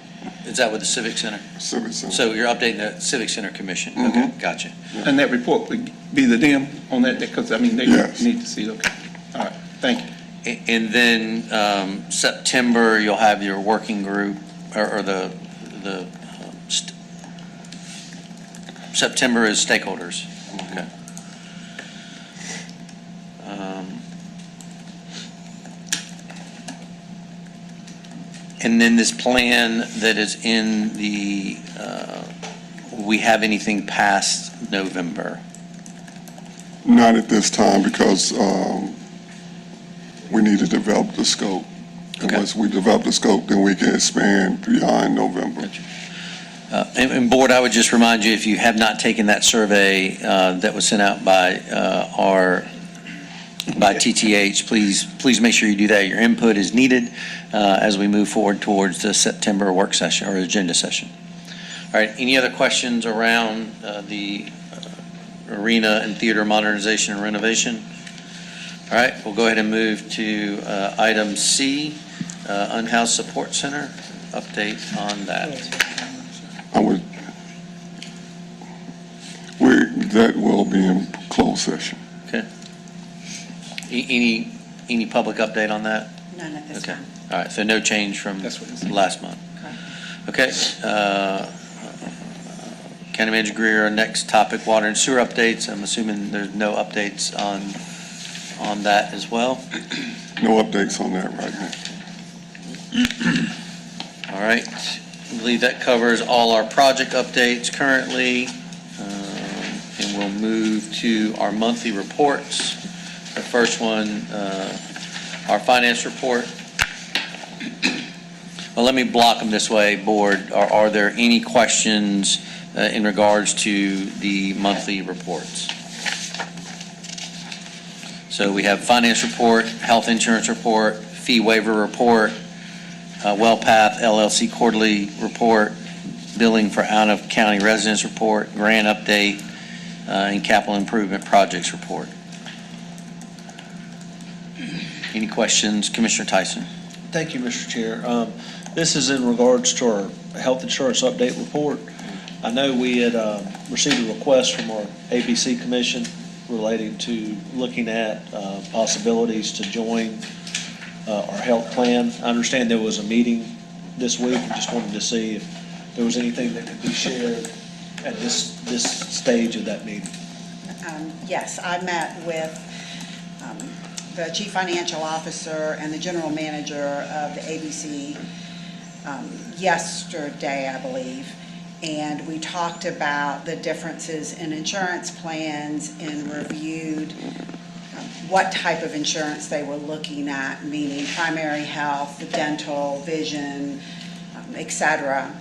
Is that with the Civic Center? Civic Center. So you're updating the Civic Center Commission? Okay, gotcha. And that report would be the them on that, because, I mean, they Yes. need to see it. Okay. All right, thank you. And then September, you'll have your working group or the September is stakeholders. Okay. And then this plan that is in the, we have anything past November? Not at this time, because we need to develop the scope. And once we develop the scope, then we can expand beyond November. And Board, I would just remind you, if you have not taken that survey that was sent out by by TTH, please make sure you do that. Your input is needed as we move forward towards the September work session or agenda session. All right, any other questions around the arena and theater modernization and renovation? All right, we'll go ahead and move to item C, Unhoused Support Center, update on that. That will be in closed session. Okay. Any public update on that? None at this Okay. time. All right, so no change from last month. Okay. County Manager Greer, our next topic, water and sewer updates. I'm assuming there's no updates on that as well? No updates on that right now. All right. I believe that covers all our project updates currently. And we'll move to our monthly reports. The first one, our finance report. Well, let me block them this way, Board. Are there any questions in regards to the monthly reports? So we have finance report, health insurance report, fee waiver report, WellPath LLC quarterly report, billing for out-of-county residents report, grant update, and capital improvement projects report. Any questions? Commissioner Tyson. Thank you, Mr. Chair. This is in regards to our health insurance update report. I know we had received a request from our ABC Commission relating to looking at possibilities to join our health plan. I understand there was a meeting this week, and just wanted to see if there was anything that could be shared at this stage of that meeting. Yes, I met with the Chief Financial Officer and the General Manager of the ABC yesterday, I believe, and we talked about the differences in insurance plans and reviewed what type of insurance they were looking at, meaning primary health, dental, vision, et cetera.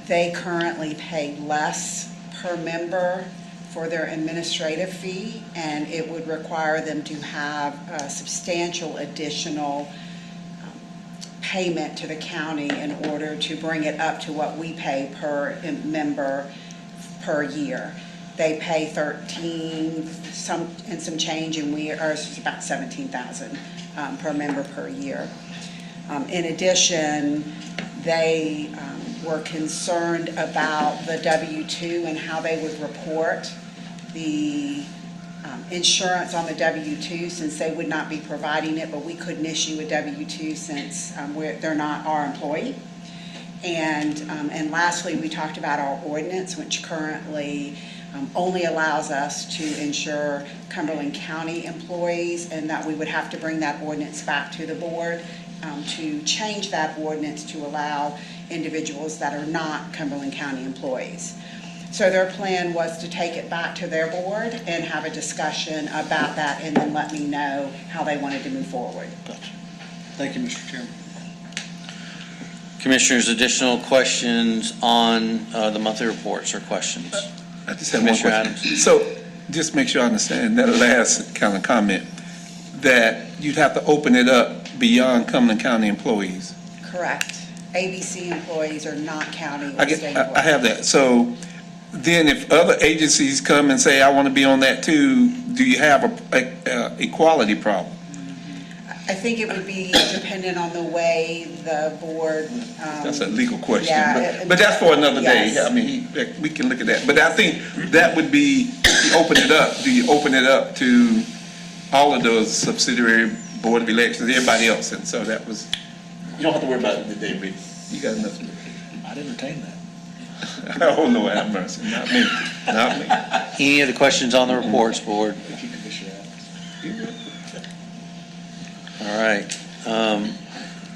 They currently pay less per member for their administrative fee, and it would require them to have a substantial additional payment to the county in order to bring it up to what we pay per member per year. They pay 13 and some change, and ours is about 17,000 per member per year. In addition, they were concerned about the W-2 and how they would report the insurance on the W-2, since they would not be providing it, but we couldn't issue a W-2 since they're not our employee. And lastly, we talked about our ordinance, which currently only allows us to insure Cumberland County employees, and that we would have to bring that ordinance back to the board to change that ordinance to allow individuals that are not Cumberland County employees. So their plan was to take it back to their board and have a discussion about that, and then let me know how they wanted to move forward. Gotcha. Thank you, Mr. Chairman. Commissioners, additional questions on the monthly reports or questions? I just have one Commissioner question. Adams. So, just make sure I understand that last kind of comment, that you'd have to open it up beyond Cumberland County employees. Correct. ABC employees are not county I or state employees. I have that. So then if other agencies come and say, I want to be on that too, do you have a equality problem? I think it would be dependent on the way the board. That's a legal question, Yeah, but that's for another day. yes. I mean, we can look at that. But I think that would be, you open it up, do you open it up to all of those subsidiary board of elections, everybody else? And so that was. You don't have to worry about it today, Reed. You got enough. I'd entertain that. Oh, Lord have mercy, not me, not me. Any other questions on the reports, board? If you could share that. All right.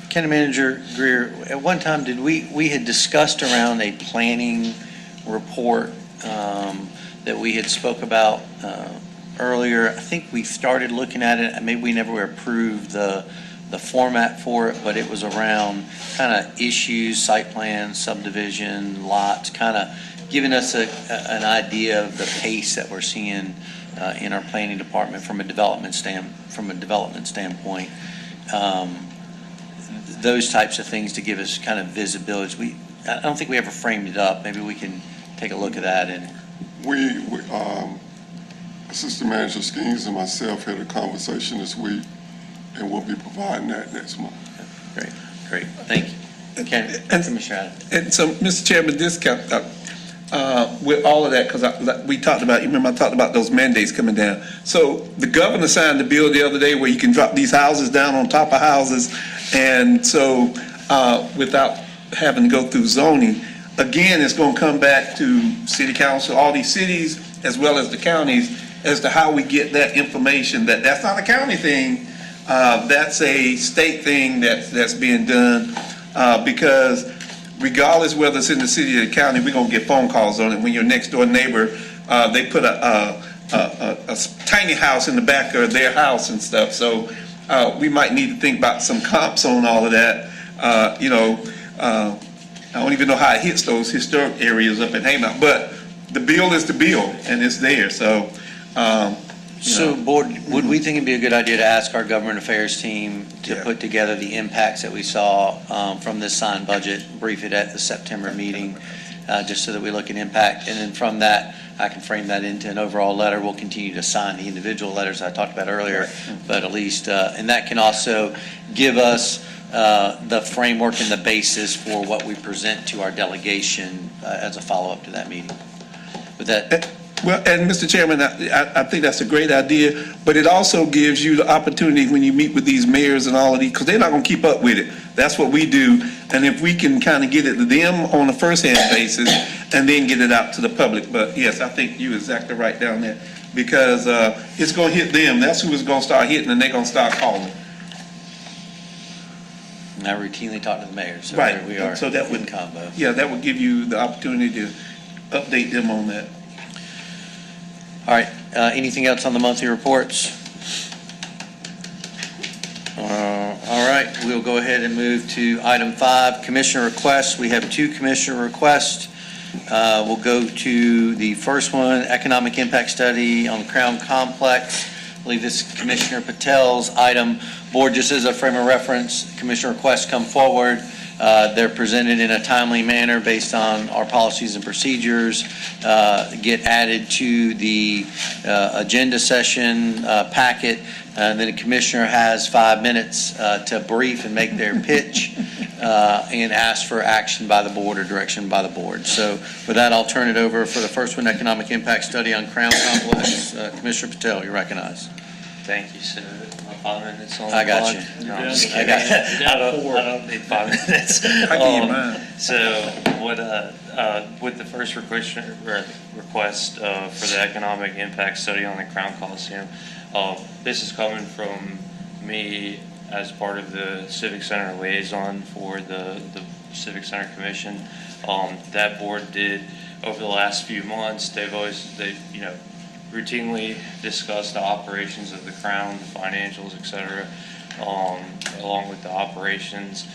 County Manager Greer, at one time, we had discussed around a planning report that we had spoke about earlier. I think we started looking at it, and maybe we never approved the format for it, but it was around kind of issues, site plans, subdivision, lots, kind of giving us an idea of the pace that we're seeing in our planning department from a development standpoint. Those types of things to give us kind of visibility. I don't think we ever framed it up. Maybe we can take a look at that. And Assistant Manager Skeens and myself had a conversation this week, and we'll be providing that next month. Great. Thank you. Commissioner Adams. And so, Mr. Chairman, with all of that, because we talked about, you remember I talked about those mandates coming down. So the governor signed the bill the other day where you can drop these houses down on top of houses, and so without having to go through zoning, again, it's going to come back to city council, all these cities, as well as the counties, as to how we get that information. That's not a county thing, that's a state thing that's being done, because regardless whether it's in the city or the county, we're gonna get phone calls on it. When your next door neighbor, they put a tiny house in the back of their house and stuff. So we might need to think about some comps on all of that. I don't even know how it hits those historic areas up in Haymount, but the bill is the bill, and it's there. So. So, Board, would we think it'd be a good idea to ask our government affairs team to put together the impacts that we saw from this signed budget, brief it at the September meeting, just so that we look at impact, and then from that, I can frame that into an overall letter. We'll continue to sign the individual letters I talked about earlier, but at least, and that can also give us the framework and the basis for what we present to our delegation as a follow-up to that meeting. With that. Well, and Mr. Chairman, I think that's a great idea, but it also gives you the opportunity when you meet with these mayors and all of these, because they're not going to keep up with it. That's what we do, and if we can kind of get it to them on a first-hand basis and then get it out to the public. But yes, I think you're exactly right down there, because it's going to hit them. That's who it's going to start hitting, and they're going to start calling. And I routinely talk to the mayor, so Right. there we are. So that would, in combo. yeah, that would give you the opportunity to update them on that. All right, anything else on the monthly reports? All right, we'll go ahead and move to item 5, commissioner requests. We have 2 commissioner requests. We'll go to the first one, economic impact study on Crown Complex. I believe this is Commissioner Patel's item. Board, just as a frame of reference, commissioner requests come forward. They're presented in a timely manner based on our policies and procedures, get added to the agenda session packet, and then the commissioner has 5 minutes to brief and make their pitch and ask for action by the board or direction by the board. So with that, I'll turn it over for the first one, economic impact study on Crown Complex. Commissioner Patel, you're recognized. Thank you, sir. 5 minutes on the I got clock. you. No, I'm just I kidding. got you. I don't need 5 minutes. I give you mine. So with the first request for the economic impact study on the Crown Coliseum, this is coming from me as part of the Civic Center liaison for the Civic Center Commission. That board did, over the last few months, they routinely discuss the operations of the Crown, the financials, et cetera, along with the operations.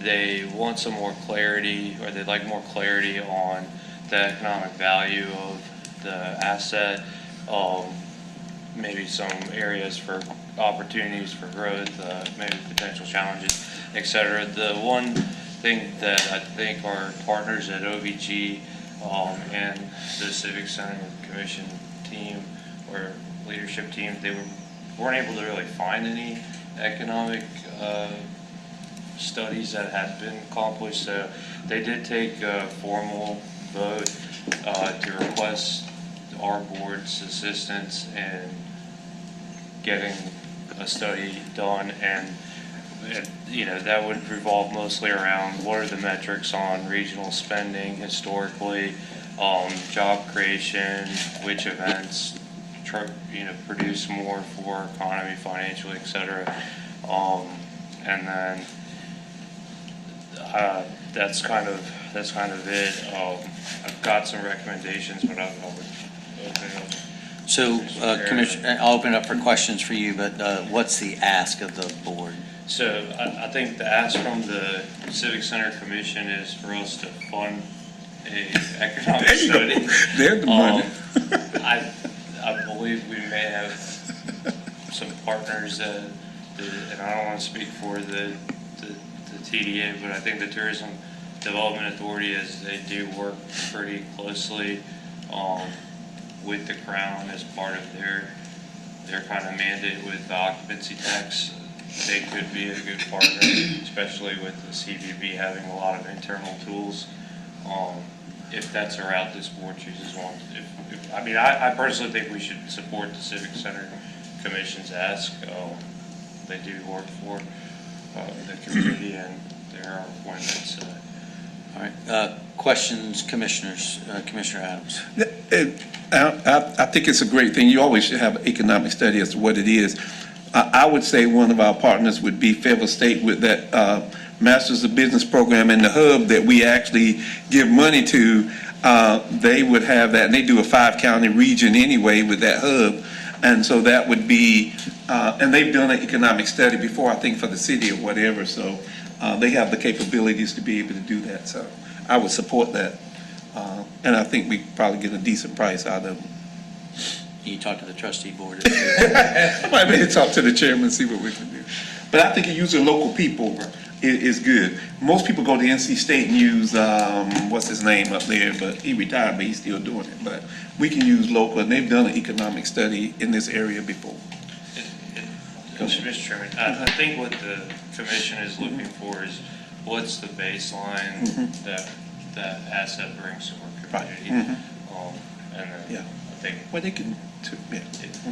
They want some more clarity, or they'd like more clarity on the economic value of the asset, maybe some areas for opportunities for growth, maybe potential challenges, et cetera. The one thing that I think our partners at OVG and the Civic Center Commission team or leadership team, they weren't able to really find any economic studies that had been accomplished. So they did take a formal vote to request our board's assistance in getting a study done, and that would revolve mostly around what are the metrics on regional spending historically, job creation, which events, produce more for our economy financially, et cetera. And then that's kind of it. I've got some recommendations, but I would open it up. So, Commissioner, I'll open it up for questions for you, but what's the ask of the board? So I think the ask from the Civic Center Commission is for us to fund a economic study. There's the money. I believe we may have some partners that, and I don't want to speak for the TDA, but I think the Tourism Development Authority, as they do work pretty closely with the Crown as part of their kind of mandate with the occupancy tax. They could be a good partner, especially with the CVB having a lot of internal tools. If that's a route this board chooses on. I personally think we should support the Civic Center Commission's ask. They do work for the community and there are appointments. All right, questions, commissioners, Commissioner Adams? I think it's a great thing. You always should have an economic study as to what it is. I would say one of our partners would be Fayetteville State with that Masters of Business program and the hub that we actually give money to. They would have that, and they do a 5-county region anyway with that hub. And so that would be, and they've done an economic study before, I think, for the city or whatever. So they have the capabilities to be able to do that. So I would support that. And I think we probably get a decent price out of them. You talk to the trustee board. I might maybe talk to the chairman and see what we can do. But I think using local people is good. Most people go to NC State and use, what's his name up there, but he retired, but he's still doing it. But we can use local, and they've done an economic study in this area before. Mr. Chairman, I think what the commission is looking for is what's the baseline that asset brings to our community. And then I think. Well, they can,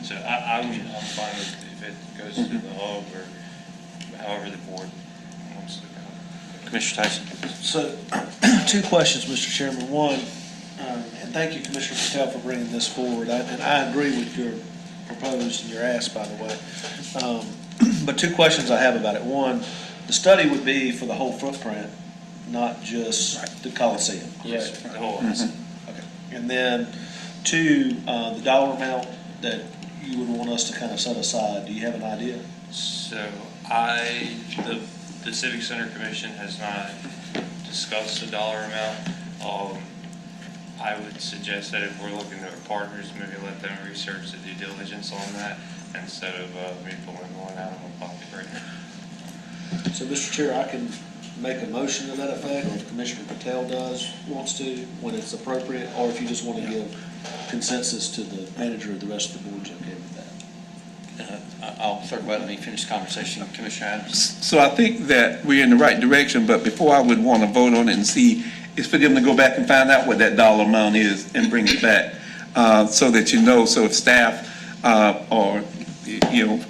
So I'm fine with if it goes to the hub or however the board wants to go. Commissioner Tyson? So, 2 questions, Mr. Chairman. One, and thank you, Commissioner Patel, for bringing this forward. And I agree with your proposed and your ask, by the way. But 2 questions I have about it. One, the study would be for the whole footprint, not just the Coliseum. Yes, the whole asset. Okay. And then 2, the dollar amount that you would want us to kind of set aside. Do you have an idea? So the Civic Center Commission has not discussed the dollar amount. I would suggest that if we're looking to our partners, maybe let them research the due diligence on that instead of me pulling one out of my pocket right now. So, Mr. Chair, I can make a motion to that effect, or if Commissioner Patel wants to, when it's appropriate, or if you just want to give consensus to the manager of the rest of the board's okay with that. I'll circle back, let me finish the conversation. Commissioner Adams? So I think that we're in the right direction, but before I would want to vote on it and see, is for them to go back and find out what that dollar amount is and bring it back, so that you know, so if staff or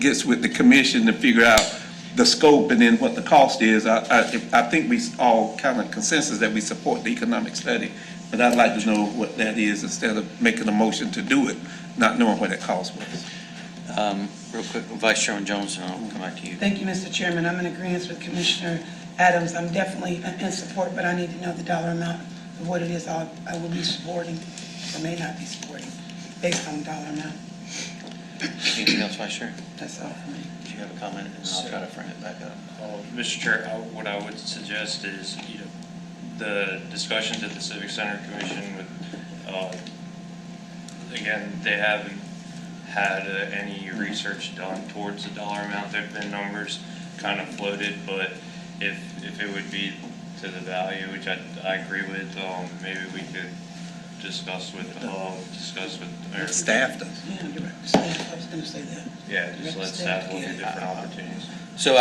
gets with the commission to figure out the scope and then what the cost is. I think we all kind of consensus that we support the economic study, but I'd like to know what that is instead of making a motion to do it, not knowing what that cost was. Real quick, Vice Chairman Jones, and I'll come back to you. Thank you, Mr. Chairman. I'm in agreement with Commissioner Adams. I'm definitely in support, but I need to know the dollar amount of what it is I will be supporting or may not be supporting based on the dollar amount. Anything else, Vice Chair? That's all for me. Do you have a comment? And then I'll try to frame it back up. Mr. Chair, what I would suggest is, the discussions at the Civic Center Commission with, again, they haven't had any research done towards the dollar amount. There've been numbers kind of floated, but if it would be to the value, which I agree with, maybe we could discuss with the hub, discuss with. Staff does. Yeah, you're right. Staff, I was going to say that. Yeah, just let staff look at different opportunities. So,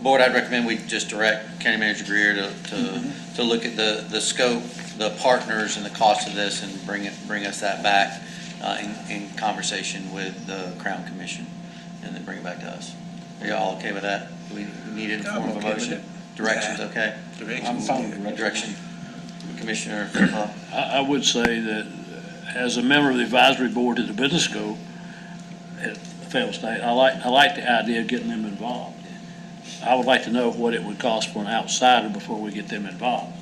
Board, I'd recommend we just direct County Manager Greer to look at the scope, the partners, and the cost of this, and bring us that back in conversation with the Crown Commission, and then bring it back to us. Are y'all okay with that? Do we need it in form of a motion? Direction's okay? I'm fine with Direction. Commissioner Flippoff? I would say that as a member of the advisory board to the business school at Fayetteville State, I like the idea of getting them involved. I would like to know what it would cost for an outsider before we get them involved.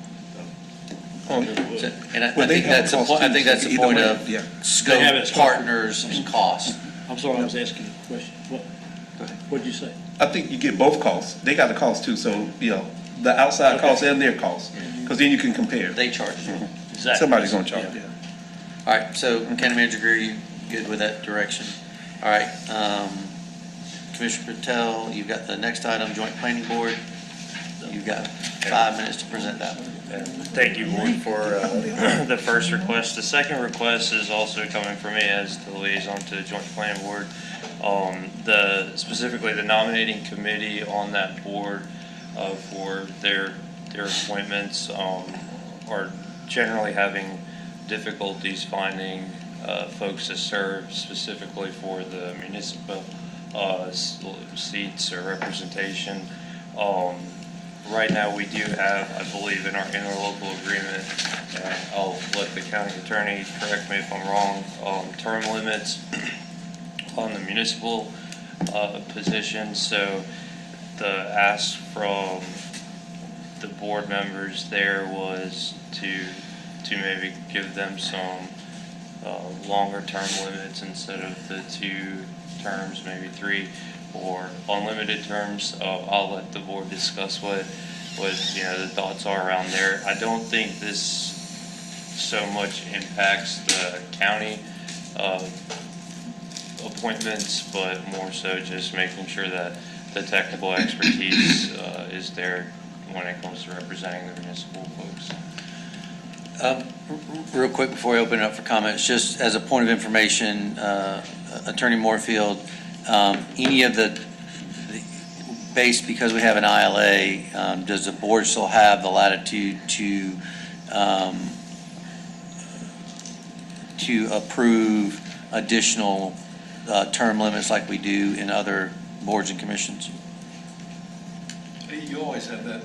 And I think that's the point, Either point way, of yeah. scope, They have it- partners, and cost. I'm sorry, I was asking a question. What'd you say? I think you get both costs. They got the cost too, so, the outside costs and their costs, because then you can compare. They charge. Exactly. Somebody's gonna charge, yeah. All right, so County Manager Greer, you good with that direction? All right, Commissioner Patel, you've got the next item, Joint Planning Board. You've got 5 minutes to present that one. Thank you, Board, for the first request. The second request is also coming from me as the liaison to the Joint Planning Board. Specifically the nominating committee on that board for their appointments are generally having difficulties finding folks to serve specifically for the municipal seats or representation. Right now, we do have, I believe, in our interlocal agreement, and I'll let the county attorney correct me if I'm wrong, term limits on the municipal positions. So the ask from the board members there was to maybe give them some longer term limits instead of the 2 terms, maybe 3, or unlimited terms. I'll let the board discuss what the thoughts are around there. I don't think this so much impacts the county appointments, but more so just making sure that the technical expertise is there when it comes to representing the municipal folks. Real quick before I open it up for comments, just as a point of information, Attorney Moorfield, any of the based because we have an ILA, does the board still have the latitude to approve additional term limits like we do in other boards and commissions? You always have that.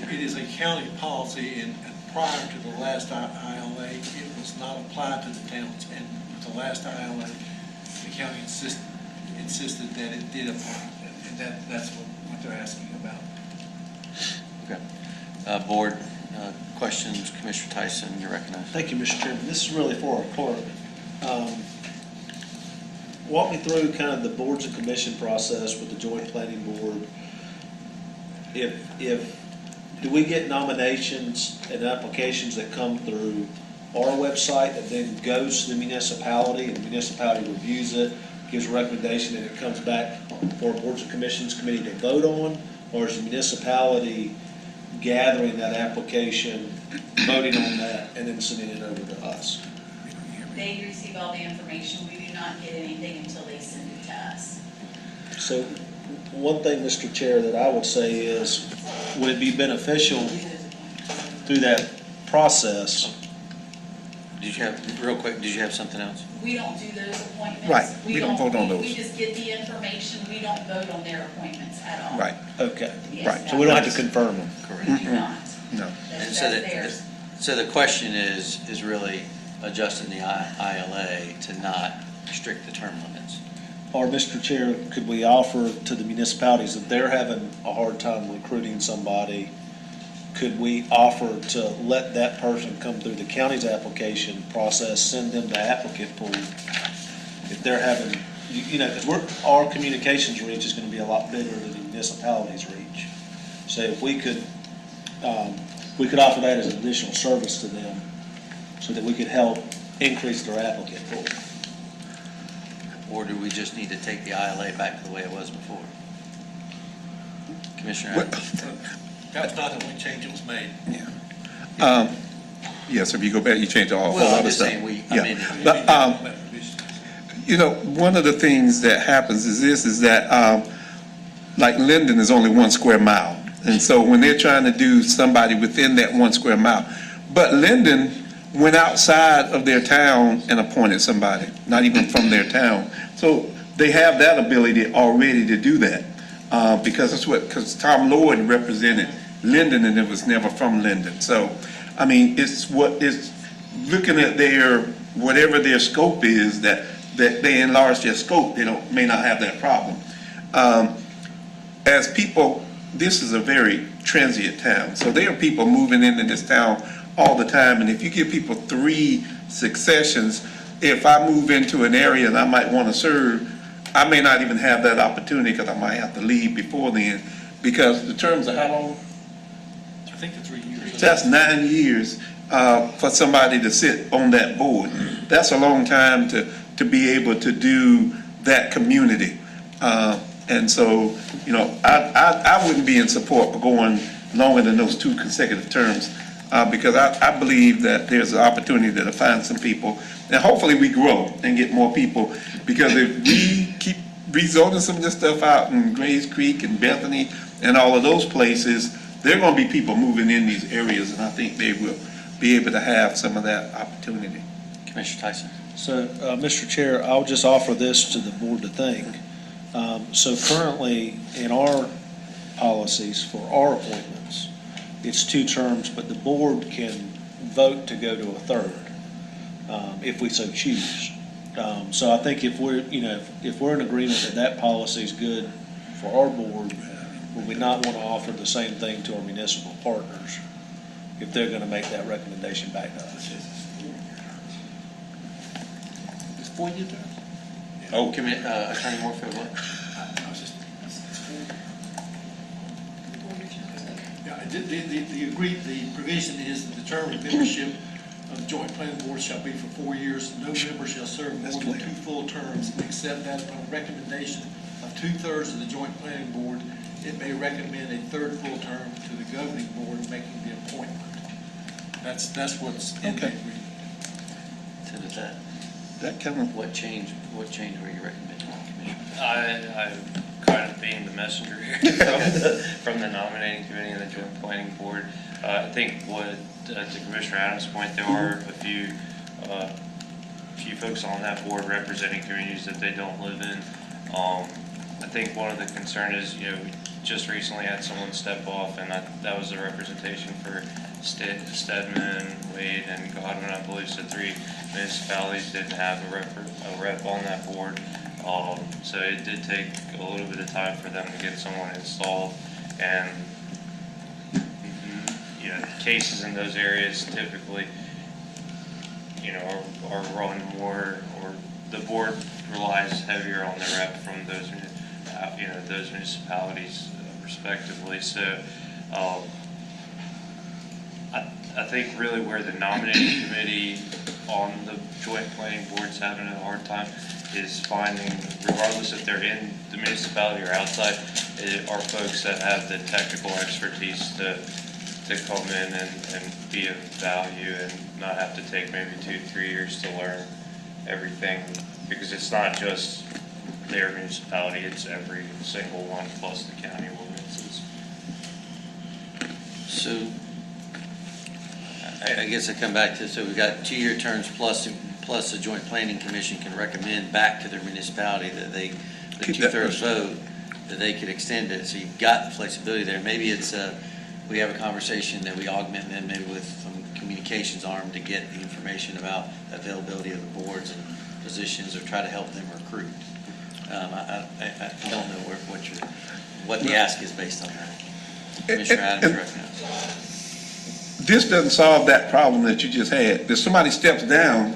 It is a county policy, and prior to the last ILA, it was not applied to the towns. And with the last ILA, the county insisted that it did apply, and that's what they're asking about. Okay. Board questions, Commissioner Tyson, you're recognized. Thank you, Mr. Chairman. This is really for our clerk. Walk me through kind of the boards and commission process with the Joint Planning Board. Do we get nominations and applications that come through our website that then goes to the municipality, and the municipality reviews it, gives a recommendation, and it comes back for a boards and commissions committee to vote on? Or is the municipality gathering that application, voting on that, and then sending it over to us? They receive all the information. We do not get anything until they send it to us. So one thing, Mr. Chair, that I would say is, would it be beneficial through that process? Did you have, real quick, did you have something else? We don't do those appointments. Right. We don't vote on those. We just get the information. We don't vote on their appointments at all. Right. Okay. Yes, Right. So we don't have to confirm them. Correct. We do not. No. And That's so theirs. so the question is really adjusting the ILA to not restrict the term limits. Or, Mr. Chair, could we offer to the municipalities, if they're having a hard time recruiting somebody, could we offer to let that person come through the county's application process, send them the applicant pool? If they're having, because our communications reach is going to be a lot bigger than the municipality's reach. So if we could offer that as an additional service to them so that we could help increase their applicant pool. Or do we just need to take the ILA back to the way it was before? Commissioner Adams? That was not the only change that was made. Yes, if you go back, you change all Well, I'm other just stuff. saying we Yeah. amended. But, one of the things that happens is that, like Linden is only 1 square mile. And so when they're trying to do somebody within that 1 square mile, but Linden went outside of their town and appointed somebody, not even from their town. So they have that ability already to do that. because because Tom Lloyd represented Linden and it was never from Linden. So, I mean, it's looking at whatever their scope is, that they enlarge their scope, they may not have that problem. As people, this is a very transient town, so there are people moving into this town all the time, and if you give people 3 successions, if I move into an area and I might want to serve, I may not even have that opportunity because I might have to leave before then, because the terms are how long? I think the 3 years. That's 9 years for somebody to sit on that board. That's a long time to be able to do that community. And so, I wouldn't be in support for going longer than those 2 consecutive terms, because I believe that there's an opportunity to find some people, and hopefully we grow and get more people, because if we keep rezoning some of this stuff out in Grays Creek and Bethany and all of those places, there are going to be people moving in these areas, and I think they will be able to have some of that opportunity. Commissioner Tyson. So, Mr. Chair, I'll just offer this to the board to think. So currently, in our policies for our appointments, it's 2 terms, but the board can vote to go to a 3rd, if we so choose. So I think if we're in agreement that policy is good for our board, would we not want to offer the same thing to our municipal partners if they're going to make that recommendation back to us? It's 4-year term? Oh, Attorney Moorfield, what? The provision is the term of membership of the Joint Planning Board shall be for 4 years. No member shall serve more than 2 full terms, except that upon recommendation of 2/3 of the Joint Planning Board, it may recommend a 3rd full term to the governing board making the appointment. That's what's in the agreement. So does that kind of... What change were you recommending, Commissioner? I'm kind of being the messenger here from the nominating committee and the joint planning board. I think to Commissioner Adams' point, there are a few folks on that board representing communities that they don't live in. I think one of the concern is, we just recently had someone step off, and that was a representation for Stedman, Wade, and Godwin, I believe. So 3 municipalities didn't have a rep on that board. So it did take a little bit of time for them to get someone installed, and cases in those areas typically are run more, or the board relies heavier on the rep from those those municipalities respectively. So I think really where the nominating committee on the joint planning board's having a hard time is finding, regardless if they're in the municipality or outside, are folks that have the technical expertise to come in and be of value and not have to take maybe 2-3 years to learn everything, because it's not just their municipality, it's every single one plus the county ordinances. So I guess I come back to, so we've got 2-year terms plus the Joint Planning Commission can recommend back to their municipality that the 2/3 vote, that they could extend it. So you've got the flexibility there. Maybe it's we have a conversation that we augment them maybe with some communications arm to get the information about the availability of the boards and positions, or try to help them recruit. I don't know what the ask is based on that. Commissioner Adams recognizes. This doesn't solve that problem that you just had. If somebody steps down,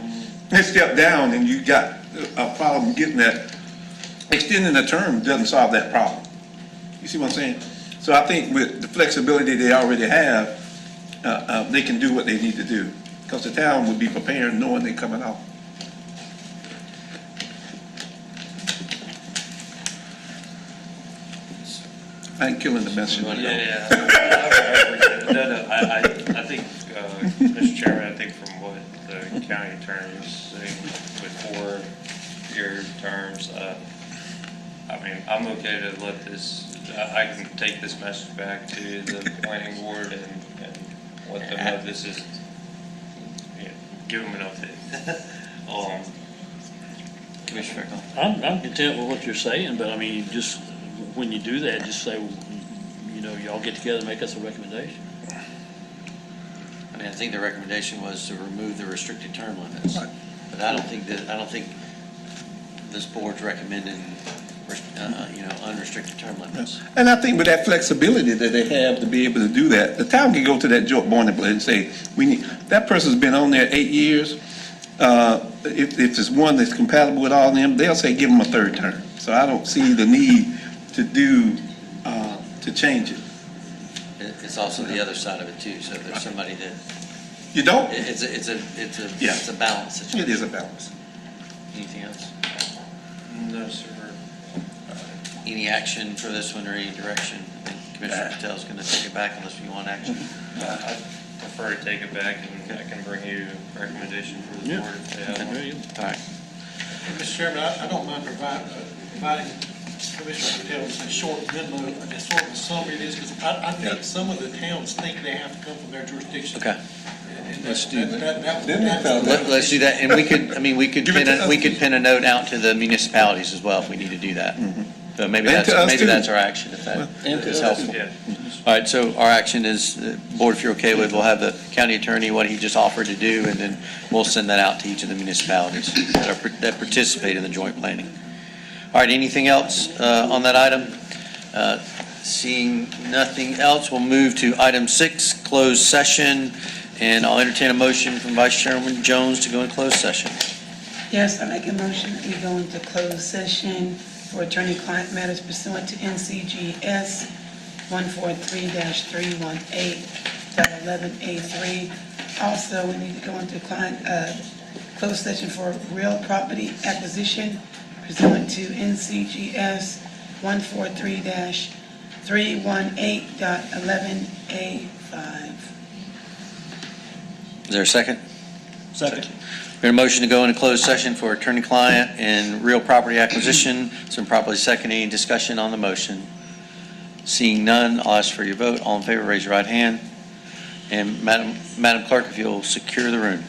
and you got a problem getting that, extending the term doesn't solve that problem. You see what I'm saying? So I think with the flexibility they already have, they can do what they need to do, because the town would be prepared knowing they're coming out. I ain't killing the messenger. Yeah. No, I think, Mr. Chairman, I think from what the county attorney is saying with 4-year terms, I'm okay to let this, I can take this message back to the planning board and let them know this is, give them an update. Commissioner Fairclough. I'm content with what you're saying, but just when you do that, just say, y'all get together and make us a recommendation. I mean, I think the recommendation was to remove the restricted term limits. But I don't think this board's recommending, unrestricted term limits. And I think with that flexibility that they have to be able to do that, the town can go to that joint boarding place and say, that person's been on there 8 years. If it's one that's compatible with all of them, they'll say, give them a third term. So I don't see the need to change it. It's also the other side of it too, so if there's somebody that. You don't? It's a balance situation. It is a balance. Anything else? No, sir. Any action for this one or any direction? I think Commissioner Patel's going to take it back unless you want action. I prefer to take it back, and I can bring you a recommendation for the board if they have one. All right. Mr. Chairman, I don't mind providing Commissioner Patel with a short memo, a sort of a summary of this, because I think some of the towns think they have to come from their jurisdiction. Okay. Let's do that. Let's do that, and we could pin a note out to the municipalities as well if we need to do that. So maybe that's our action if that is helpful. All right, so our action is, board, if you're okay with, we'll have the county attorney, what he just offered to do, and then we'll send that out to each of the municipalities that participate in the joint planning. All right, anything else on that item? Seeing nothing else, we'll move to item 6, closed session, and I'll entertain a motion from Vice Chairman Jones to go in closed session. Yes, I make a motion that we go into closed session for attorney-client matters pursuant to NCGS 143-318.11A3. Also, we need to go into closed session for real property acquisition pursuant to NCGS 143-318.11A5. Is there a second? Second. We have a motion to go into closed session for attorney-client and real property acquisition. It's been properly seconded. Any discussion on the motion? Seeing none, I'll ask for your vote. All in favor, raise your right hand. And Madam Clerk, if you'll secure the room.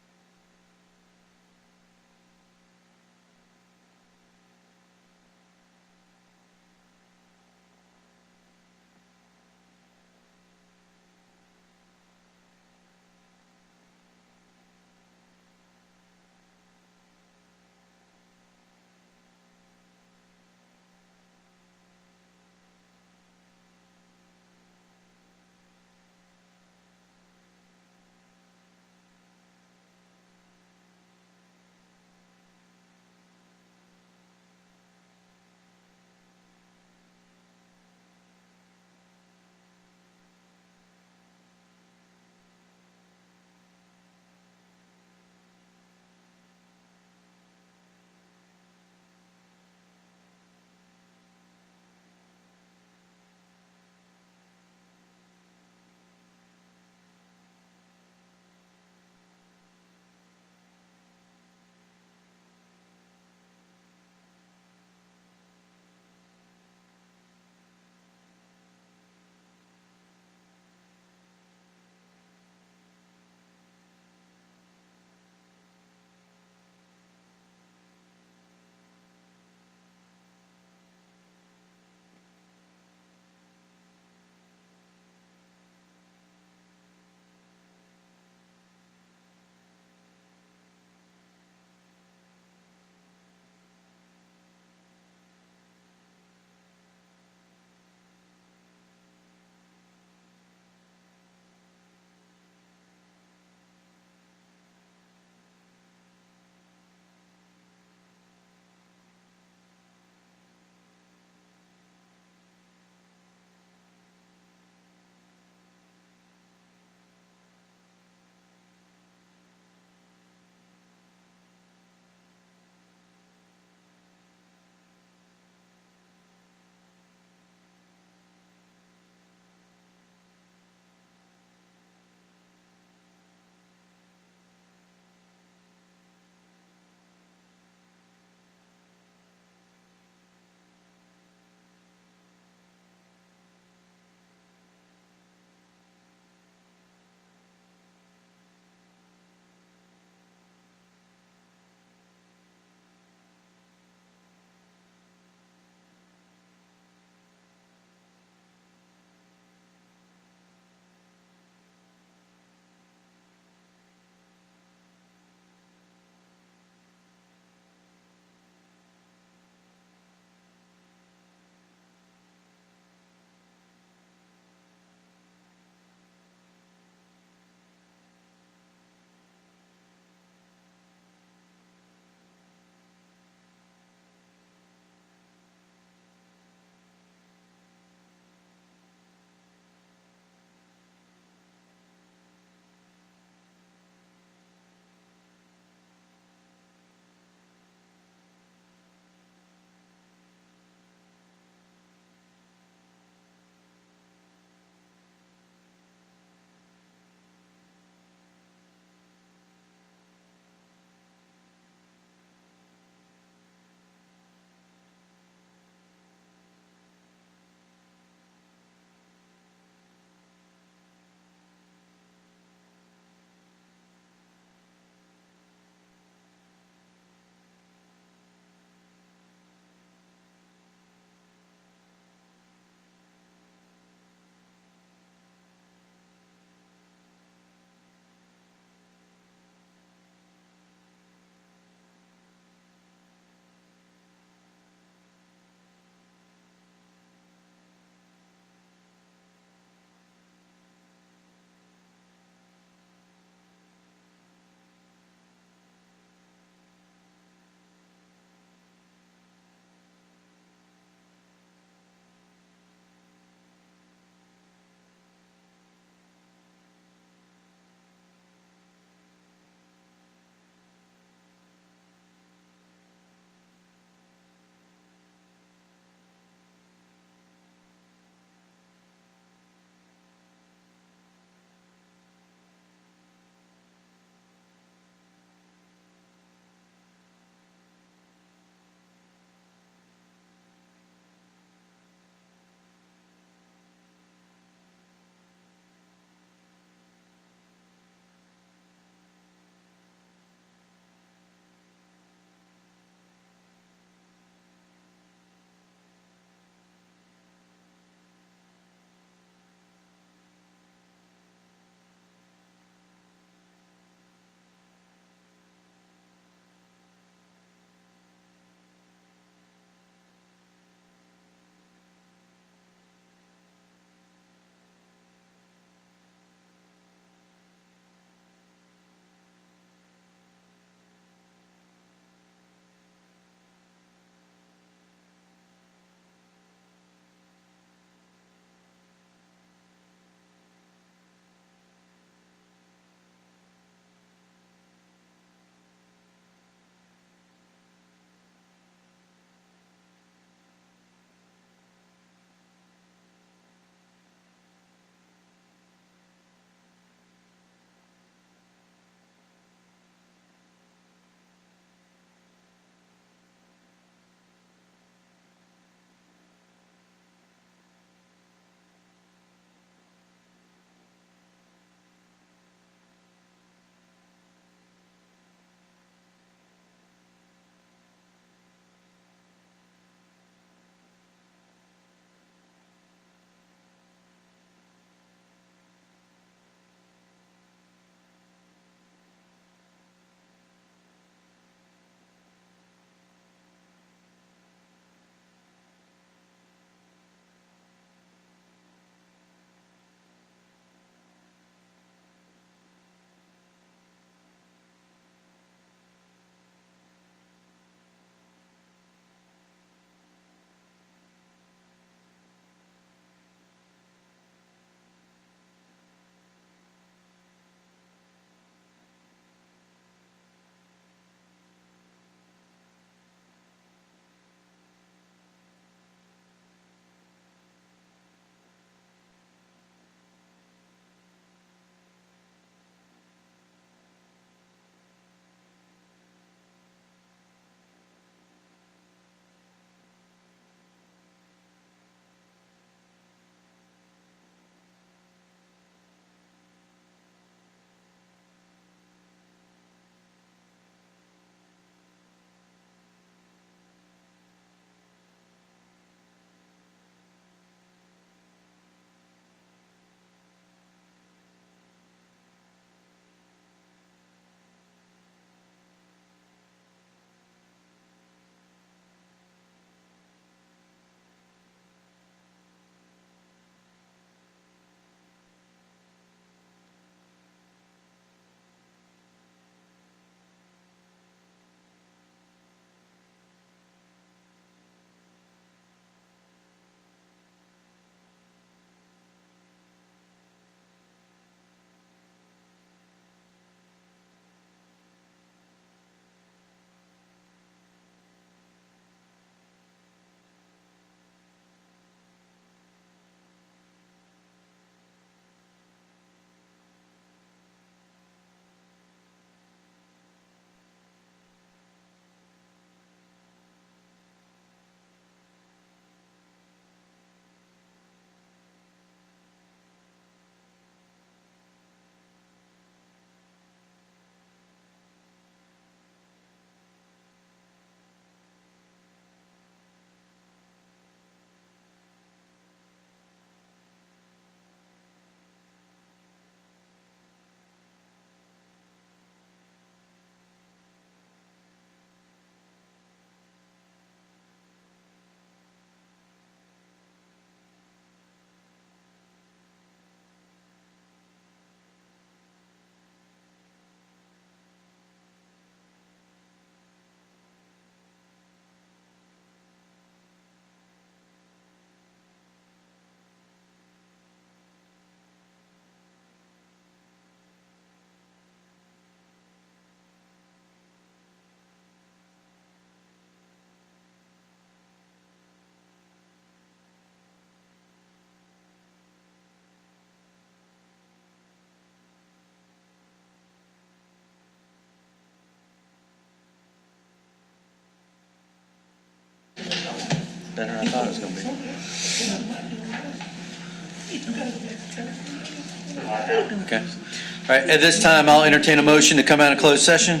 Okay. All right, at this time, I'll entertain a motion to come out of closed session.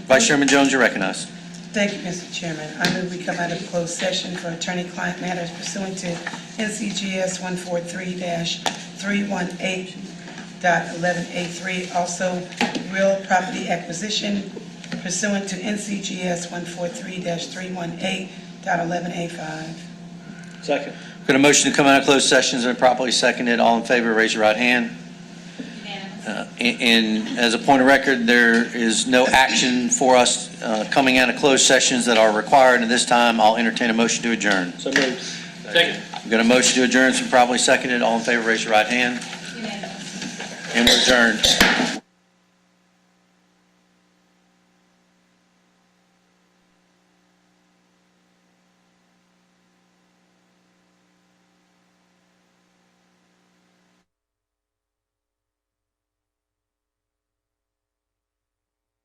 Vice Chairman Jones, you're recognized. Thank you, Mr. Chairman. I move we come out of closed session for attorney-client matters pursuant to NCGS 143-318.11A3. Also, real property acquisition pursuant to NCGS 143-318.11A5. Second. Got a motion to come out of closed sessions and properly seconded. All in favor, raise your right hand. And as a point of record, there is no action for us coming out of closed sessions that are required. And this time, I'll entertain a motion to adjourn. So moved. Second. We've got a motion to adjourn, so properly seconded. All in favor, raise your right hand. And we're adjourned.